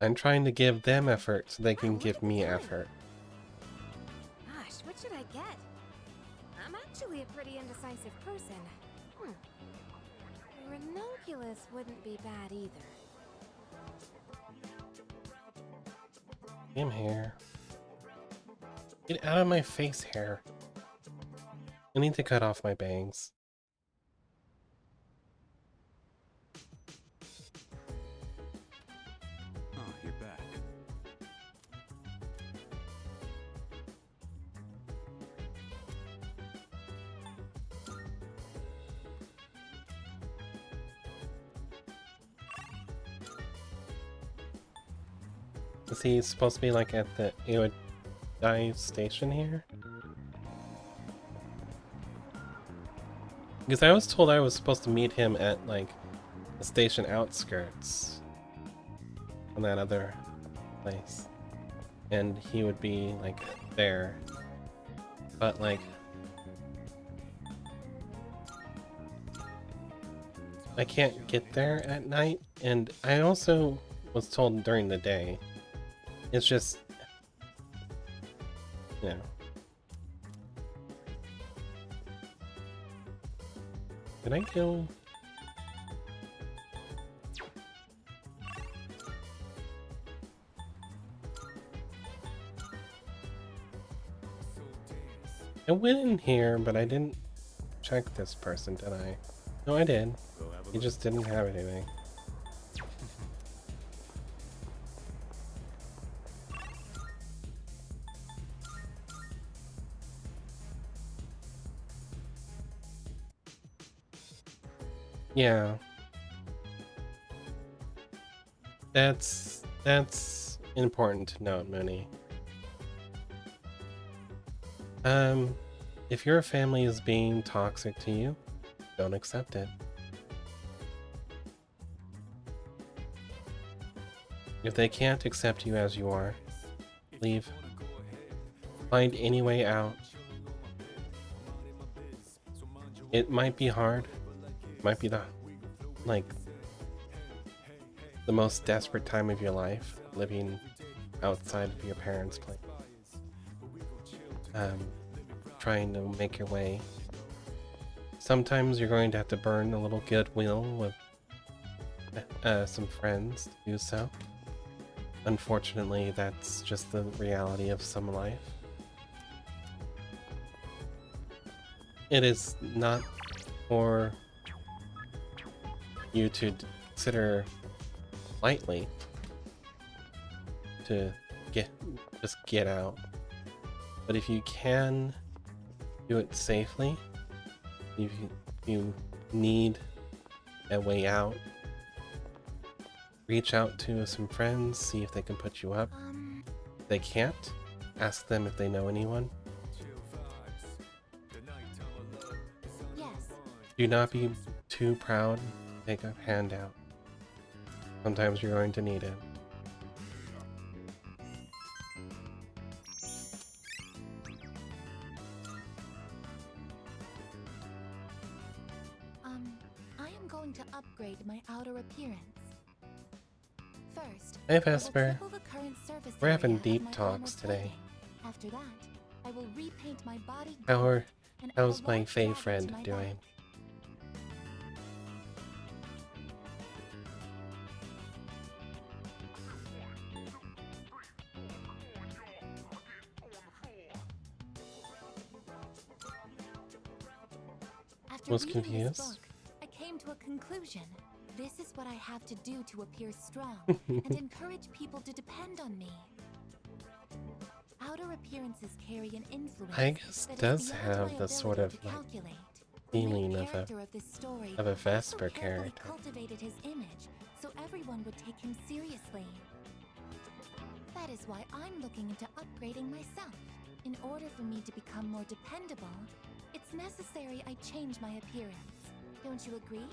I'm trying to give them effort so they can give me effort. Gosh, what should I get? I'm actually a pretty indecisive person. Ranunculus wouldn't be bad either. Damn hair. Get out of my face, hair. I need to cut off my bangs. Oh, you're back. Is he supposed to be like at the Aodai station here? Because I was told I was supposed to meet him at like the station outskirts on that other place. And he would be like there. But like I can't get there at night, and I also was told during the day. It's just, you know. Did I kill? I went in here, but I didn't check this person, did I? No, I did. He just didn't have anything. Yeah. That's important to note, Mooney. If your family is being toxic to you, don't accept it. If they can't accept you as you are, leave. Find any way out. It might be hard. Might be the most desperate time of your life, living outside of your parents' place. Trying to make your way. Sometimes you're going to have to burn a little goodwill with some friends to do so. Unfortunately, that's just the reality of some life. It is not for you to consider lightly to just get out. But if you can do it safely, if you need a way out, reach out to some friends, see if they can put you up. If they can't, ask them if they know anyone. Yes. Do not be too proud. Take a handout. Sometimes you're going to need it. I am going to upgrade my outer appearance. First, Hey I will Vesper. triple the current surface We're having area of deep my talks armor today. plating. After that, I will repaint my body How's gold and add a my large Fae dagger friend to my doing? belt. After was reading confused. this book, I came to a conclusion. This is what I have to do to appear strong and encourage people to depend on me. Outer appearances carry an influence. I guess that is does beyond have my the sort of ability to like calculate. The main feeling of character of this story a also Vesper carefully character. cultivated his image so everyone would take him seriously. That is why I'm looking into upgrading myself. In order for me to become more dependable, it's necessary I change my appearance. Don't you agree?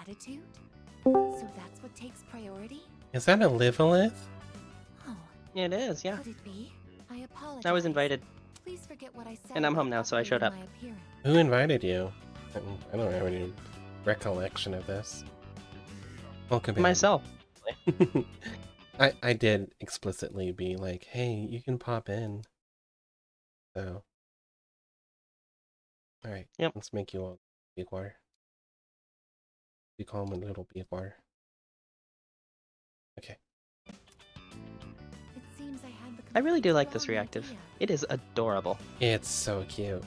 Attitude? So that's what takes priority? Is that a Livelith? It is, yeah. Could it be? I apologize. I was invited. Please forget what I said. And I'm home now, so I showed up. My appearance. Who invited you? I don't have any recollection of this. Welcome in. Myself. I did explicitly be like, hey, you can pop in. So. Alright, yep. Let's make you all big water. We call him a little big water. Okay. It seems I had the I really do like this wrong reactive. idea. It is adorable. It's so cute.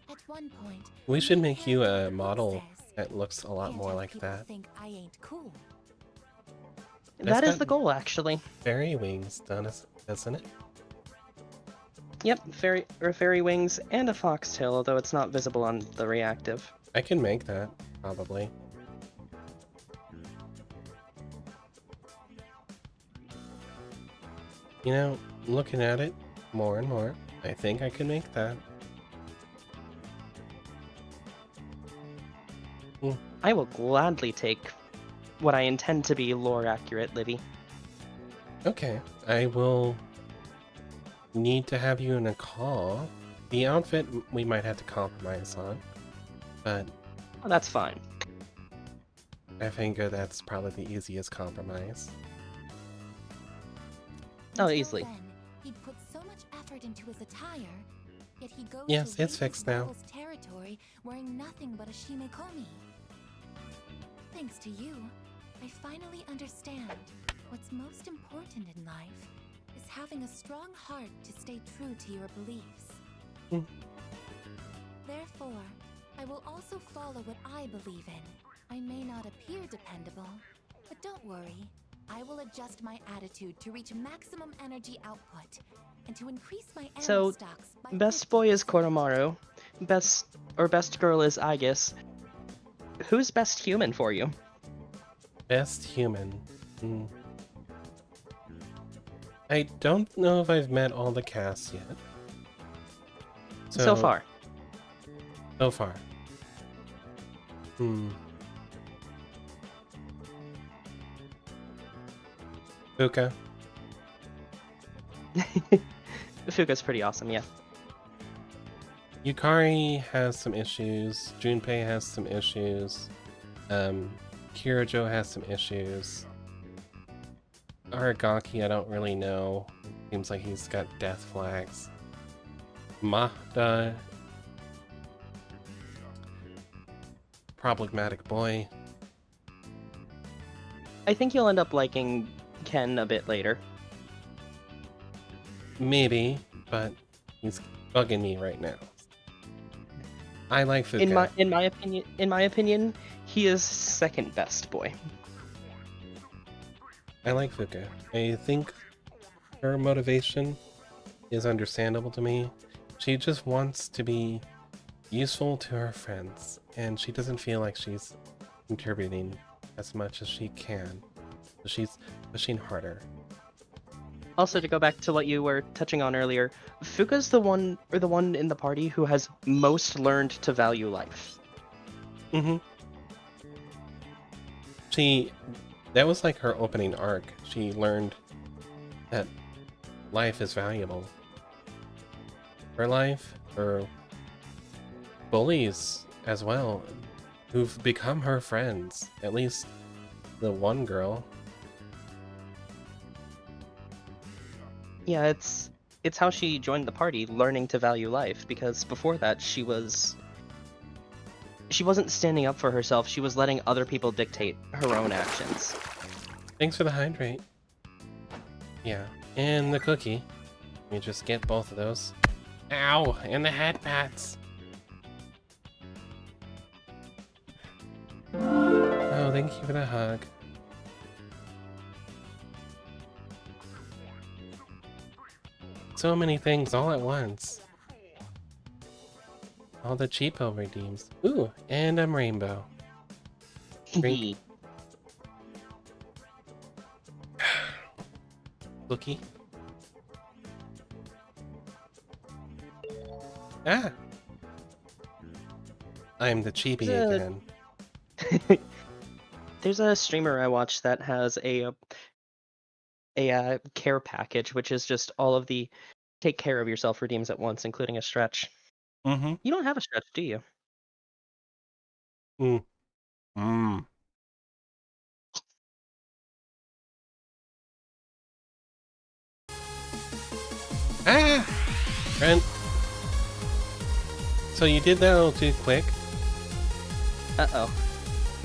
At one point, We should make you a model that looks a lot can't more have like people that. think I ain't cool. That is got the goal, actually. Fairy wings, doesn't it? Yep, fairy wings and a foxtail, although it's not visible on the reactive. I can make that, probably. You know, looking at it more and more, I think I can make that. I will gladly take what I intend to be lore accurate, Livy. Okay, I will need to have you in a call. The outfit we might have to compromise on, but Oh, that's fine. I figure that's probably the easiest compromise. Oh, Until easily. Then, he'd put so much effort into his attire, yet he goes Yes, to it's raid fixed his now. rival's territory wearing nothing but a shimekomi. Thanks to you, I finally understand what's most important in life is having a strong heart to stay true to your beliefs. Therefore, I will also follow what I believe in. I may not appear dependable, but don't worry. I will adjust my attitude to reach maximum energy output and to increase my ammo So, stocks by best boy is Koromaru. Best girl is Aegis. Who's best human for you? Best human. I don't know if I've met all the cast yet. So far. So far. Fuka. Fuka's pretty awesome, yeah. Yukari has some issues. Junpei has some issues. Kirijo has some issues. Aragaki, I don't really know. Seems like he's got death flags. Mahda. Problematic boy. I think you'll end up liking Ken a bit later. Maybe, but he's bugging me right now. I like Fuka. In my opinion, he is second best boy. I like Fuka. I think her motivation is understandable to me. She just wants to be useful to her friends, and she doesn't feel like she's contributing as much as she can. So she's pushing harder. Also, to go back to what you were touching on earlier, Fuka's the one in the party who has most learned to value life. That was like her opening arc. She learned that life is valuable. Her life, her bullies as well, who've become her friends. At least the one girl. Yeah, it's how she joined the party, learning to value life, because before that she was she wasn't standing up for herself. She was letting other people dictate her own actions. Thanks for the hydrate. Yeah, and the cookie. Let me just get both of those. Ow! And the head pats. Oh, thank you for the hug. So many things all at once. All the cheapo redeems. Ooh, and I'm rainbow. Drink. Cookie. Ah! I'm the chibi again. There's a streamer I watch that has a care package, which is just all of the take care of yourself redeems at once, including a stretch. Mm-hmm. You don't have a stretch, do you? Ah! Brent. So you did that a little too quick. Uh-oh.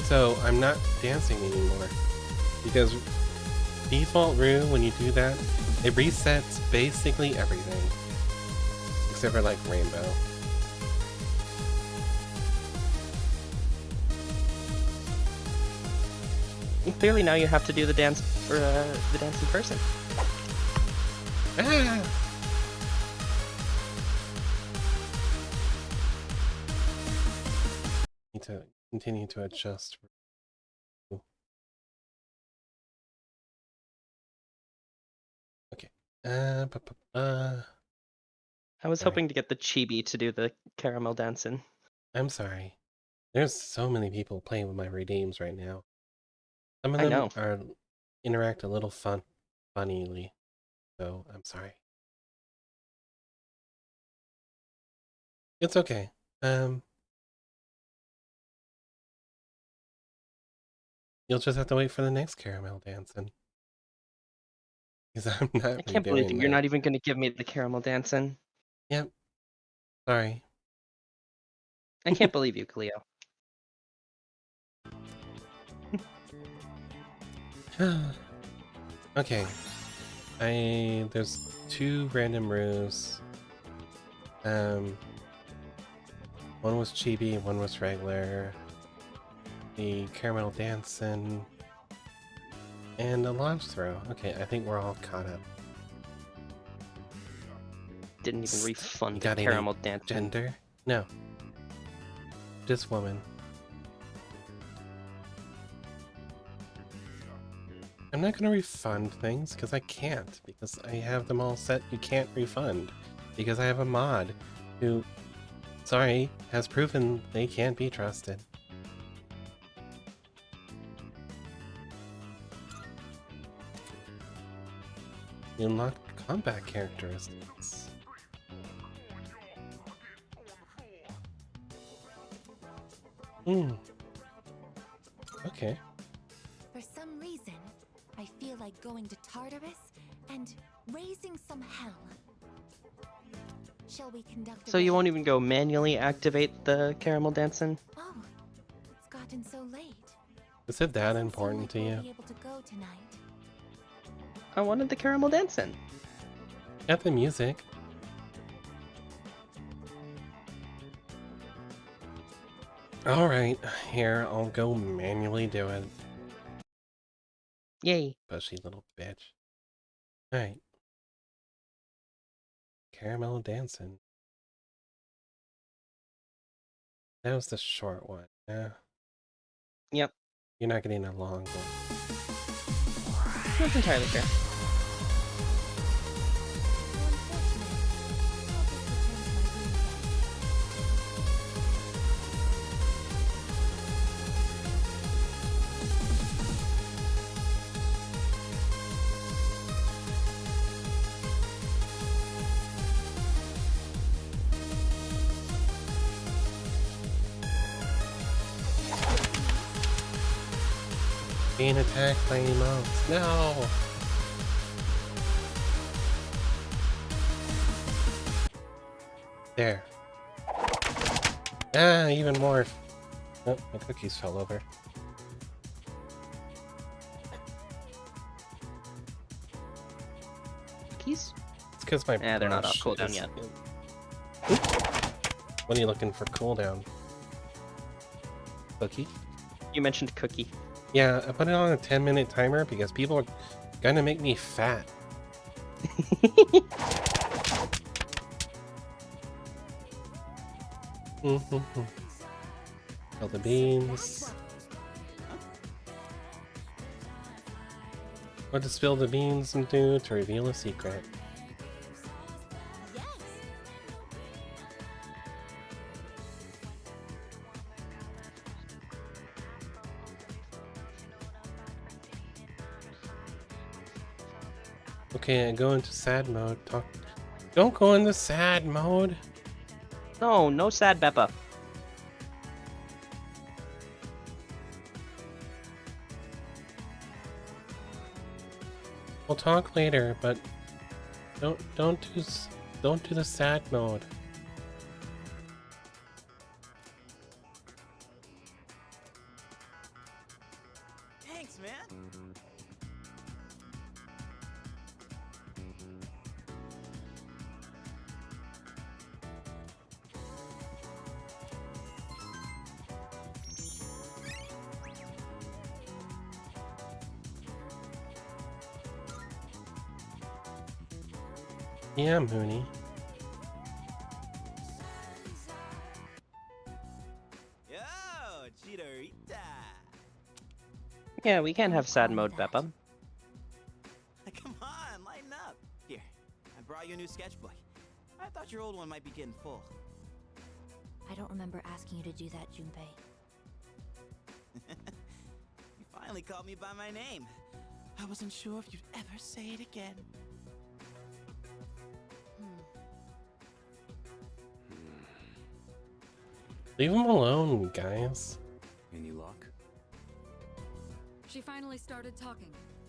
So I'm not dancing anymore. Because default Rue, when you do that, it resets basically everything. Except for like Rainbow. Clearly now you have to do the dance for the dance in person. Ah! Need to continue to adjust. Okay. I was Sorry. hoping to get the chibi to do the caramel dancing. I'm sorry. There's so many people playing with my redeems right now. Some of I them know. are interact a little funnily. So I'm sorry. It's okay. You'll just have to wait for the next caramel dancing. Because I'm not I can't believe redoing you're that. not even going to give me the caramel dancing. Yep. Sorry. I can't believe you, Cleo. Okay. There's 2 random roos. One was chibi, one was regular. The caramel dancing and a launch throw. Okay, I think we're all caught up. Didn't even refund You the got any caramel dancing. gender? No. Just woman. I'm not going to refund things because I can't, because I have them all set. You can't refund because I have a mod who, sorry, has proven they can't be trusted. You unlock combat characteristics. Okay. For some reason, I feel like going to Tartarus and raising some hell. Shall we conduct a So you raid? won't even go manually activate the caramel dancing? Oh, it's gotten so late. Is it that important to We'll you? be able to go tonight. I wanted the caramel dancing. Got the music. Alright, here, I'll go manually do it. Yay. Bushy little bitch. Alright. Caramel dancing. That was the short one, yeah? Yep. You're not getting a long one. That's entirely fair. Being attacked by emotes. No! There. Ah, even more Oh, my cookies fell over. Cookies? It's because my they're not off brush cooldown is- yet. What are you looking for cooldown? Cookie? You mentioned cookie. Yeah, I put it on a 10-minute timer because people are gonna make me fat. Kill the beans. What does spill the beans do to reveal a secret? Okay, I go into sad mode. Don't go into sad mode. No, no sad Beppa. We'll talk later, but don't do the sad mode. Thanks, man. Yeah, Mooney. Yo, Cheetorita. Yeah, we can't have sad mode, Beppa. Come on, lighten up. Here, I brought you a new sketchbook. I thought your old one might be getting full. I don't remember asking you to do that, Junpei. You finally called me by my name. I wasn't sure if you'd ever say it again. Leave him alone, guys. Any luck? She finally started talking,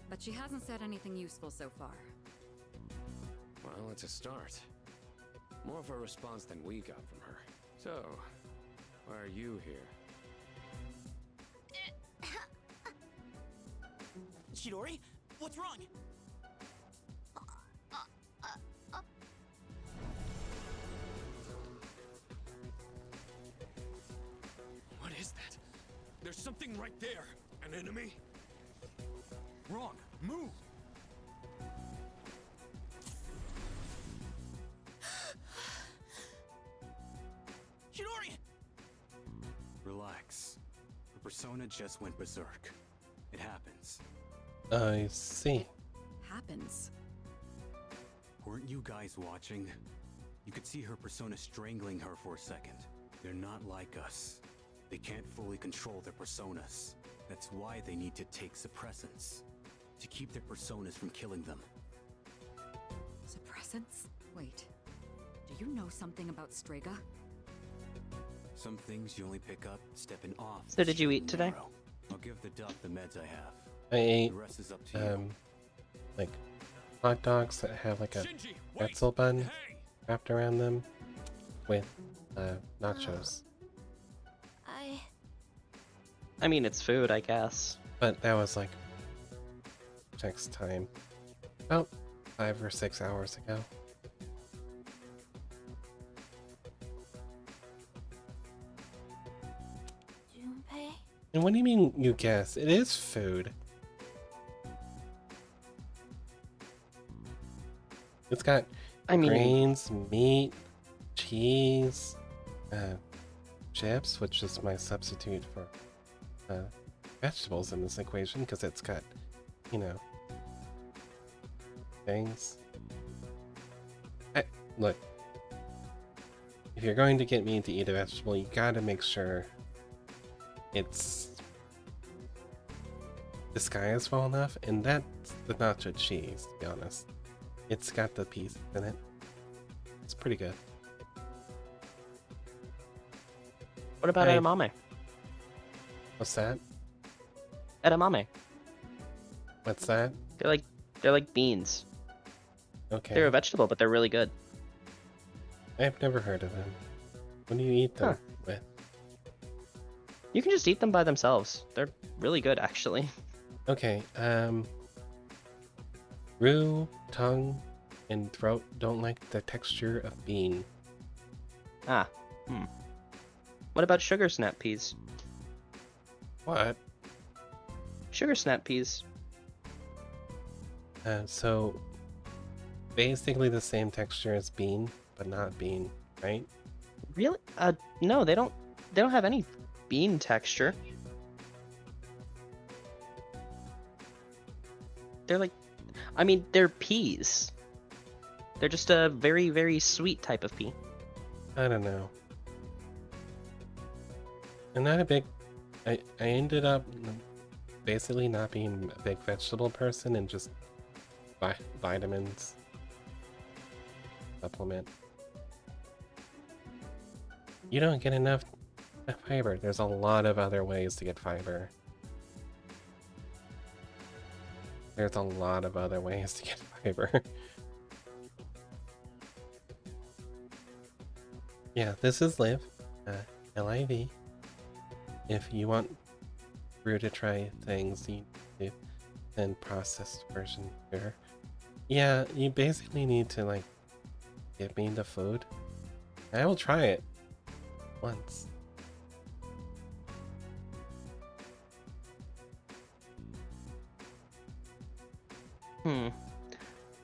but she hasn't said anything useful so far. Well, it's a start. More of a response than we got from her. So, why are you here? Chidori, what's wrong? What is that? There's something right there. An enemy? Wrong. Move! Chidori! Relax. Her persona just went berserk. It happens. I see. Happens. Weren't you guys watching? You could see her persona strangling her for a second. They're not like us. They can't fully control their personas. That's why they need to take suppressants. To keep their personas from killing them. Suppressants? Wait. Do you know something about Strega? Some things you only pick up stepping off. So did you eat today? I'll give the duck the meds I have. I ate The rest is up to you. like hot dogs that have like a pretzel bun wrapped around them with nachos. I mean, it's food, I guess. But that was like next time. About 5 or 6 hours ago. Junpei? And what do you mean you guess? It is food. It's got grains, meat, cheese, chips, which is my substitute for vegetables in this equation because it's got, you know, things. Look, if you're going to get me to eat a vegetable, you gotta make sure it's disguised well enough, and that's the nacho cheese, to be honest. It's got the piece in it. It's pretty good. What about Hey. edamame? What's that? Edamame. What's that? They're like beans. Okay. They're a vegetable, but they're really good. I've never heard of them. What do you eat them with? You can just eat them by themselves. They're really good, actually. Okay, Rue, tongue, and throat don't like the texture of bean. Ah, What about sugar snap peas? What? Sugar snap peas. So basically the same texture as bean, but not bean, right? Really? No, they don't have any bean texture. They're like, I mean, they're peas. They're just a very, very sweet type of pea. I don't know. I'm not a big... I ended up basically not being a big vegetable person and just vitamins supplement. You don't get enough fiber. There's a lot of other ways to get fiber. There's a lot of other ways to get fiber. Yeah, this is Liv, L-I-V. If you want Rue to try things, you need to send processed version here. Yeah, you basically need to, like, give me the food. I will try it once.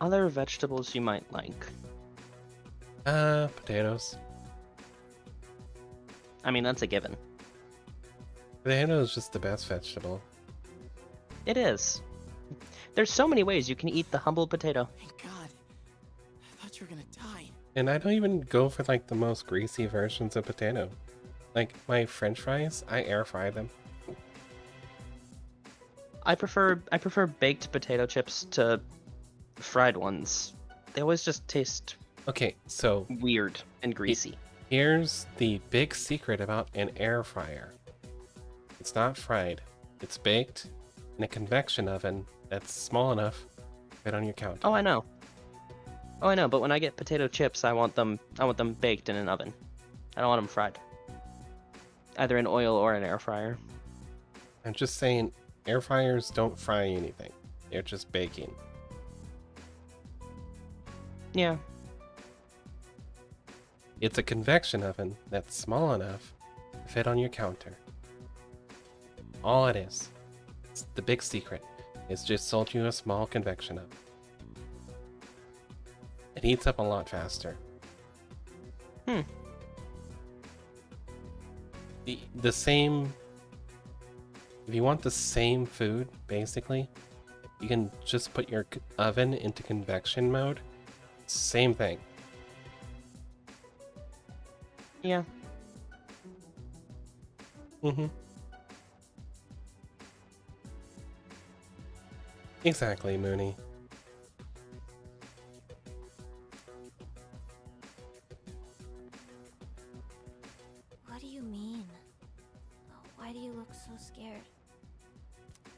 Other vegetables you might like. Potatoes. I mean, that's a given. Potato is just the best vegetable. It is. There's so many ways you can eat the humble potato. Thank God. I thought you were gonna die. And I don't even go for like the most greasy versions of potato. Like my French fries, I air fry them. I prefer baked potato chips to fried ones. They always just taste so weird and greasy. Here's the big secret about an air fryer. It's not fried. It's baked in a convection oven that's small enough to fit on your counter. Oh, I know. But when I get potato chips, I want them baked in an oven. I don't want them fried. Either in oil or an air fryer. I'm just saying, air fryers don't fry anything. They're just baking. Yeah. It's a convection oven that's small enough to fit on your counter. All it is. It's the big secret. It's just sold you a small convection oven. It heats up a lot faster. The same... If you want the same food, basically, you can just put your oven into convection mode. Same thing. Yeah. Exactly, Mooney. What do you mean? Why do you look so scared?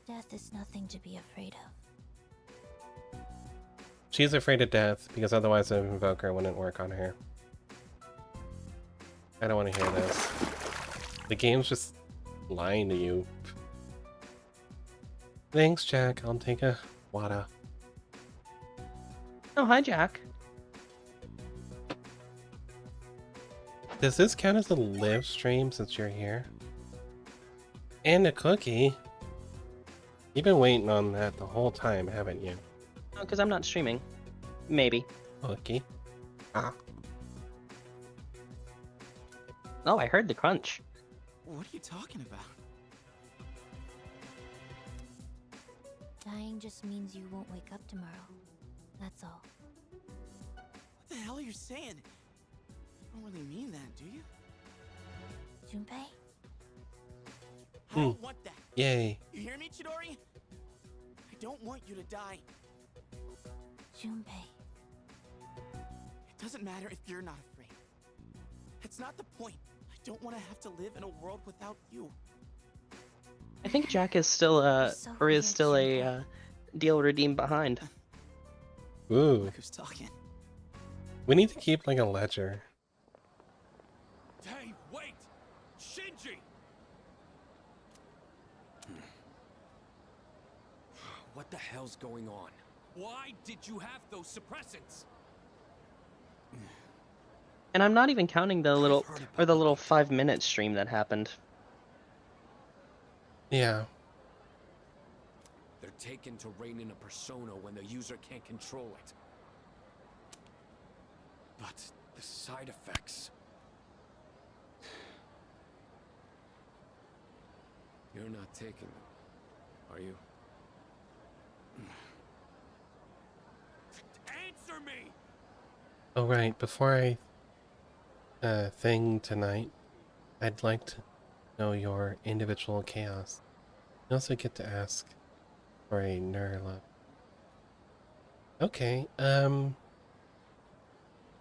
Death is nothing to be afraid of. She's afraid of death because otherwise the invoker wouldn't work on her. I don't want to hear this. The game's just lying to you. Thanks, Jack. I'll take a Wada. Oh, hi, Jack. Does this count as a live stream since you're here? And a cookie? You've been waiting on that the whole time, haven't you? Oh, because I'm not streaming. Maybe. Cookie. Ah. Oh, I heard the crunch. What are you talking about? Dying just means you won't wake up tomorrow. That's all. What the hell are you saying? You don't really mean that, do you? Junpei? I don't want that. Yay. You hear me, Chidori? I don't want you to die. Junpei. It doesn't matter if you're not afraid. It's not the point. I don't want to have to live in a world without you. I think Jack is still a deal redeemed behind. Ooh. Look who's talking. We need to keep like a ledger. Hey, wait! Shinji! hell's going on? Why did you have those suppressants? And I'm not even counting the little 5-minute stream that happened. Yeah. They're taken to rein in a persona when the user can't control it. But the side effects... You're not taking them, are you? Answer me! Oh right, before I thing tonight, I'd like to know your individual chaos. You also get to ask for a Nurla. Okay,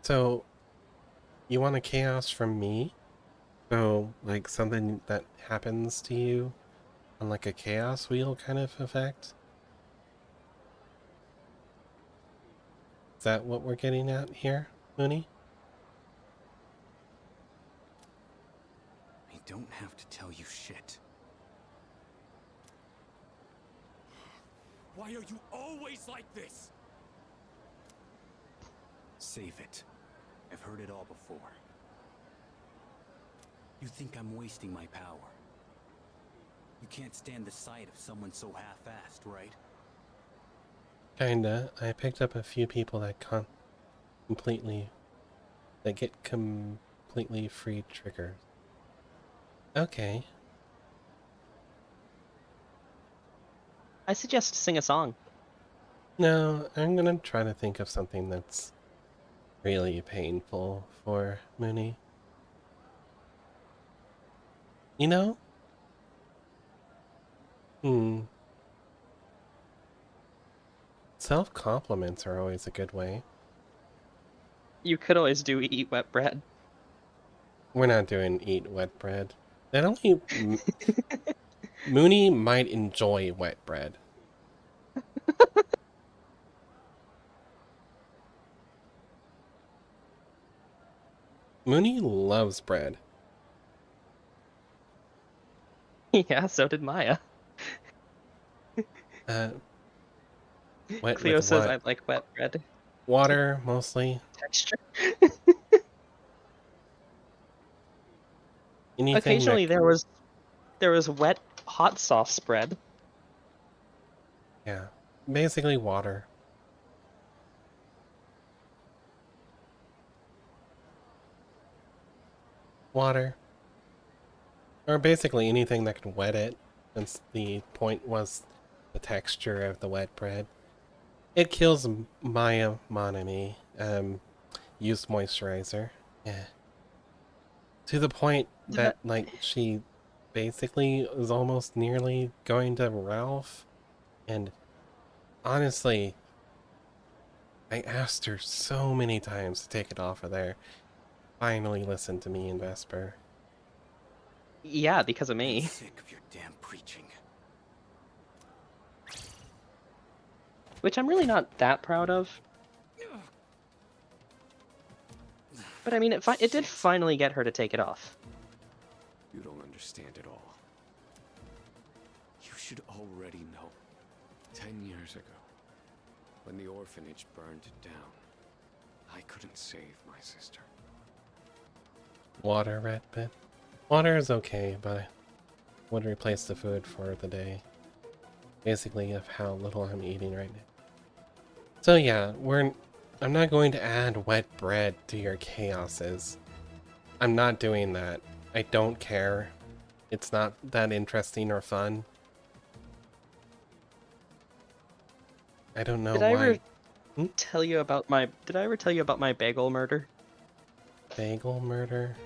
so you want a chaos from me? So, like something that happens to you on like a chaos wheel kind of effect? Is that what we're getting at here, Mooney? I don't have to tell you shit. Why are you always like this? Save it. I've heard it all before. You think I'm wasting my power? You can't stand the sight of someone so half-assed, right? Kinda. I picked up a few people that get completely free triggers. Okay. I suggest sing a song. No, I'm gonna try to think of something that's really painful for Mooney. You know? Self-compliments are always a good way. You could always do eat wet bread. We're not doing eat wet bread. That only... Mooney might enjoy wet bread. Mooney loves bread. Yeah, so did Maya. Wet Cleo with says what? I like wet bread. Water, mostly. Texture. Anything Occasionally that... there was wet hot sauce spread. Yeah, basically water. Water. Or basically anything that could wet it, since the point was the texture of the wet bread. It kills Maya Monami. Use moisturizer. Yeah. To the point that, like, she basically was almost nearly going to Ralph. And honestly, I asked her so many times to take it off of there. Finally listened to me and Vesper. Yeah, because of me. I'm sick of your damn preaching. Which I'm really not that proud of. But I mean, it did finally get her to take it off. You don't understand it all. You should already know. 10 years ago, when the orphanage burned down, I couldn't save my sister. Water, Red Pit. Water is okay, but I would replace the food for the day. Basically, of how little I'm eating right now. So yeah, I'm not going to add wet bread to your chaoses. I'm not doing that. I don't care. It's not that interesting or fun. I don't know why. Did I ever tell you about my bagel murder? Bagel murder?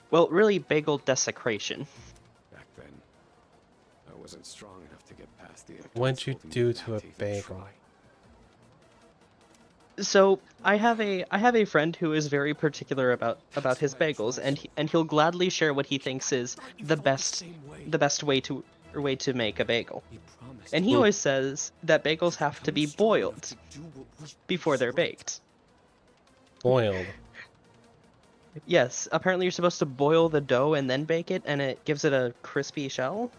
Well, really bagel desecration. Back then, I wasn't strong enough to get past the... What'd you do to a bagel? So I have a friend who is very particular about his bagels, and he'll gladly share what he thinks is the best way to make a bagel. And he always says that bagels have to be boiled before they're baked. Boiled? Yes, apparently you're supposed to boil the dough and then bake it, and it gives it a crispy shell.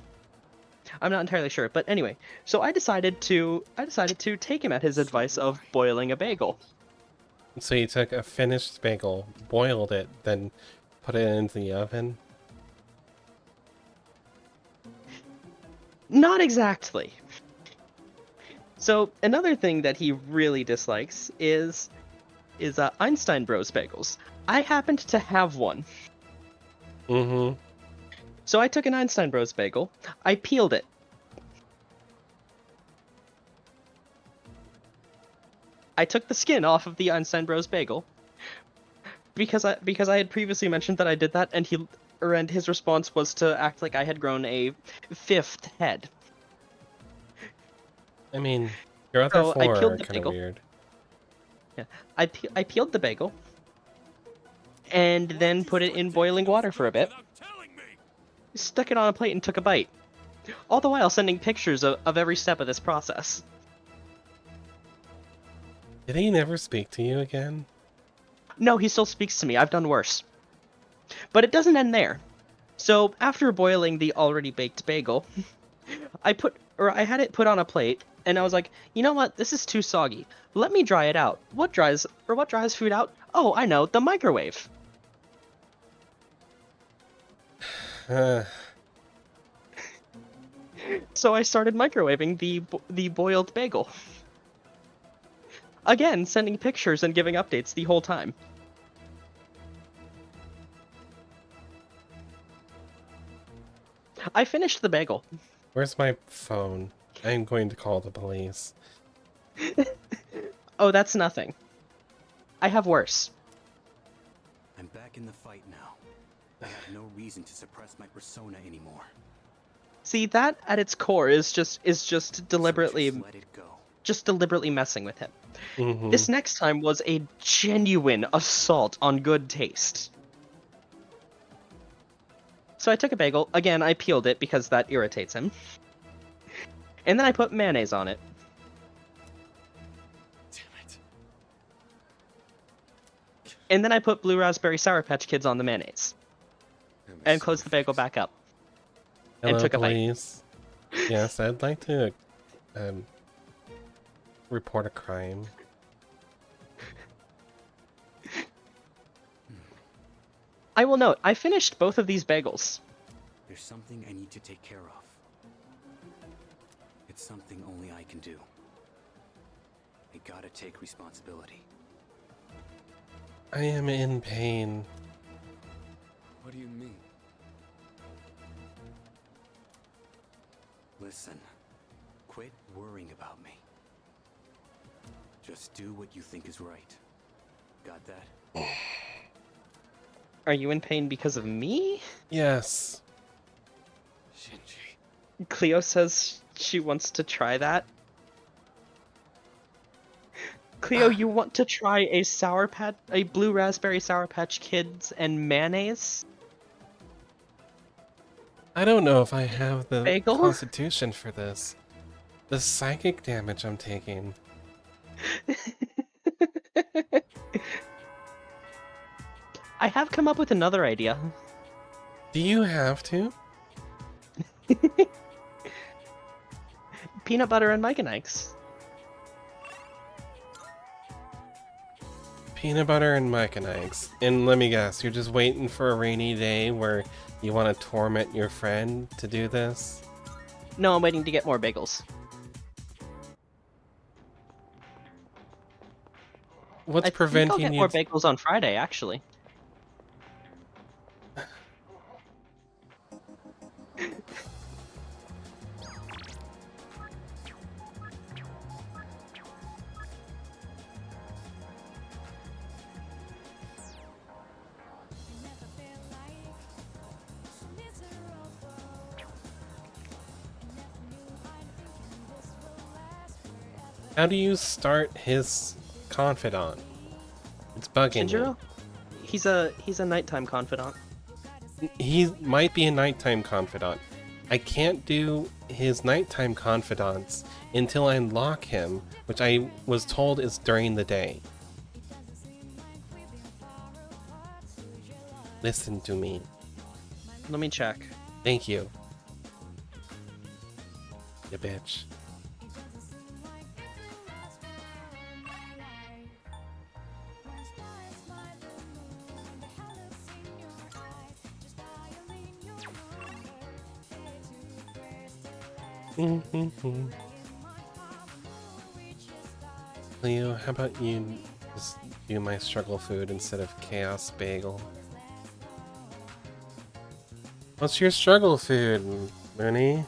I'm not entirely sure, but anyway. So I decided to take him at his advice of boiling a bagel. So you took a finished bagel, boiled it, then put it into the oven? Not exactly. So another thing that he really dislikes is Einstein Bros bagels. I happened to have one. Mm-hmm. So I took an Einstein Bros bagel, I peeled it. I took the skin off of the Einstein Bros bagel because I had previously mentioned that I did that, and his response was to act like I had grown a 5th head. I mean, your other So I four peeled are the kind of bagel. weird. Yeah, I peeled the bagel and then put it in boiling water for a bit. Stuck it on a plate and took a bite. All the while sending pictures of every step of this process. Did he never speak to you again? No, he still speaks to me. I've done worse. But it doesn't end there. So after boiling the already baked bagel, I had it put on a plate, and I was like, you know what? This is too soggy. Let me dry it out. What dries food out? Oh, I know, the microwave. So I started microwaving the boiled bagel. Again, sending pictures and giving updates the whole time. I finished the bagel. Where's my phone? I'm going to call the police. Oh, that's nothing. I have worse. I'm back in the fight now. I have no reason to suppress my persona anymore. See, that at its core is just deliberately Let it go. just deliberately messing with him. Mhm. This next time was a genuine assault on good taste. So I took a bagel. Again, I peeled it because that irritates him. And then I put mayonnaise on it. Damn it. And then I put Blue Raspberry Sour Patch Kids on the mayonnaise. And closed the bagel back up. Hello, and took a bite. police. Yes, I'd like to report a crime. I will note, I finished both of these bagels. There's something I need to take care of. It's something only I can do. I gotta take responsibility. I am in pain. What do you mean? Listen, quit worrying about me. Just do what you think is right. Got that? Are you in pain because of me? Yes. Shinji. Cleo says she wants to try that. Cleo, you want to try a Blue Raspberry Sour Patch Kids and mayonnaise? I don't know if I have the Bagel? constitution for this. The psychic damage I'm taking. I have come up with another idea. Do you have to? Peanut butter and Mike and Ike's. Peanut butter and Mike and Ike's. And let me guess, you're just waiting for a rainy day where you want to torment your friend to do this? No, I'm waiting to get more bagels. What's I preventing think I'll get you? more bagels on Friday, actually. How do you start his confidant? It's bugging Shinjiro? He's a nighttime confidant. me. He might be a nighttime confidant. I can't do his nighttime confidants until I unlock him, which I was told is during the day. Listen to me. Let me check. Thank you. You bitch. Leo, how about you just do my struggle food instead of chaos bagel? What's your struggle food, Mooney?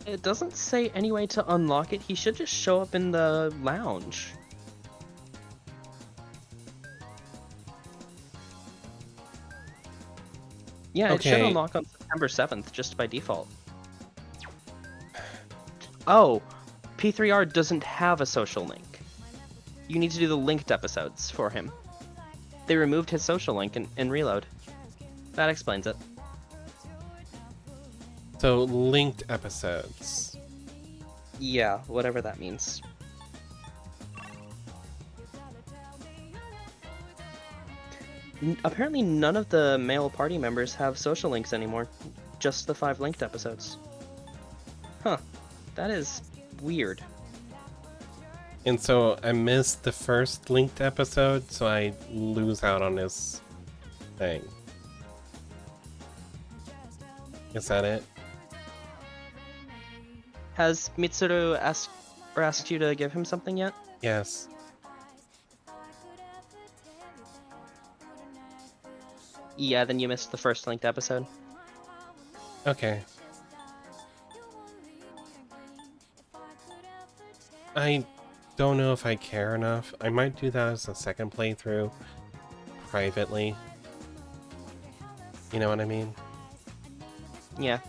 It doesn't say any way to unlock it. He should just show up in the lounge. Yeah, it should Okay. unlock on September 7th, just by default. Oh, P3R doesn't have a social link. You need to do the linked episodes for him. They removed his social link in Reload. That explains it. So, linked episodes. Yeah, whatever that means. Apparently none of the male party members have social links anymore. Just the 5 linked episodes. Huh. That is weird. And so I missed the first linked episode, so I lose out on this thing. Is that it? Has Mitsuru asked you to give him something yet? Yes. Yeah, then you missed the first linked episode. Okay. I don't know if I care enough. I might do that as a second playthrough privately. You know what I mean? Yeah.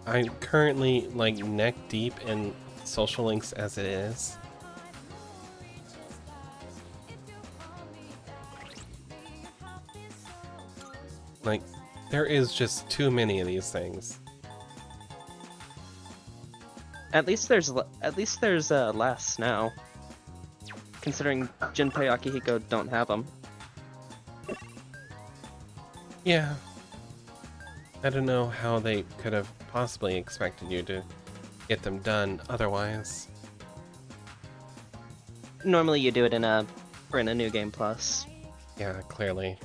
I'm currently like neck deep in social links as it is. Like, there is just too many of these things. At least there's less now. Considering Junpei Akihiko don't have them. Yeah. I don't know how they could have possibly expected you to get them done otherwise. Normally you do it in a New Game Plus. Yeah, clearly.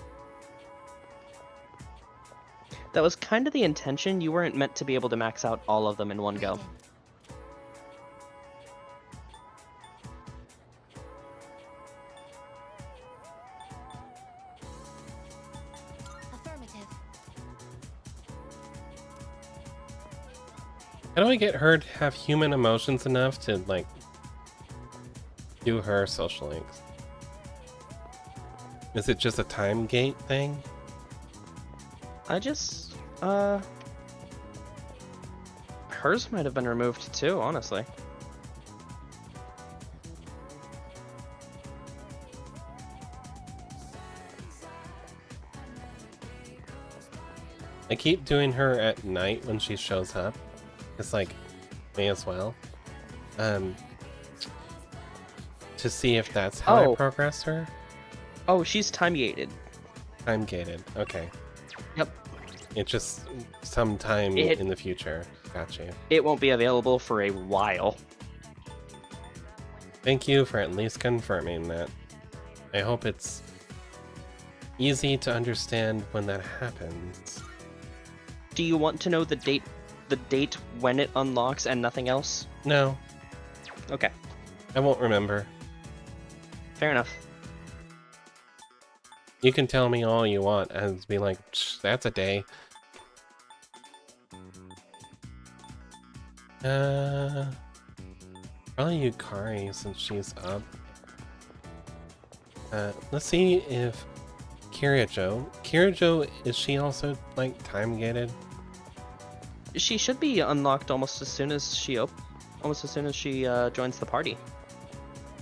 That was kind of the intention. You weren't meant to be able to max out all of them in one go. Affirmative. How do I get her to have human emotions enough to, like, do her social links? Is it just a time gate thing? I just, hers might have been removed too, honestly. I keep doing her at night when she shows up. It's like, may as well. To see if that's how I progress her. Oh, she's time gated. Time gated, okay. Yep. It's just sometime in the future. Gotcha. It won't be available for a while. Thank you for at least confirming that. I hope it's easy to understand when that happens. Do you want to know the date when it unlocks and nothing else? No. Okay. I won't remember. Fair enough. You can tell me all you want and be like, that's a day. Probably Yukari since she's up. Let's see if Kirijo, is she also like time gated? She should be unlocked almost as soon as she joins the party.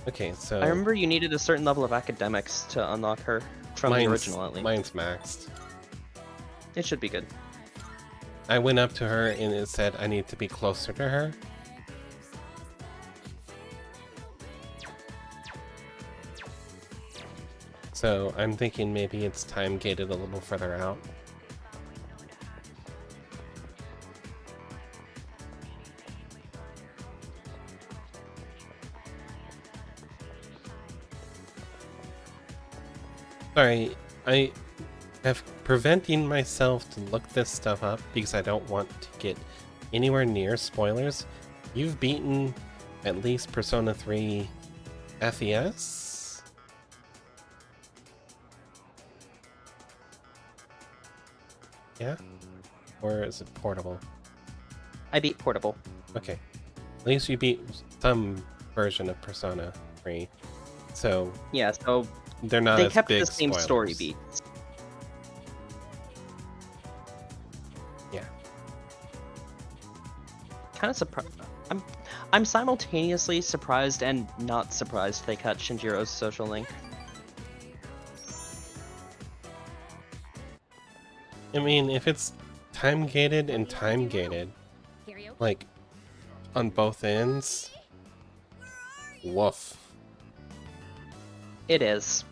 Okay, so I remember you needed a certain level of academics to unlock her from the original, at least. Mine's maxed. It should be good. I went up to her and it said I need to be closer to her. So I'm thinking maybe it's time gated a little further out. Sorry, I have preventing myself to look this stuff up because I don't want to get anywhere near spoilers. You've beaten at least Persona 3 FES? Yeah? Or is it portable? I beat Portable. Okay. At least you beat some version of Persona 3. So yeah, so they're not they as kept big the same story spoilers. beats. Yeah. Kind of surprised. I'm simultaneously surprised and not surprised they cut Shinjiro's social link. I mean, if it's time gated and time gated, like on both ends, woof. It is.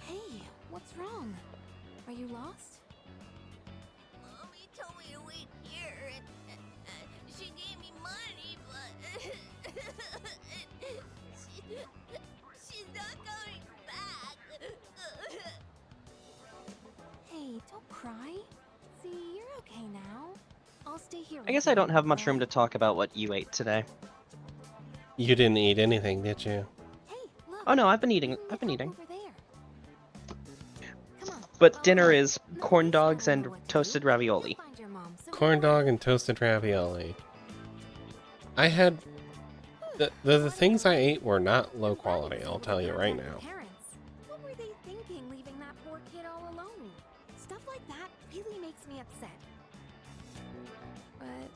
Hey, what's wrong? Are you lost? Mommy told me to wait here, and she gave me money, but she's not coming back. Hey, don't cry. See, you're okay now. I'll stay here. I guess I don't have much room to talk about what you ate today. You didn't eat anything, did you? Oh no, I've been eating. But dinner is corn dogs and toasted ravioli. Corn dog and toasted ravioli. I had the things I ate were not low quality, I'll tell you right now. What were they thinking, leaving that poor kid all alone? Stuff like that really makes me upset. But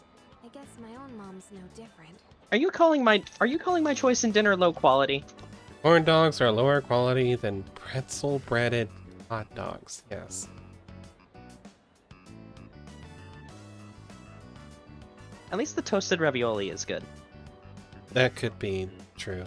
I guess my own mom's no different. Are you calling my choice in dinner low quality? Corn dogs are lower quality than pretzel breaded hot dogs, yes. At least the toasted ravioli is good. That could be true.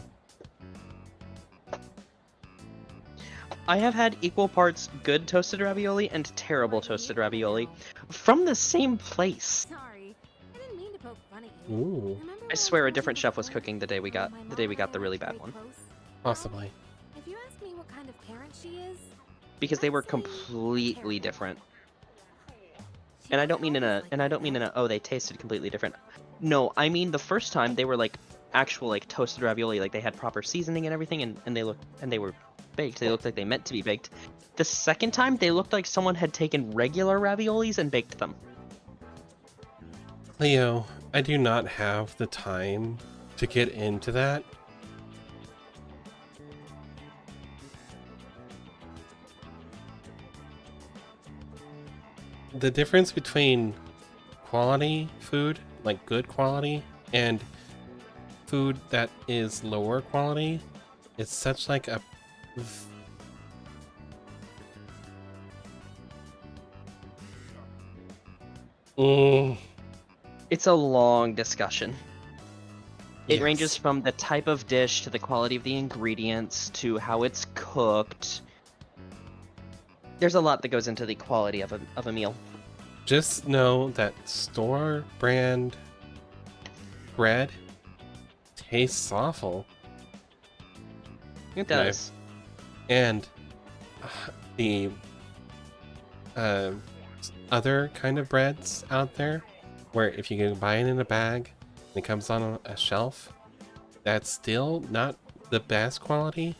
I have had equal parts good toasted ravioli and terrible toasted ravioli from the same place. Sorry, I didn't mean to poke fun at you. Ooh. I swear a different chef was cooking the day we got the really bad one. Possibly. If you ask me what kind of parent she is, Because they were completely different. And I don't mean in a oh they tasted completely different. No, I mean the first time they were like actual like toasted ravioli, like they had proper seasoning and everything, and they were baked. They looked like they meant to be baked. The second time they looked like someone had taken regular raviolis and baked them. Leo, I do not have the time to get into that. The difference between quality food, like good quality, and food that is lower quality is such like a It's a long discussion. It Yes. ranges from the type of dish to the quality of the ingredients to how it's cooked. There's a lot that goes into the quality of a meal. Just know that store brand bread tastes awful. It does. And the other kind of breads out there, where if you can buy it in a bag and it comes on a shelf, that's still not the best quality.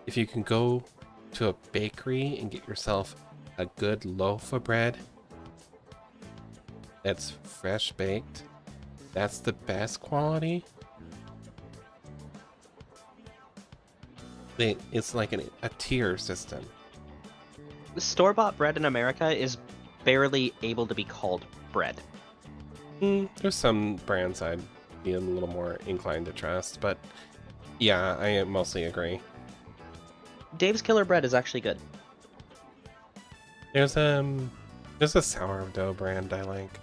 If you can go to a bakery and get yourself a good loaf of bread that's fresh baked, that's the best quality. It's like a tier system. The store-bought bread in America is barely able to be called bread. There's some brands I'd be a little more inclined to trust, but yeah, I mostly agree. Dave's Killer Bread is actually good. There's a sourdough brand I like.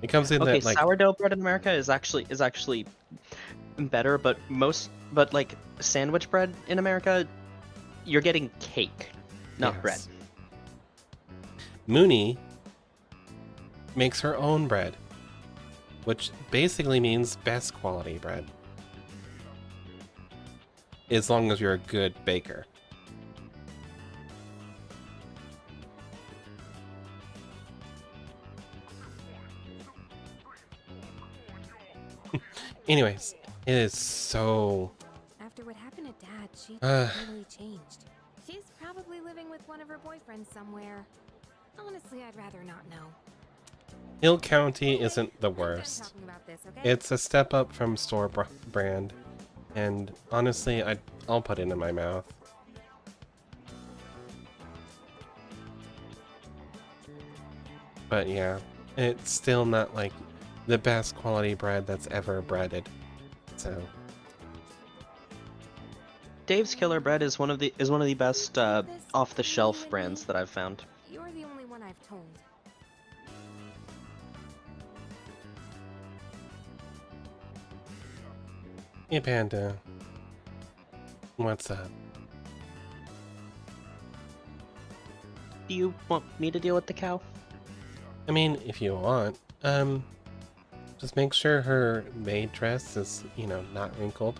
It comes in Okay, that like sourdough bread in America is actually better, but like sandwich bread in America, you're getting cake, not Yes. bread. Mooney makes her own bread, which basically means best quality bread. As long as you're a good baker. Anyways, it is so... After what happened to Dad, she Uh. totally changed. She's probably living with one of her boyfriends somewhere. Honestly, I'd rather not know. Hill County isn't the worst. talking about this, okay? It's a step up from store brand, and honestly, I'll put it in my mouth. But yeah, it's still not like the best quality bread that's ever breaded. So Dave's Killer Bread is one of the best off the shelf brands that I've found. You're the only one I've told. Hey Panda, what's up? Do you want me to deal with the cow? I mean, if you want, just make sure her maid dress is, you know, not wrinkled.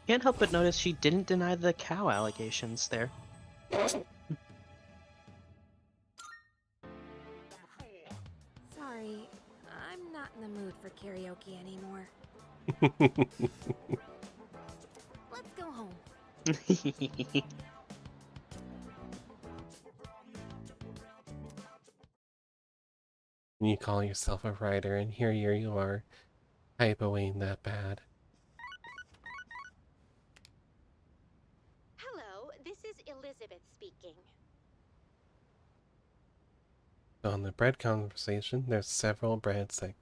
Can't help but notice she didn't deny the cow allegations there. Sorry, I'm not in the mood for karaoke anymore. Let's go home. You call yourself a writer, and here you are, typoing that bad. Hello, this is Elizabeth speaking. On the bread conversation, there's several breads that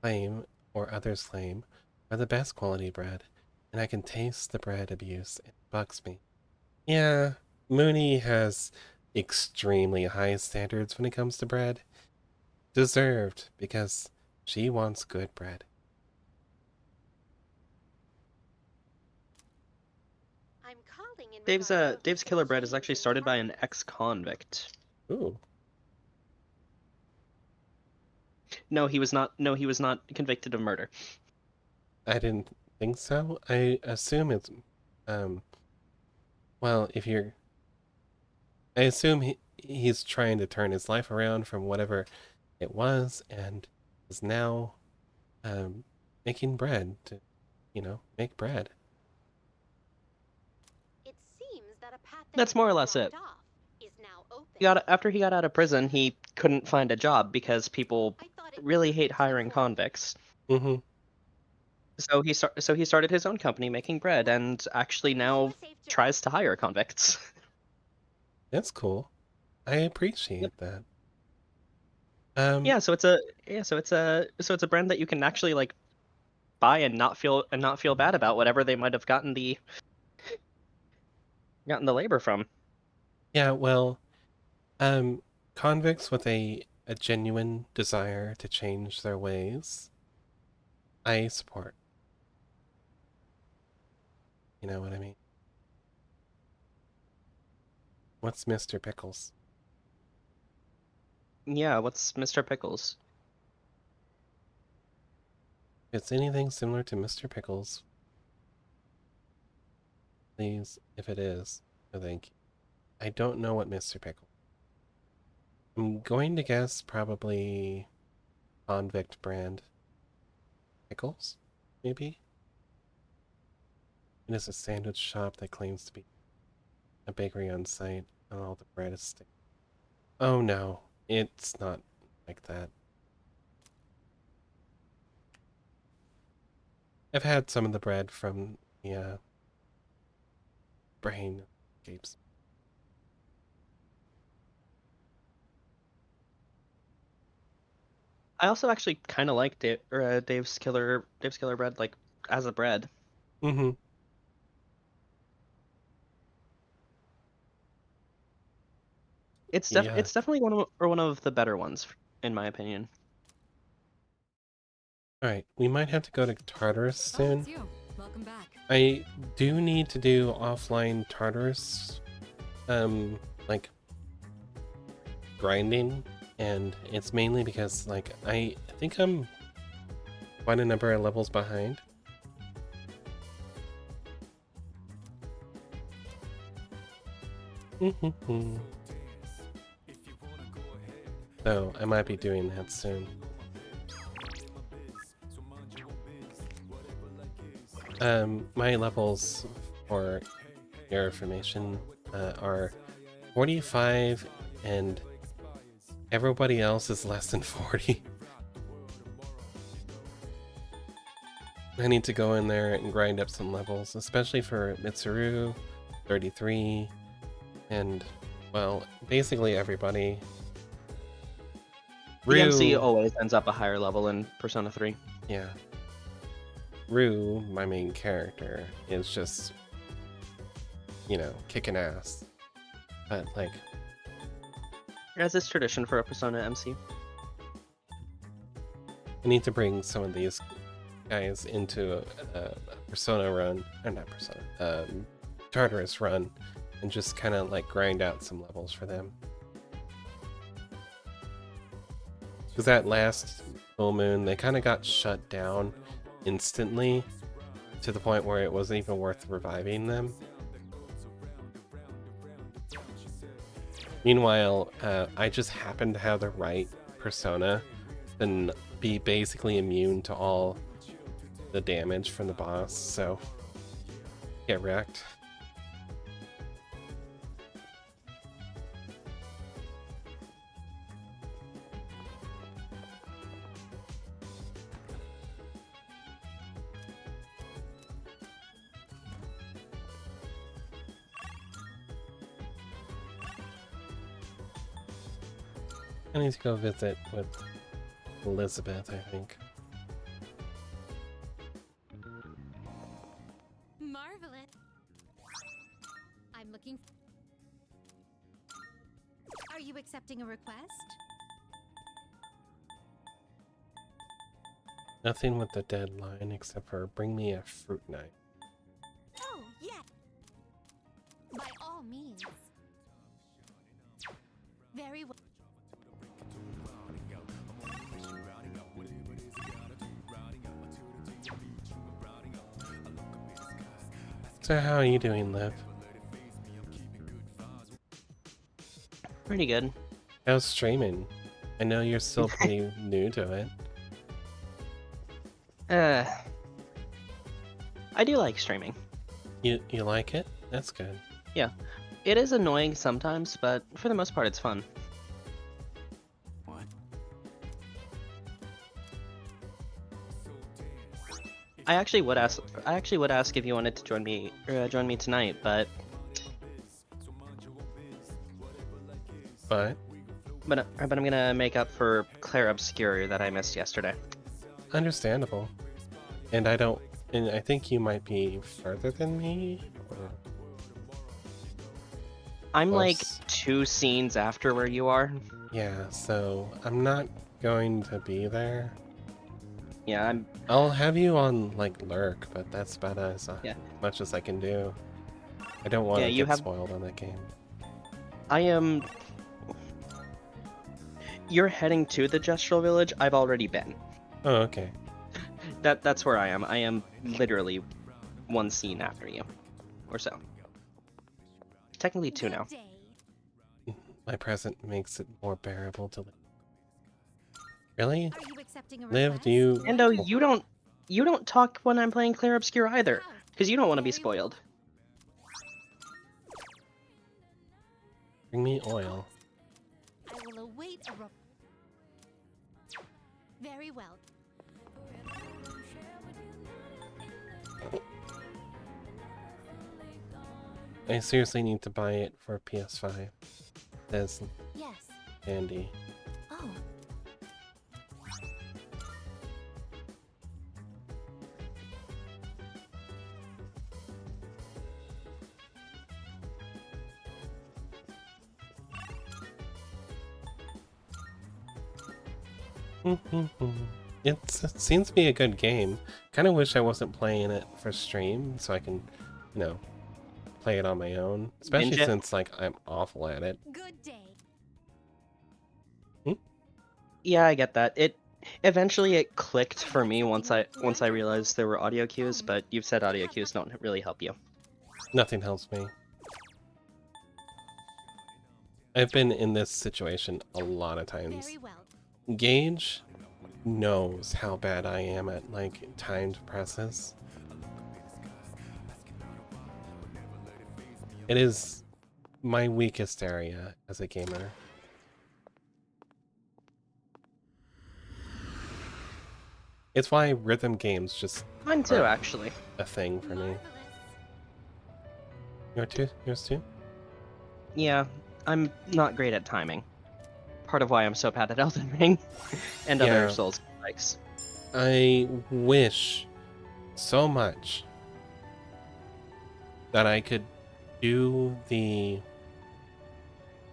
claim, or others claim, are the best quality bread, and I can taste the bread abuse. It bugs me. Yeah, Mooney has extremely high standards when it comes to bread. Deserved, because she wants good bread. I'm calling in Dave's Killer Bread is actually started by an ex-convict. Ooh. No, he was not. No, he was not convicted of murder. I didn't think so. I assume it's, well, if you're... I assume he's trying to turn his life around from whatever it was, and is now, making bread to, you know, make bread. It seems that a path That's more or less it. is now open. After he got out of prison, he couldn't find a job because people really hate hiring convicts. Mm-hmm. So he started his own company making bread, and actually now tries to hire convicts. That's cool. I appreciate that. Yeah, so it's a brand that you can actually like buy and not feel bad about whatever they might have gotten the labor from. Yeah, well, convicts with a genuine desire to change their ways, I support. You know what I mean? What's Mr. Pickles? Yeah, what's Mr. Pickles? If it's anything similar to Mr. Pickles, please, if it is, no thank you. I don't know what Mr. Pickle. I'm going to guess probably convict brand pickles, maybe? It is a sandwich shop that claims to be a bakery on site, and all the bread is sticky. Oh no, it's not like that. I've had some of the bread from the Brain Escapes. I also actually kind of like Dave's Killer Bread, like as a bread. Mm-hmm. It's Yeah. it's definitely one of the better ones, in my opinion. Alright, we might have to go to Tartarus Oh, soon. it's you. Welcome back. I do need to do offline Tartarus, like, grinding, and it's mainly because, like, I think I'm quite a number of levels behind. So, I might be doing that soon. My levels, for your information, are 45, and everybody else is less than 40. I need to go in there and grind up some levels, especially for Mitsuru, 33, and, well, basically everybody. DMC always ends up a higher level in Persona 3. Yeah. Rue, my main character, is just, you know, kicking ass. But, like, As is tradition for a Persona MC. I need to bring some of these guys into a Persona run, or not Persona, Tartarus run, and just kind of, like, grind out some levels for them. Because that last full moon, they kind of got shut down instantly to the point where it wasn't even worth reviving them. Meanwhile, I just happen to have the right persona and be basically immune to all the damage from the boss, so get wrecked. I need to go visit with Elizabeth, I think. Marvelous. I'm looking. Are you accepting a request? Nothing with the deadline except for bring me a fruit knife. Oh, yeah. By all means. Very well. So how are you doing, Liv? Pretty good. How's streaming? I know you're still pretty new to it. I do like streaming. You like it? That's good. Yeah. It is annoying sometimes, but for the most part it's fun. What? I actually would ask if you wanted to join me tonight, but I'm gonna make up for Claire Obscure that I missed yesterday. Understandable. And I think you might be further than me. Or I'm close. like 2 scenes after where you are. Yeah, so I'm not going to be there. Yeah, I'll have you on like lurk, but that's about as much as I can do. I don't want to get spoiled on that game. I am. You're heading to the Gestural Village. I've already been. Oh, okay. That's where I am. I am literally 1 scene after you, or so. Technically 2 now. My present makes it more bearable to live. Really? Are you accepting a Liv, do you? Endo, you don't talk when I'm playing Claire Obscure either, because you don't want to be spoiled. Bring me oil. I will await a Very well. I seriously need to buy it for PS5. Says Yes. Andy. Oh. It seems to be a good game. Kind of wish I wasn't playing it for stream so I can, you know, play it on my own. Especially since like I'm awful at it. Good day. Yeah, I get that. It eventually it clicked for me once I realized there were audio cues, but you've said audio cues don't really help you. Nothing helps me. I've been in this situation a lot of times. Gage knows how bad I am at like timed presses. It is my weakest area as a gamer. It's why rhythm games just Mine too, actually. A thing for me. Yours too? Yeah, I'm not great at timing. Part of why I'm so bad at Elden Ring and other Souls likes. I wish so much that I could do the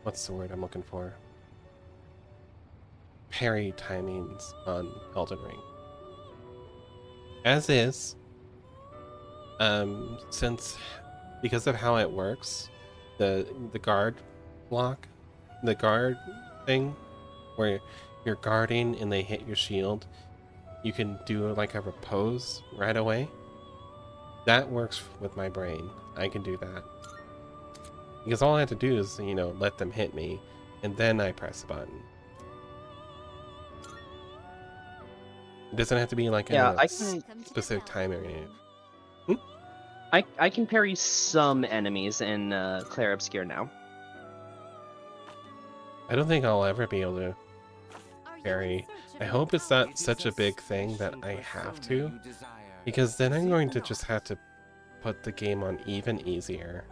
what's the word I'm looking for? Parry timings on Elden Ring. As is, because of how it works, the guard block, the guard thing, where you're guarding and they hit your shield, you can do like a repose right away. That works with my brain. I can do that. Because all I have to do is, you know, let them hit me, and then I press a button. It doesn't have to be like a specific time or anything. I can parry some enemies in Clair Obscure now. I don't think I'll ever be able to parry. I hope it's not such a big thing that I have to, because then I'm going to just have to put the game on even easier.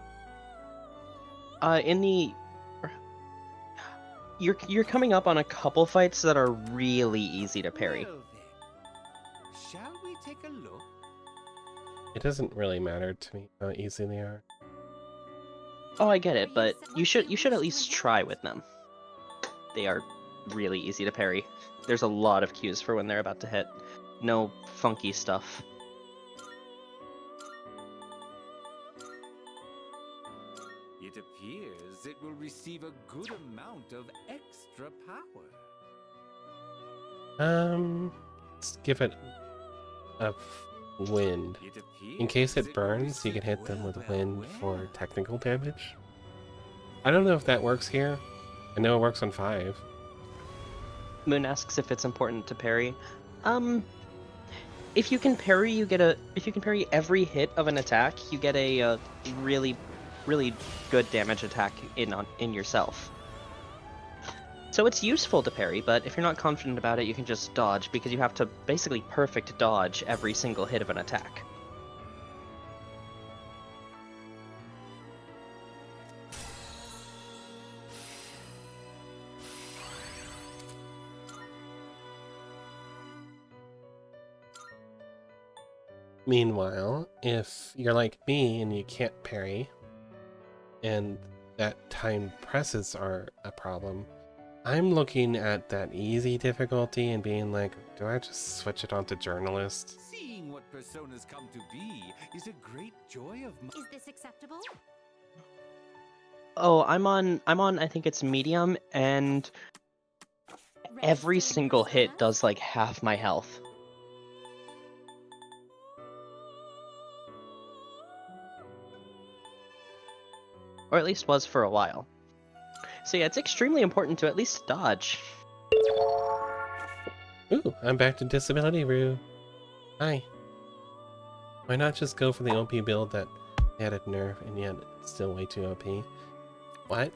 You're coming up on a couple fights that are really easy to parry. Shall we take a look? It doesn't really matter to me how easy they are. Oh, I get it, but you should at least try with them. They are really easy to parry. There's a lot of cues for when they're about to hit. No funky stuff. It appears it will receive a good amount of extra power. Let's give it a wind. In case it burns, you can hit them with wind for technical damage. I don't know if that works here. I know it works on 5. Moon asks if it's important to parry. If you can parry, if you can parry every hit of an attack, you get a really good damage attack in yourself. So it's useful to parry, but if you're not confident about it, you can just dodge, because you have to basically perfect dodge every single hit of an attack. Meanwhile, if you're like me and you can't parry, and that timed presses are a problem, I'm looking at that easy difficulty and being like, do I just switch it on to journalist? Seeing what personas come to be is a great joy of mine. Is this acceptable? Oh, I'm on I think it's medium, and every single hit does like half my health. Or at least was for a while. So yeah, it's extremely important to at least dodge. Ooh, I'm back to Disability Rue. Hi. Why not just go for the OP build that added nerf and yet it's still way too OP? What?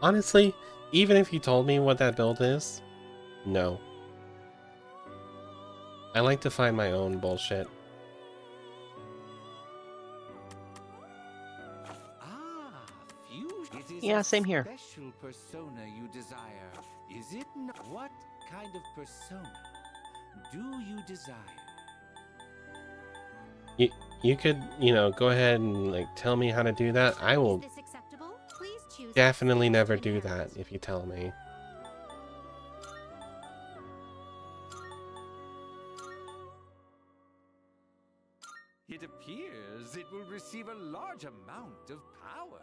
Honestly, even if you told me what that build is, no. I like to find my own bullshit. Yeah, same here. Special persona you desire. Is it not? What kind of persona do you desire? You could, go ahead and like tell me how to do that. I will definitely never do that if you tell me. receive a large amount of power.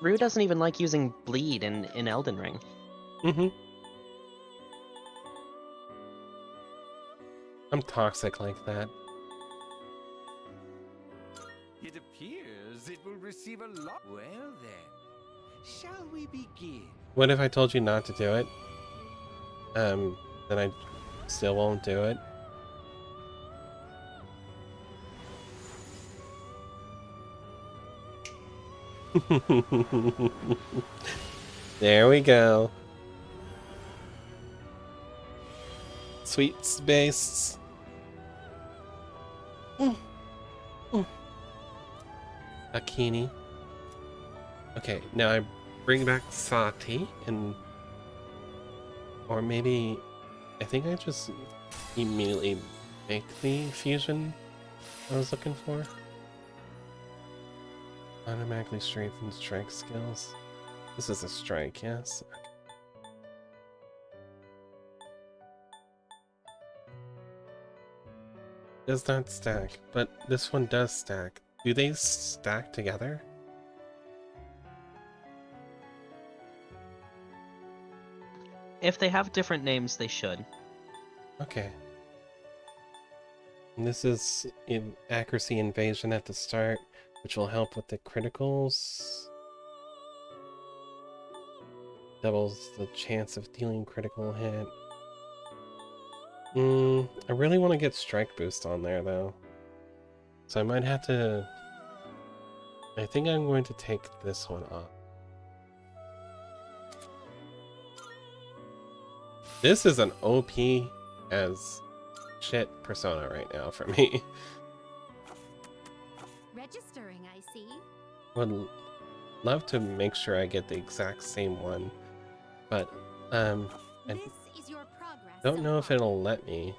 Rue doesn't even like using bleed in Elden Ring. Mm-hmm. I'm toxic like that. It appears it will receive a lot. Well then, shall we begin? What if I told you not to do it? Then I still won't do it. There we go. Sweet space. Akini. Okay, now I bring back Sati and... Or maybe... I think I just immediately make the fusion I was looking for. Automatically strengthen strike skills. This is a strike, yes? Does not stack, but this one does stack. Do they stack together? If they have different names, they should. Okay. And this is in accuracy invasion at the start, which will help with the criticals. Doubles the chance of dealing critical hit. I really want to get strike boost on there though. So I might have to... I think I'm going to take this one off. This is an OP as shit persona right now for me. Registering, I see. Would love to make sure I get the exact same one, but I don't know if it'll let me.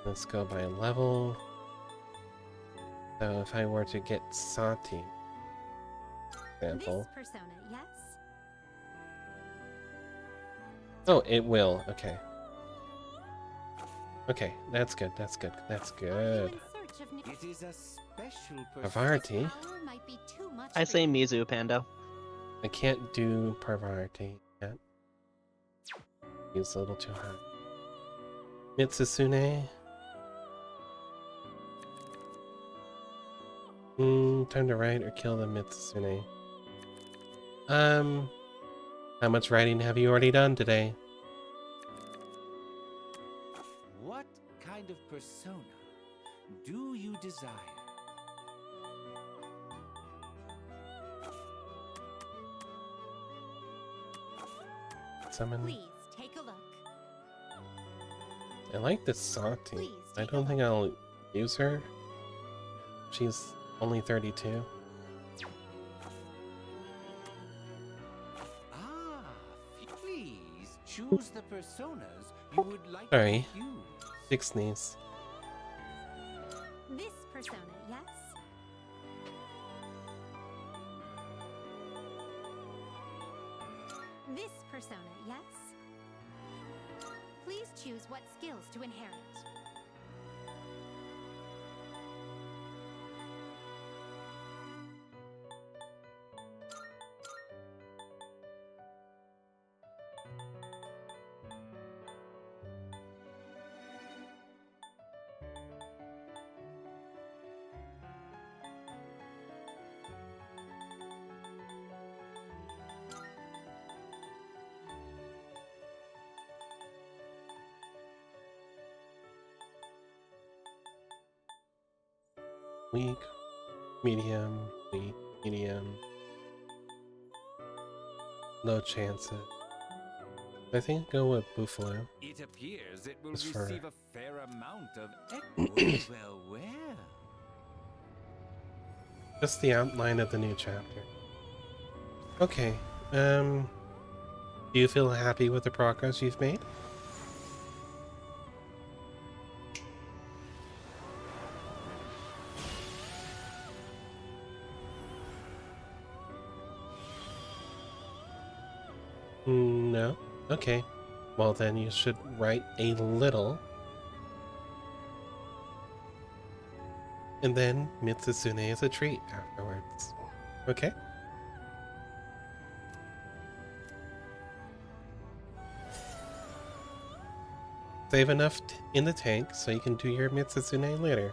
Let's go by level. So if I were to get Sati, for example. This persona, yes? Oh, it will. Okay. Okay, that's good. That's good. That's good. It is a special Parvarti. I say Mizu, Pando. I can't do Parvarti yet. He's a little too high. Mitsusune. Time to write or kill the Mitsusune. How much writing have you already done today? What kind of persona do you desire? Summon. Please take a look. I like this Sati. I don't think I'll use her. She's only 32. Please choose the personas you would like Sorry. to use. Big sneeze. This persona, yes? This persona, yes? Please choose what skills to inherit. Weak, medium, weak, medium. Low chances. I think go with Buffalo. It appears it will Just for- receive a fair amount of equity. well. Just the outline of the new chapter. Okay. Do you feel happy with the progress you've made? No? Okay. Well then you should write a little And then Mitsusune is a treat afterwards. Okay? Save enough in the tank so you can do your Mitsusune later.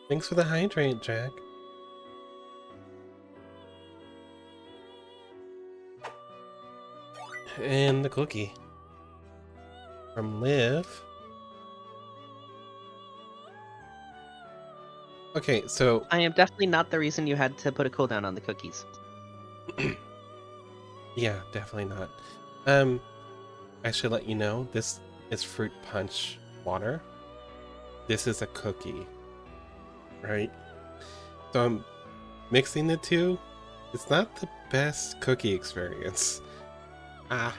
Thanks for the hydrate, Jack. And the cookie. From Liv. Okay, so... I am definitely not the reason you had to put a cooldown on the cookies. Yeah, definitely not. I should let you know, this is fruit punch water. This is a cookie. Right? So I'm mixing the two. It's not the best cookie experience. Ah.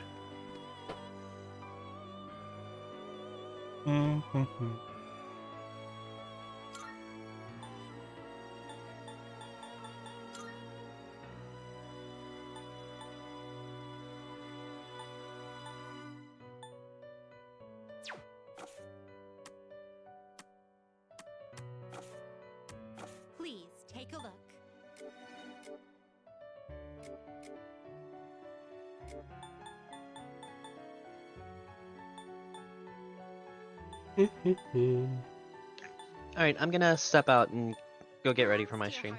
Please take a look. Alright, I'm gonna step out and go get ready for my stream.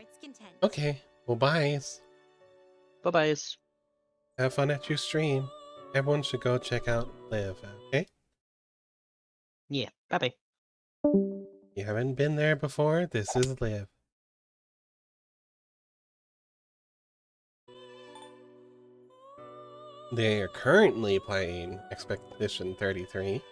Okay, well, byes. Bye-byes. Have fun at your stream. Everyone should go check out Liv, okay? Yeah, bye-bye. You haven't been there before? This is Liv. They are currently playing Expedition 33.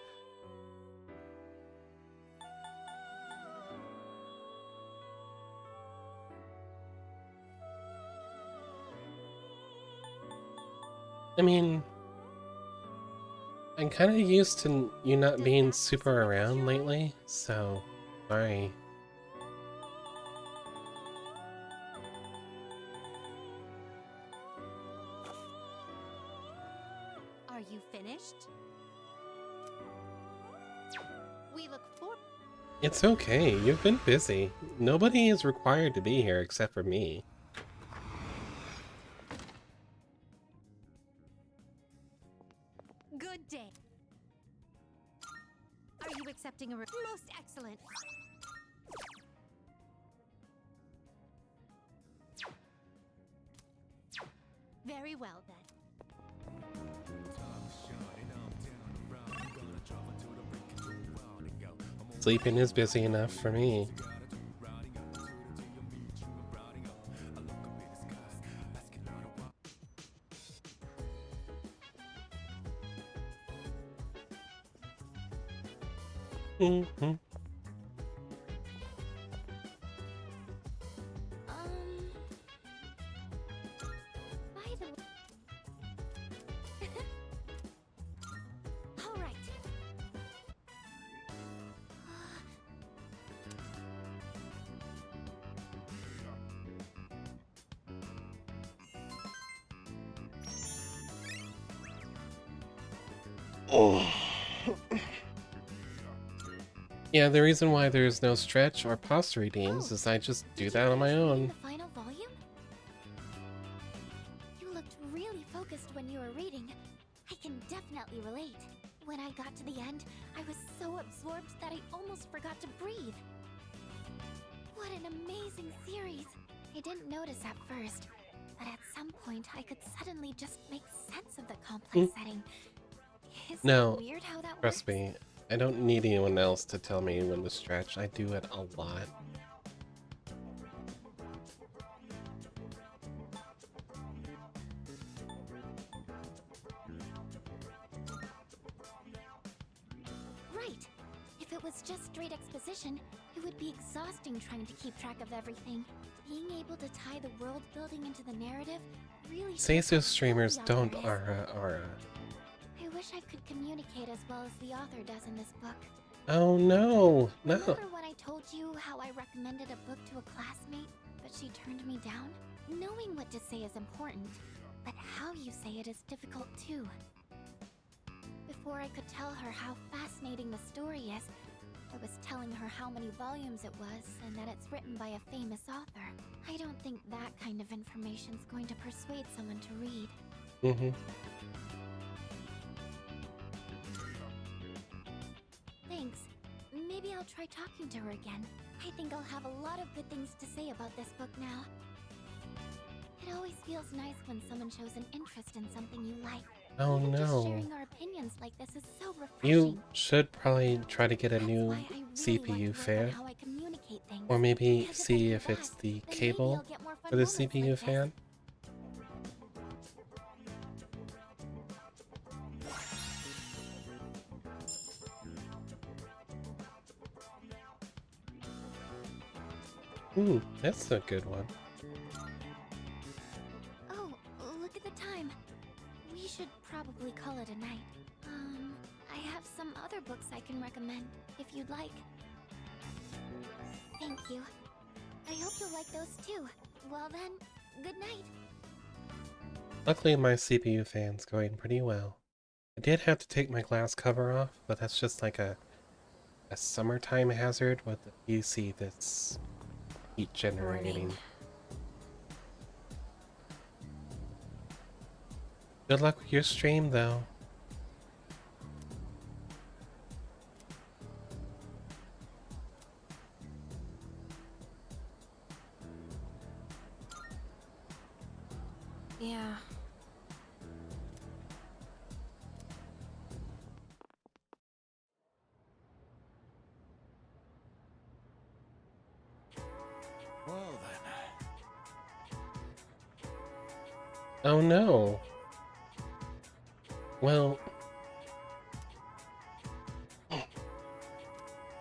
I mean, I'm kind of used to you not being super around lately, so sorry. Are you finished? We look forward. It's okay, you've been busy. Nobody is required to be here except for me. Good day. Are you accepting a most excellent? Very well then. Sleeping is busy enough for me. Mm-hmm. By the way... All right. Oh. Yeah, the reason why there's no stretch or pause redeems is I just do that on my own. The final volume? You looked really focused when you were reading. I can definitely relate. When I got to the end, I was so absorbed that I almost forgot to breathe. What an amazing series! I didn't notice at first, but at some point I could suddenly just make sense of the complex setting. Isn't No, it weird how that trust me, I don't need anyone else to tell me when to stretch. I do it a lot. Right. If it was just straight exposition, it would be exhausting trying to keep track of everything. Being able to tie the world building into the narrative really Seisu how streamers the don't author is. aura. I wish I could communicate as well as the author does in this book. Oh no, no. Remember when I told you how I recommended a book to a classmate, but she turned me down? Knowing what to say is important, but how you say it is difficult too. Before I could tell her how fascinating the story is, I was telling her how many volumes it was and that it's written by a famous author. I don't think that kind of information's going to persuade someone to read. Mm-hmm. Thanks. Maybe I'll try talking to her again. I think I'll have a lot of good things to say about this book now. It always feels nice when someone shows an interest in something you like. Oh Even just no. sharing our opinions like this is so refreshing. You should probably try to get a new why I really CPU want to work fan. on how I communicate things. Or maybe Because if I see do if it's that, the then maybe cable I'll get more fun for the moments like CPU this. fan. That's a good one. Oh, look at the time. We should probably call it a night. I have some other books I can recommend, if you'd like. Thank you. I hope you'll like those too. Well then, good night. Luckily my CPU fan's going pretty well. I did have to take my glass cover off, but that's just like a summertime hazard with the PC that's heat generating. Good luck with your stream though. Yeah. Well then. Oh no. Well,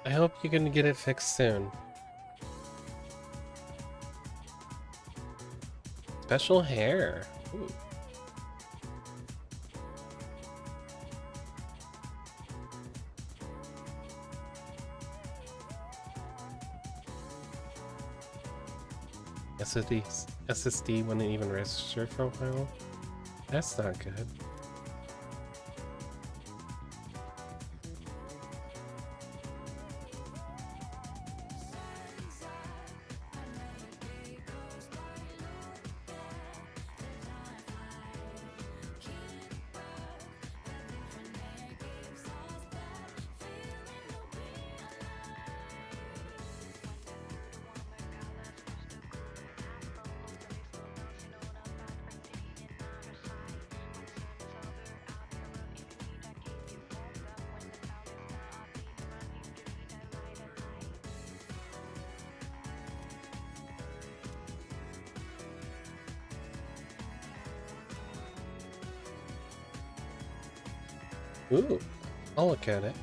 I hope you can get it fixed soon. Special hair. Ooh. SSD wouldn't even register for a while. That's not good. Ooh, I'll look at it.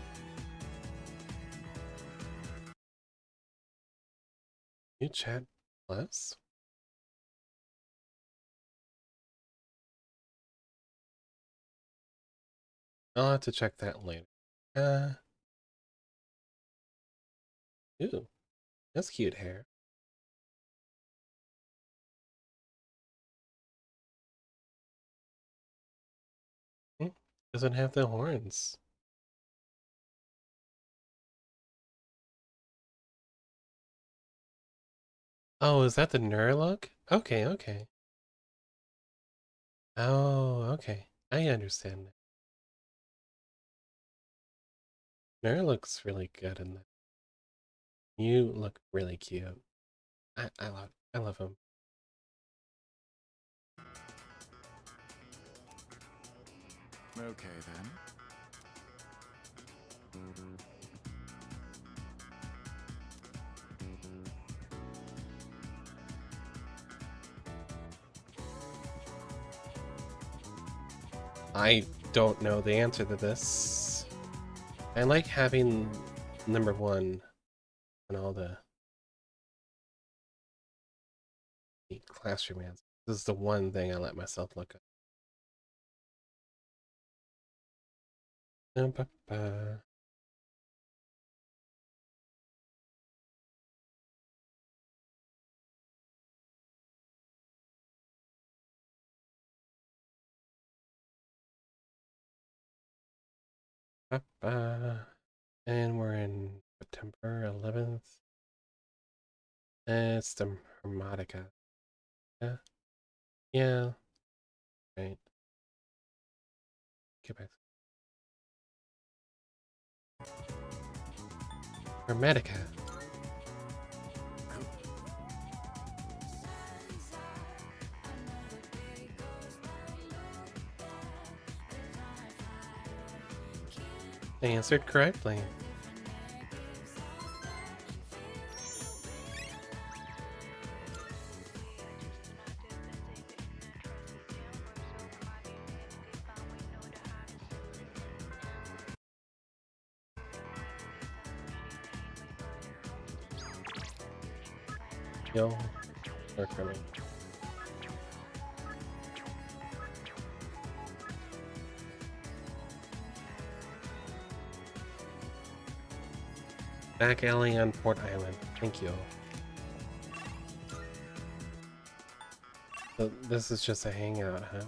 You chat plus? I'll have to check that later. Ooh, that's cute hair. Doesn't have the horns. Oh, is that the Nurlug? Okay, okay. Oh, okay. I understand now. Nur looks really good in that. You look really cute. I love him. Okay then. I don't know the answer to this. I like having #1 on all the classroom answers. This is the one thing I let myself look at. Ba-ba. Ba-ba. And we're in September 11th. It's the Harmonica. Yeah. Yeah. Right. Get back. Hermetica. They answered correctly. Yo, they're coming. Back alley on Port Island. Thank you. So this is just a hangout, huh?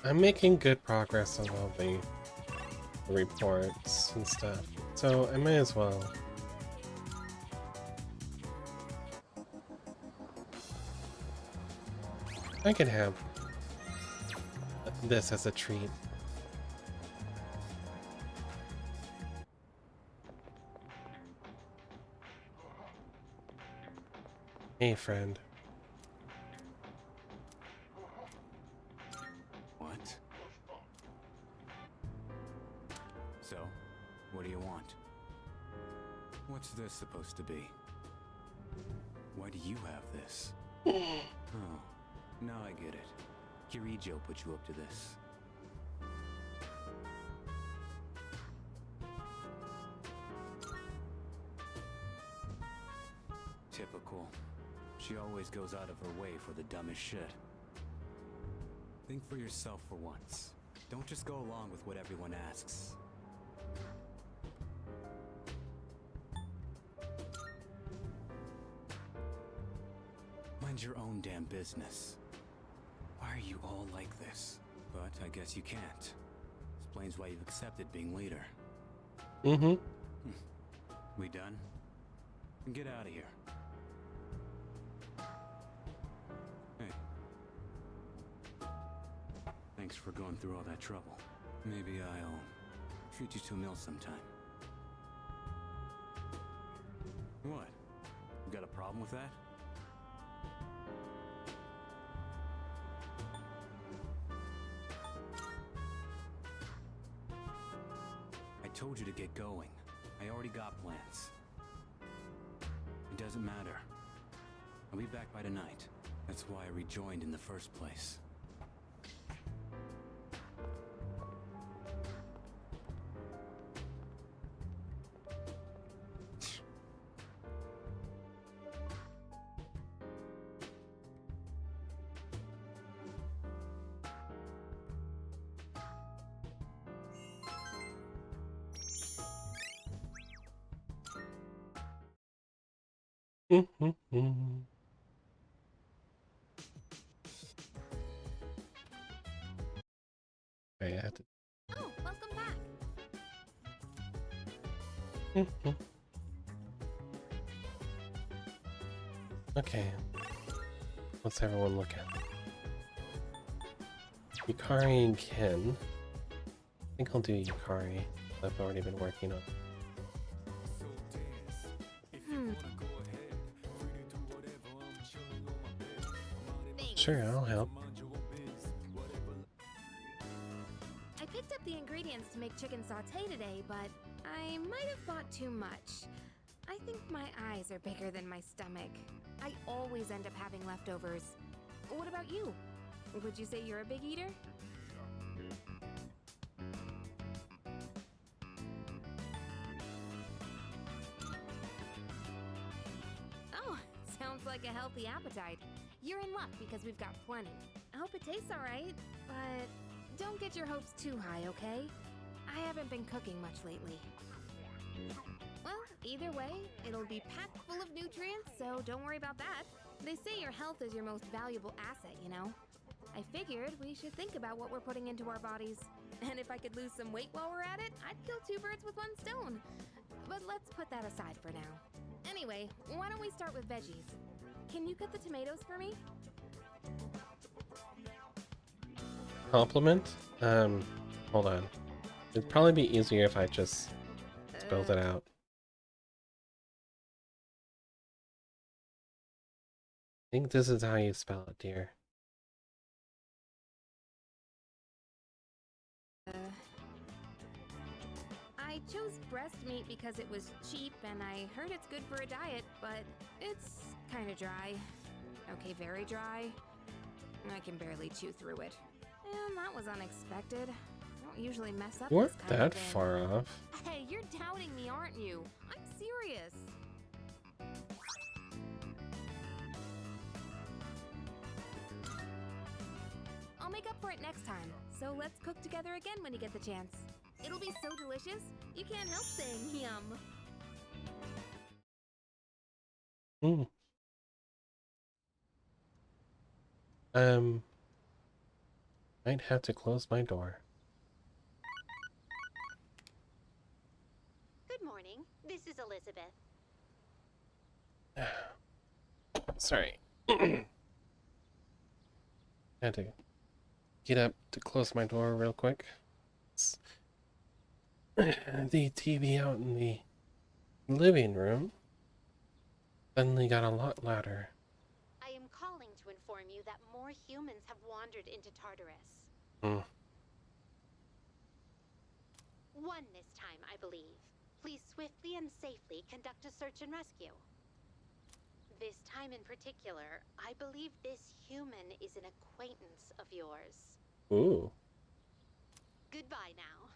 I'm making good progress on all the reports and stuff, so I may as well. I can have this as a treat. Hey, friend. What? So, what do you want? What's this supposed to be? Why do you have this? Oh, now I get it. Kirijo put you up to this. Typical. She always goes out of her way for the dumbest shit. Think for yourself for once. Don't just go along with what everyone asks. Mind your own damn business. Why are you all like this? But I guess you can't. Explains why you've accepted being leader. Mm-hmm. We done? Get out of here. Hey. Thanks for going through all that trouble. Maybe I'll treat you to a meal sometime. What? You got a problem with that? I told you to get going. I already got plans. It doesn't matter. I'll be back by tonight. That's why I rejoined in the first place. I have to. Oh, welcome back. Okay. What's everyone look at? Yukari and Ken. I think I'll do Yukari. I've already been working on. Sure, I'll help. I picked up the ingredients to make chicken sauté today, but I might have bought too much. I think my eyes are bigger than my stomach. I always end up having leftovers. What about you? Would you say you're a big eater? like a healthy appetite. You're in luck because we've got plenty. I hope it tastes alright, but don't get your hopes too high, okay? I haven't been cooking much lately. Well, either way, it'll be packed full of nutrients, so don't worry about that. They say your health is your most valuable asset, you know? I figured we should think about what we're putting into our bodies. And if I could lose some weight while we're at it, I'd kill 2 birds with 1 stone. But let's put that aside for now. Anyway, why don't we start with veggies? Can you cut the tomatoes for me? Compliment? Hold on. It'd probably be easier if I just spelled it out. I think this is how you spell it, dear. I chose breast meat because it was cheap and I heard it's good for a diet, but it's kind of dry. Okay, very dry. I can barely chew through it. And that was unexpected. I don't usually mess up You this weren't kind that of thing. far off. Hey, you're doubting me, aren't you? I'm serious. I'll make up for it next time, so let's cook together again when you get the chance. It'll be so delicious, you can't help saying yum. Might have to close my door. Good morning. This is Elizabeth. Sorry. Had to get up to close my door real quick. The TV out in the living room suddenly got a lot louder. I am calling to inform you that more humans have wandered into Tartarus. One this time, I believe. Please swiftly and safely conduct a search and rescue. This time in particular, I believe this human is an acquaintance of yours. Ooh. Goodbye now.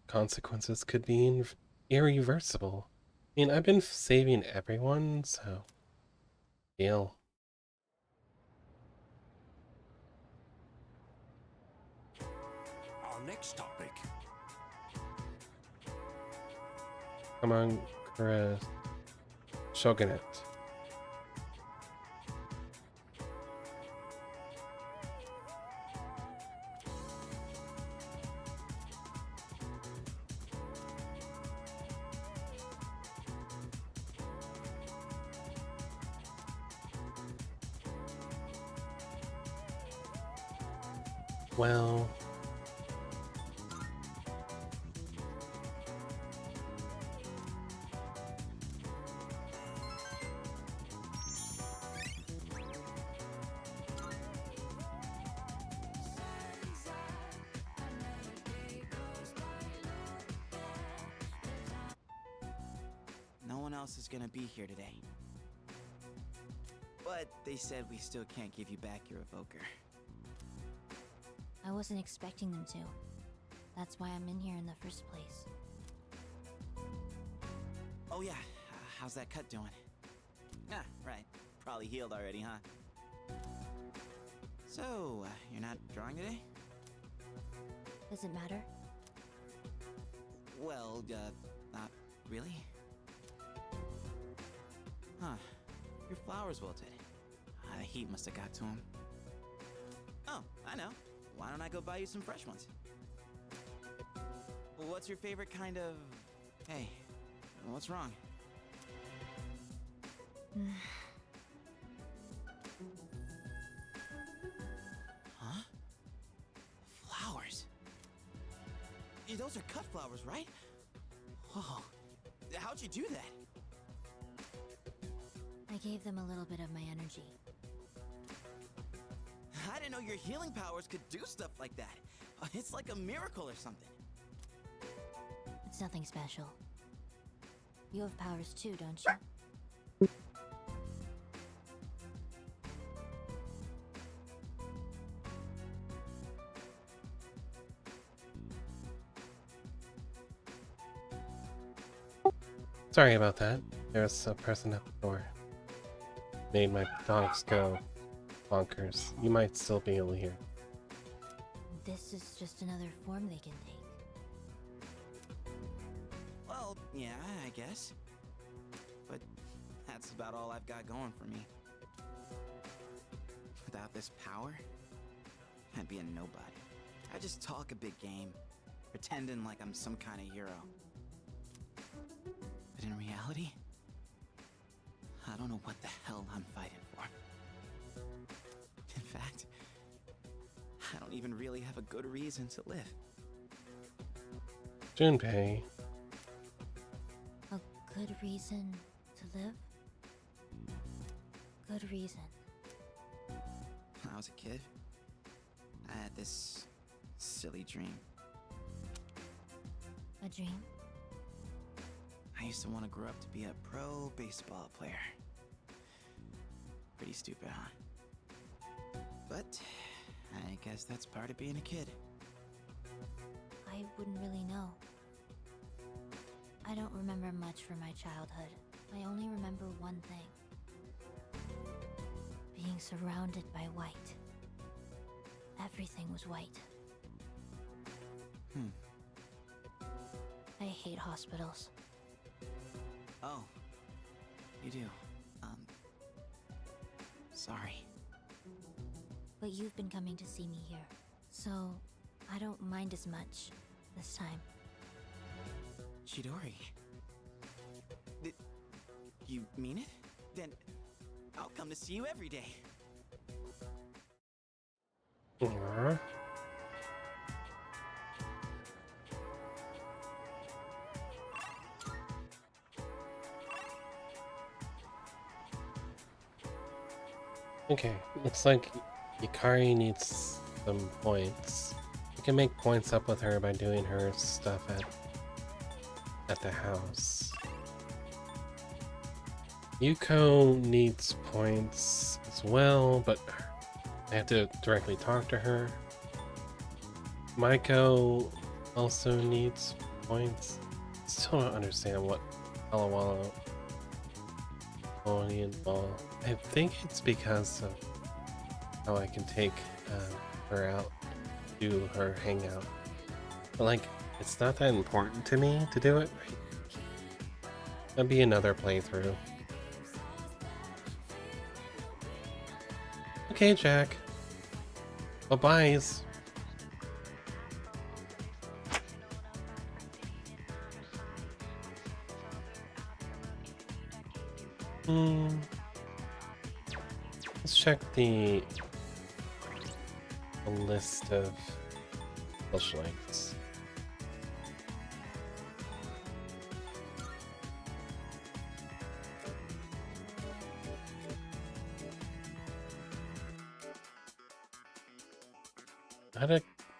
Consequences could be irreversible. I mean, I've been saving everyone, so deal. Our next topic. Come on, Kura. Shogunate. Well, No one else is gonna be here today. But they said we still can't give you back your evoker. I wasn't expecting them to. That's why I'm in here in the first place. Oh yeah, how's that cut doing? Ah, right. Probably healed already, huh? So, you're not drawing today? Does it matter? Well, not really. Huh. Your flowers wilted. The heat must have got to them. Oh, I know. Why don't I go buy you some fresh ones? What's your favorite kind of... Hey, what's wrong? Huh? Flowers? Those are cut flowers, right? Whoa. How'd you do that? I gave them a little bit of my energy. I didn't know your healing powers could do stuff like that. It's like a miracle or something. It's nothing special. You have powers too, don't you? Sorry about that. There's a person at the door. Made my dogs go bonkers. You might still be able to hear. This is just another form they can take. Well, yeah, I guess. But that's about all I've got going for me. Without this power, I'd be a nobody. I just talk a big game, pretending like I'm some kind of hero. But in reality, I don't know what the hell I'm fighting for. In fact, I don't even really have a good reason to live. Junpei. A good reason to live? Good reason. When I was a kid, I had this silly dream. A dream? I used to want to grow up to be a pro baseball player. Pretty stupid, huh? But I guess that's part of being a kid. I wouldn't really know. I don't remember much from my childhood. I only remember one thing. Being surrounded by white. Everything was white. I hate hospitals. Oh, you do. Sorry. But you've been coming to see me here, so I don't mind as much this time. Chidori. You mean it? Then I'll come to see you every day. Aww. Okay, looks like Yukari needs some points. You can make points up with her by doing her stuff at the house. Yuko needs points as well, but I have to directly talk to her. Maiko also needs points. Still don't understand what Alawala Oni and Ball. I think it's because of how I can take her out, do her hangout. But like, it's not that important to me to do it. That'd be another playthrough. Okay, Jack. Bye-byes. Let's check the list of social links.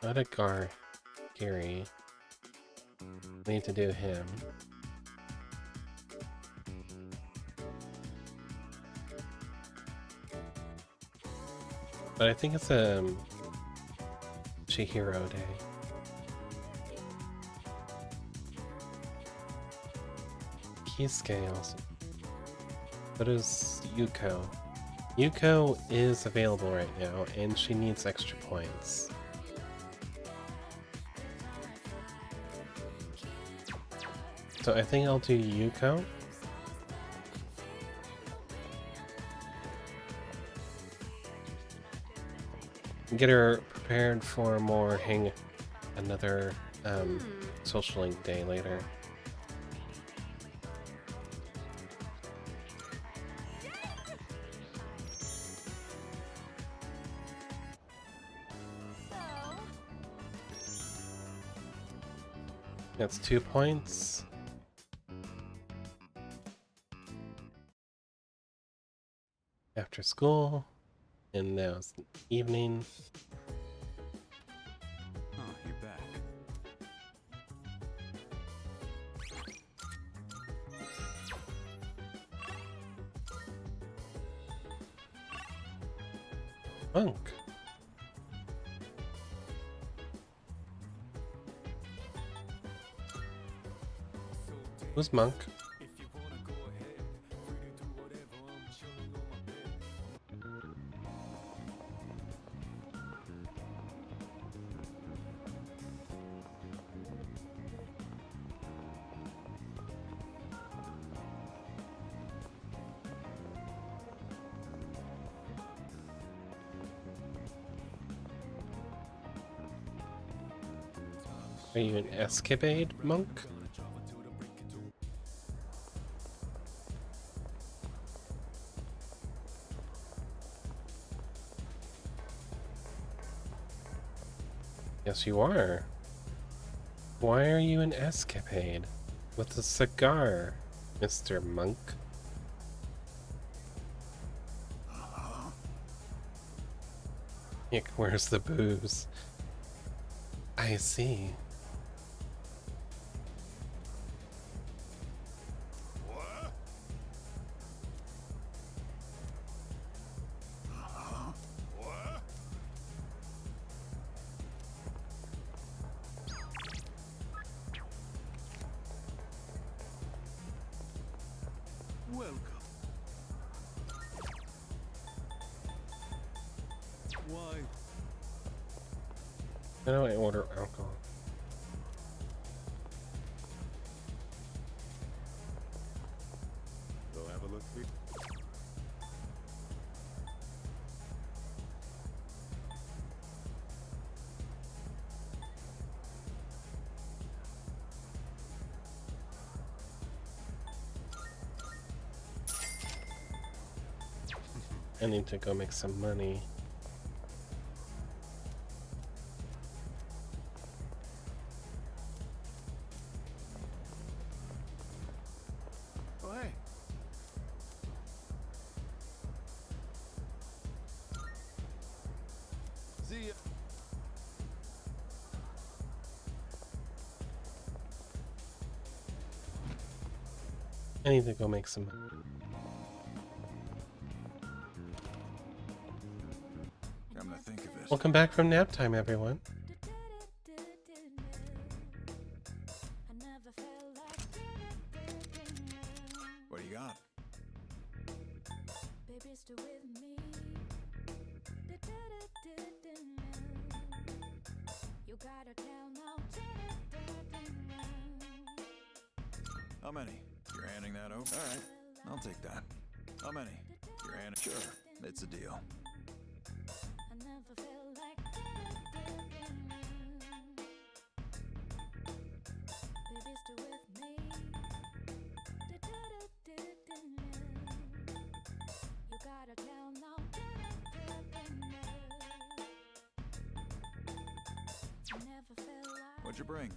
Adakar Gary. Need to do him. But I think it's Chihiro Day. Kisuke also. What is Yuko? Yuko is available right now, and she needs extra points. So I think I'll do Yuko. Get her prepared for more another social link day later. That's 2 points. After school. And now it's evening. Oh, you're back. Monk. Who's Monk? If you Are you an escapade monk? Yes, you are. Why are you an escapade? With a cigar, Mr. Monk. Nick, where's the booze? I see. Welcome. Why? How do I order alcohol? Go have a look. I need to go make some money. Oh, hey. See ya. I need to go make some money. Come to think of it. Welcome back from nap time, everyone. What do you got? How many? You're handing that over? All right, I'll take that. How many? You're handing. Sure, it's a deal. What'd you bring?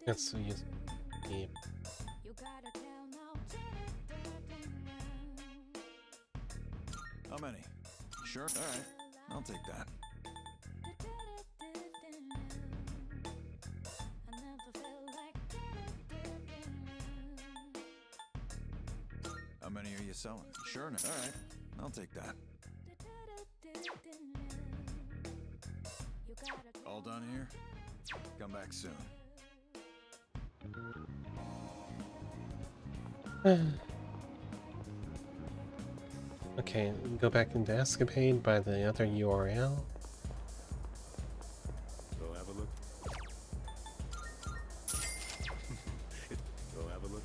Let's use the How many? Sure. All right, I'll take that. How many are you selling? Sure. All right, I'll take that. All done here? Come back soon. Okay, go back into Escapade by the other URL. Go have a look. Go have a look.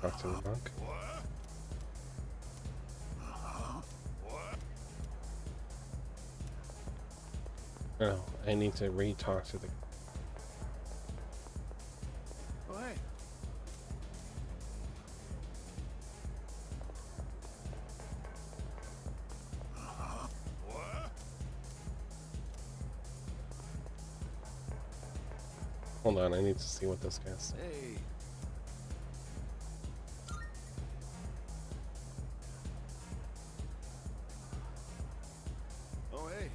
Talk to the monk. Oh, I need to re-talk to the... Oh, hey. Hold on, I need to see what this guy's saying. Hey. Oh, hey.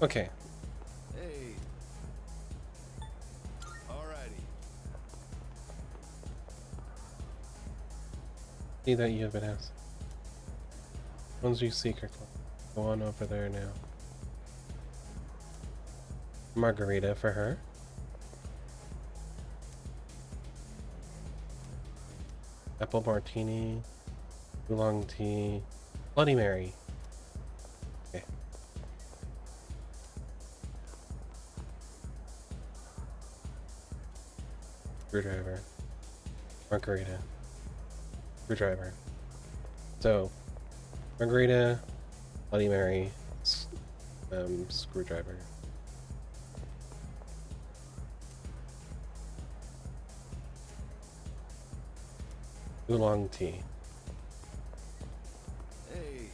Okay, Hey. Alrighty. see that you have been asked. One's your secret club. go on over there now. Margarita for her. Apple martini, oolong tea, Bloody Mary. Okay. Screwdriver. Margarita. Screwdriver. So, margarita, Bloody Mary, screwdriver. Oolong tea. Hey.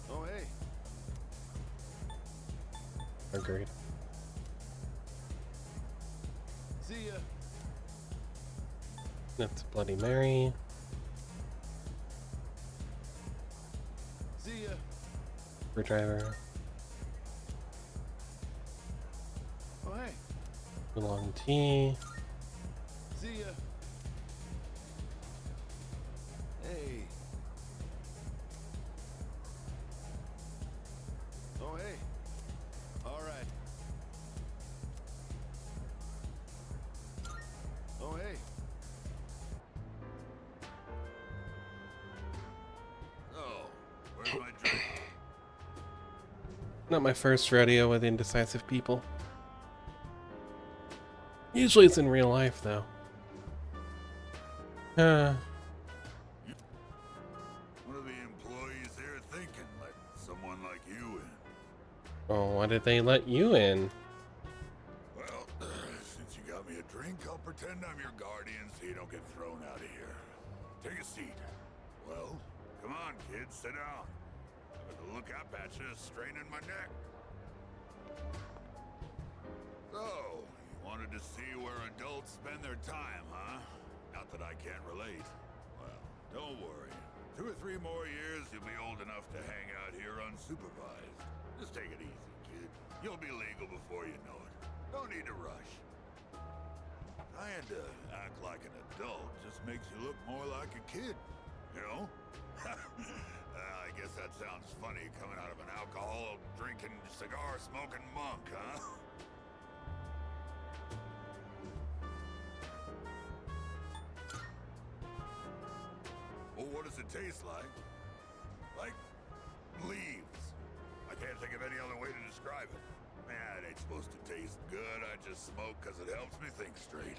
Oh, hey. Margarita. See ya. That's Bloody Mary. See ya. Screwdriver. Oh, hey. Oolong tea. See ya. Hey. Oh, hey. All right. Oh, hey. Oh, where's my drink? Not my first rodeo with indecisive people. Usually it's in real life, though. What are the employees here thinking, letting someone like you in? Oh, why did they let you in? Well, since you got me a drink, I'll pretend I'm your guardian so you don't get thrown out of here. Take a seat. Well, come on, kids, sit down. But the look up at you is straining my neck. So, you wanted to see where adults spend their time, huh? Not that I can't relate. Well, don't worry. 2 or 3 more years, you'll be old enough to hang out here unsupervised. Just take it easy, kid. You'll be legal before you know it. Don't need to rush. Trying to act like an adult just makes you look more like a kid, you know? I guess that sounds funny coming out of an alcohol-drinking, cigar-smoking monk, huh? Well, what does it taste like? Like leaves. I can't think of any other way to describe it. Man, it ain't supposed to taste good. I just smoke because it helps me think straight.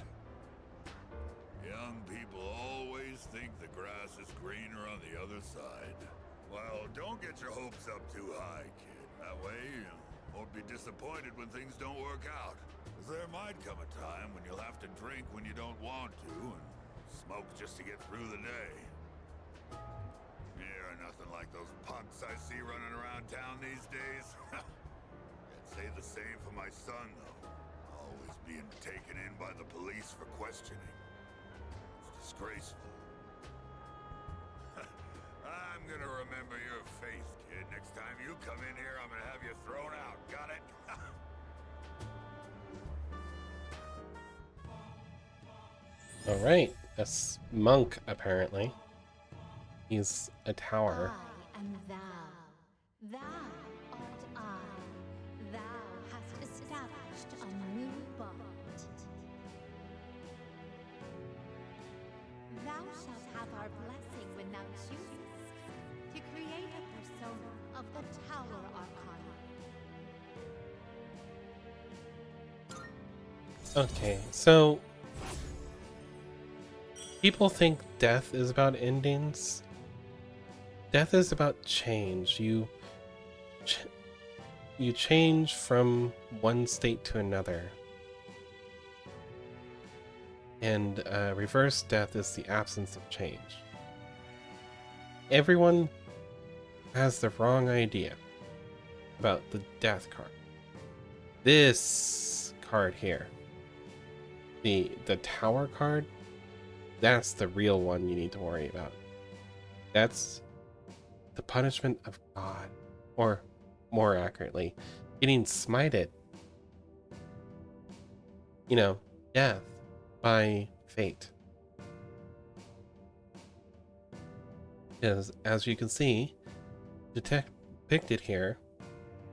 Young people always think the grass is greener on the other side. Well, don't get your hopes up too high, kid. That way, you won't be disappointed when things don't work out. 'Cause there might come a time when you'll have to drink when you don't want to, and smoke just to get through the day. Yeah, nothing like those punks I see running around town these days. I'd say the same for my son, though. Always being taken in by the police for questioning. It's disgraceful. I'm gonna remember your face, kid. Next time you come in here, I'm gonna have you thrown out. Got it? Alright, that's Monk, apparently. He's a tower. I am thou. Thou art I. Thou hast established a new bond. Thou shalt have our blessing when thou choosest to create a persona of the Tower Arcana. Okay, so people think death is about endings. Death is about change. You change from one state to another. And reverse death is the absence of change. Everyone has the wrong idea about the death card. This card here, the tower card, that's the real one you need to worry about. That's the punishment of God, or more accurately, getting smited. You know, death by fate. Because as you can see, depicted here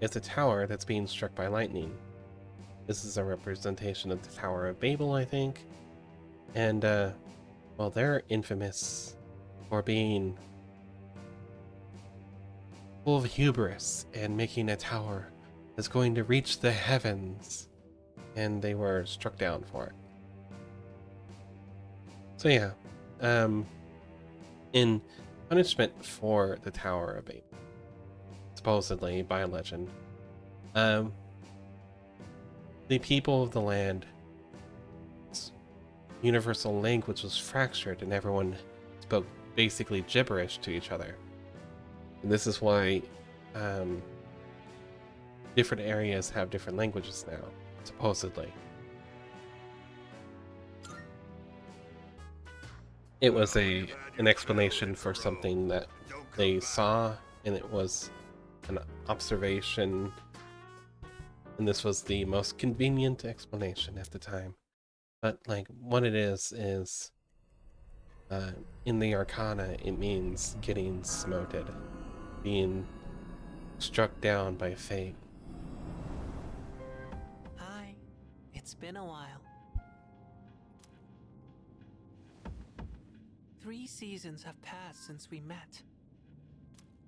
is a tower that's being struck by lightning. This is a representation of the Tower of Babel, I think. And, well, they're infamous for being full of hubris and making a tower that's going to reach the heavens. And they were struck down for it. So yeah, in punishment for the Tower of Babel, supposedly by legend, the people of the land, universal language was fractured and everyone spoke basically gibberish to each other. And this is why different areas have different languages now, supposedly. It was an explanation for something that they saw, and it was an observation, and this was the most convenient explanation at the time. But like what it is in the Arcana, it means getting smoted, being struck down by fate. Hi, it's been a while. 3 seasons have passed since we met.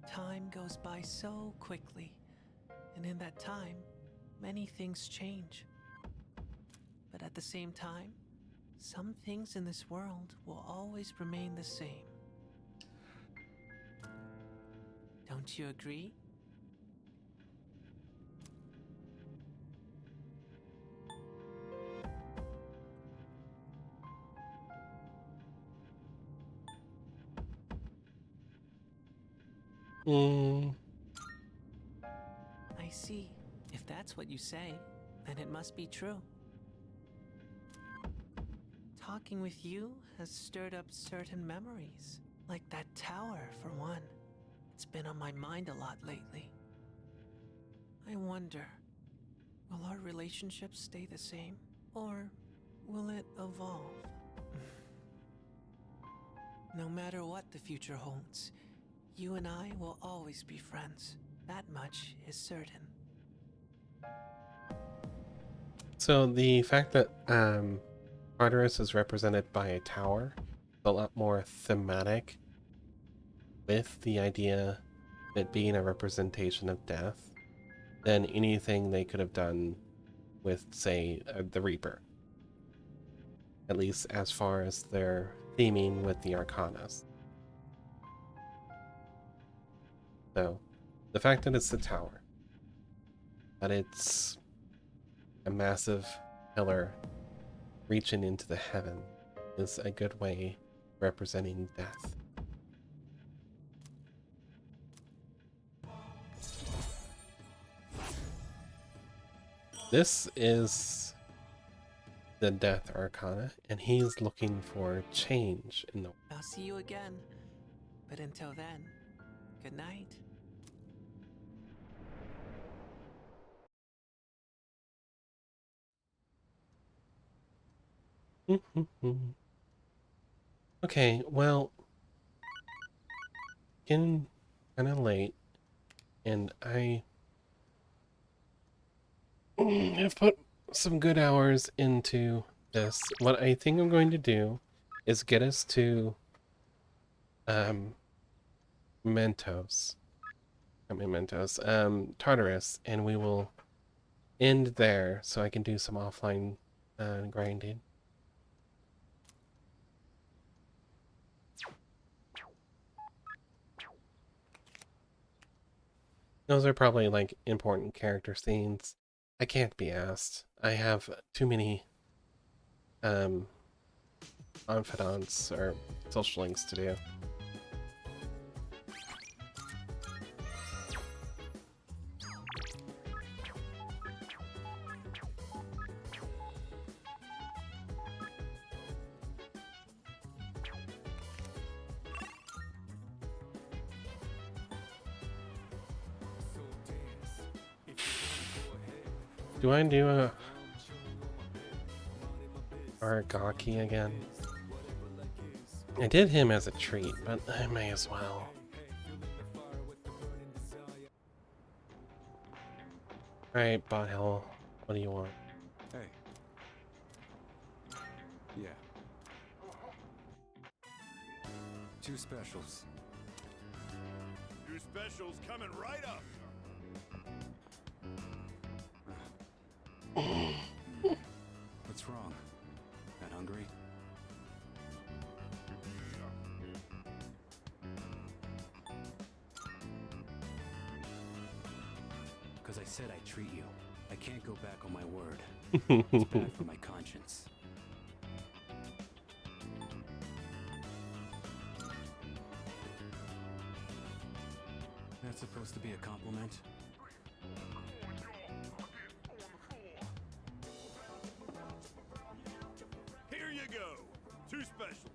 Time goes by so quickly, and in that time, many things change. But at the same time, some things in this world will always remain the same. Don't you agree? I see. If that's what you say, then it must be true. Talking with you has stirred up certain memories, like that tower, for one. It's been on my mind a lot lately. I wonder, will our relationship stay the same, or will it evolve? No matter what the future holds, you and I will always be friends. That much is certain. So the fact that Tartarus is represented by a tower is a lot more thematic with the idea of it being a representation of death than anything they could have done with, say, the Reaper. At least as far as their theming with the Arcanas. So, the fact that it's the tower, that it's a massive pillar reaching into the heaven, is a good way representing death. This is the Death Arcana, and he's looking for change in the world. I'll see you again. But until then, good night. Okay, well, getting kind of late, and I have put some good hours into this. What I think I'm going to do is get us to Mentos. I mean Mentos. Tartarus, and we will end there so I can do some offline grinding. Those are probably like important character scenes. I can't be asked. I have too many confidants or social links to do. Do I do a Aragaki again? I did him as a treat, but I may as well. Alright, Bot Hell, what do you want? Hey. Yeah. 2 specials. 2 specials coming right up. What's wrong? Not hungry? Because I said I'd treat you. I can't go back on my word. It's bad for my conscience. That's supposed to be a compliment? Here you go. 2 specials.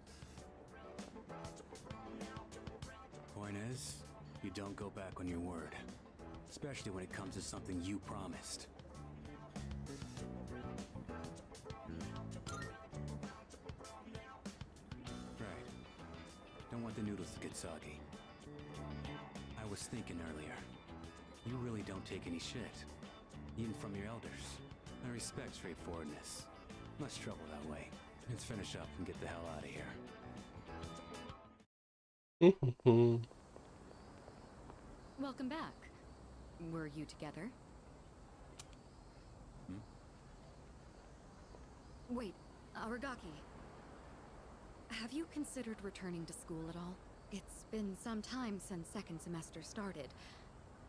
Point is, you don't go back on your word. Especially when it comes to something you promised. Right. Don't want the noodles to get soggy. I was thinking earlier, you really don't take any shit. Even from your elders. I respect straightforwardness. Less trouble that way. Let's finish up and get the hell out of here. Welcome back. Were you together? Wait, Aragaki. Have you considered returning to school at all? It's been some time since second semester started.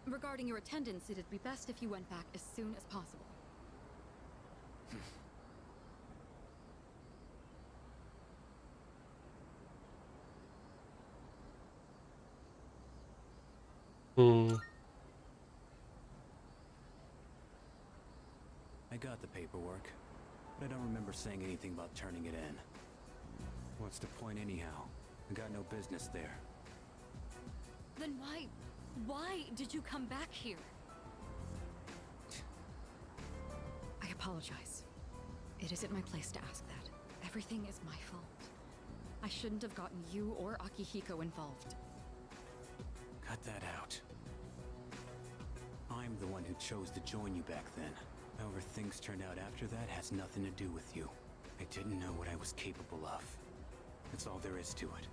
Regarding your attendance, it'd be best if you went back as soon as possible. I got the paperwork, but I don't remember saying anything about turning it in. What's the point anyhow? I got no business there. Then why did you come back here? I apologize. It isn't my place to ask that. Everything is my fault. I shouldn't have gotten you or Akihiko involved. Cut that out. I'm the one who chose to join you back then. However things turned out after that has nothing to do with you. I didn't know what I was capable of. That's all there is to it.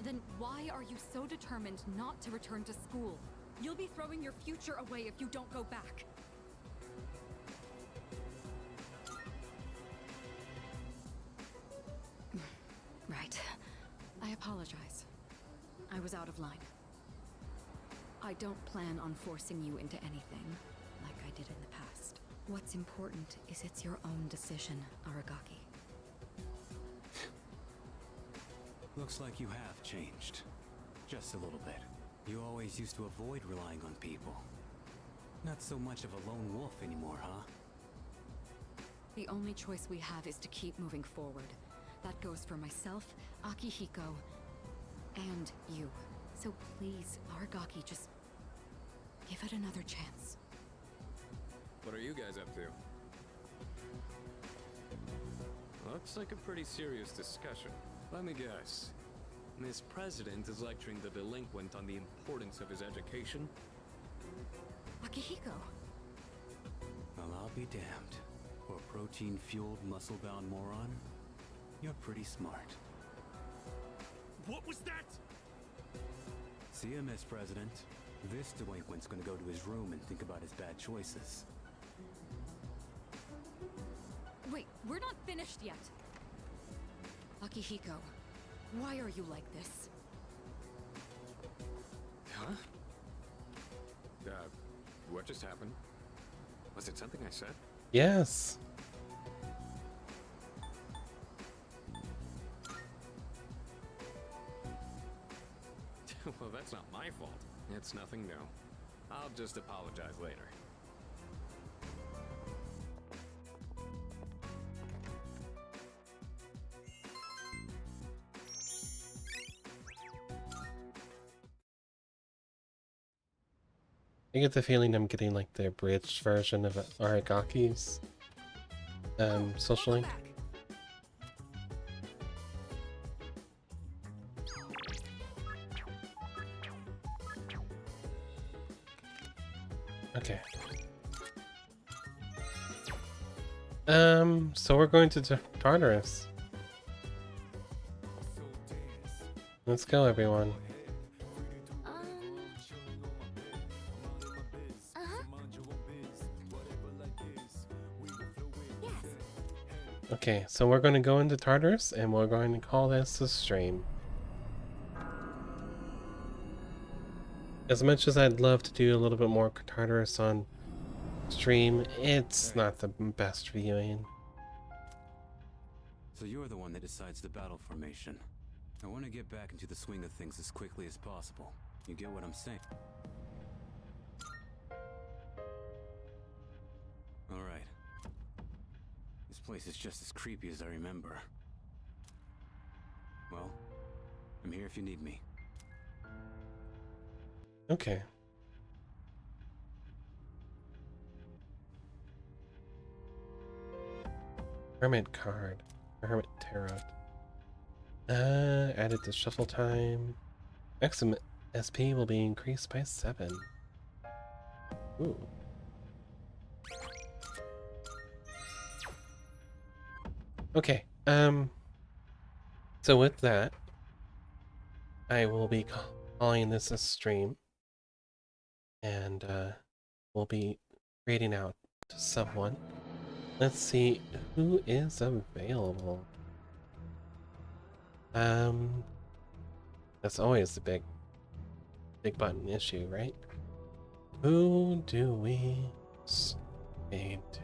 Then why are you so determined not to return to school? You'll be throwing your future away if you don't go back. Right. I apologize. I was out of line. I don't plan on forcing you into anything, like I did in the past. What's important is it's your own decision, Aragaki. Looks like you have changed. Just a little bit. You always used to avoid relying on people. Not so much of a lone wolf anymore, huh? The only choice we have is to keep moving forward. That goes for myself, Akihiko, and you. So please, Aragaki, just give it another chance. What are you guys up to? Looks like a pretty serious discussion. Let me guess. Miss President is lecturing the delinquent on the importance of his education? Akihiko! Well, I'll be damned. For a protein-fueled, muscle-bound moron, you're pretty smart. What was that? See ya, Miss President. This delinquent's gonna go to his room and think about his bad choices. Wait, we're not finished yet. Akihiko, why are you like this? Huh? What just happened? Was it something I said? Yes. Well, that's not my fault. It's nothing new. I'll just apologize later. I get the feeling I'm getting like the abridged version of Aragaki's social link. Okay. So we're going to Tartarus. Let's go, everyone. Okay, so we're going to go into Tartarus, and we're going to call this a stream. As much as I'd love to do a little bit more Tartarus on stream, it's not the best viewing. So you're the one that decides the battle formation. I want to get back into the swing of things as quickly as possible. You get what I'm saying? Alright. This place is just as creepy as I remember. Well, I'm here if you need me. Okay. Hermit card. Hermit tarot. Added to shuffle time. Maximum SP will be increased by 7. Ooh. Okay, so with that, I will be calling this a stream, and we'll be reading out to someone. Let's see who is available. That's always the big button issue, right? Who do we need to?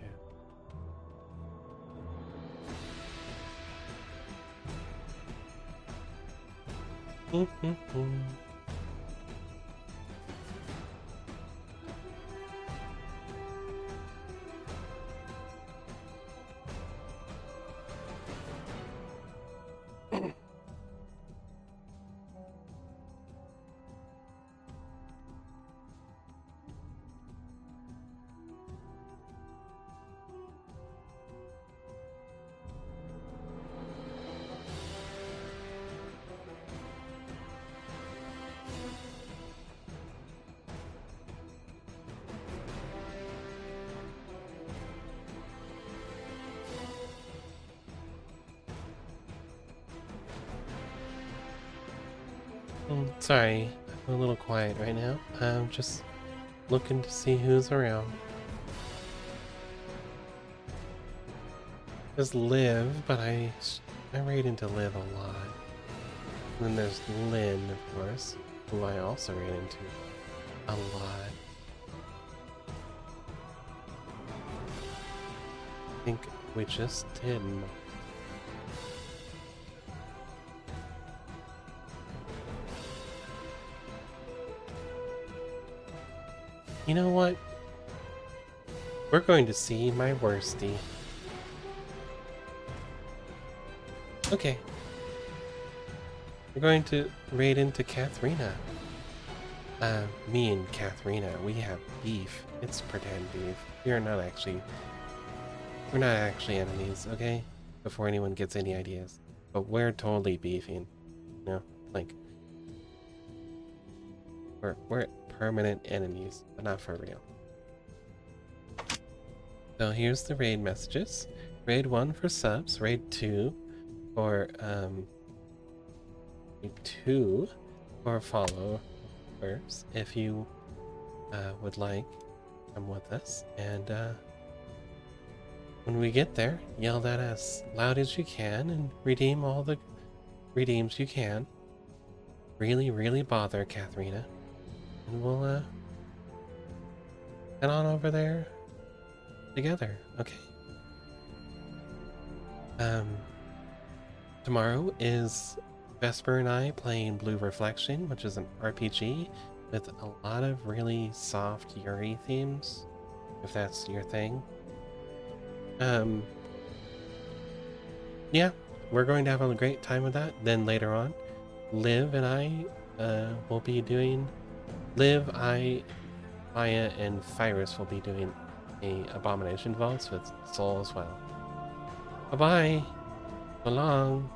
Sorry, I'm a little quiet right now. I'm just looking to see who's around. There's Liv, but I raid into Liv a lot. And then there's Lynn, of course, who I also raid into a lot. I think we just did. You know what? We're going to see my worstie. Okay. We're going to raid into Katharina. Me and Katharina, we have beef. It's pretend beef. We're not actually enemies, okay? Before anyone gets any ideas. But we're totally beefing. You know, like we're permanent enemies, but not for real. So here's the raid messages. Raid 1 for subs, raid 2 for followers. If you would like, come with us, and when we get there, yell that as loud as you can and redeem all the redeems you can. Really, really bother Katharina. And we'll head on over there together, okay? Tomorrow is Vesper and I playing Blue Reflection, which is an RPG with a lot of really soft Yuri themes, if that's your thing. Yeah, we're going to have a great time with that. Then later on, Liv and I will be doing... Liv, Maya, and Fyrus will be doing a Abomination Vaults with Soul as well. Bye-bye. So long.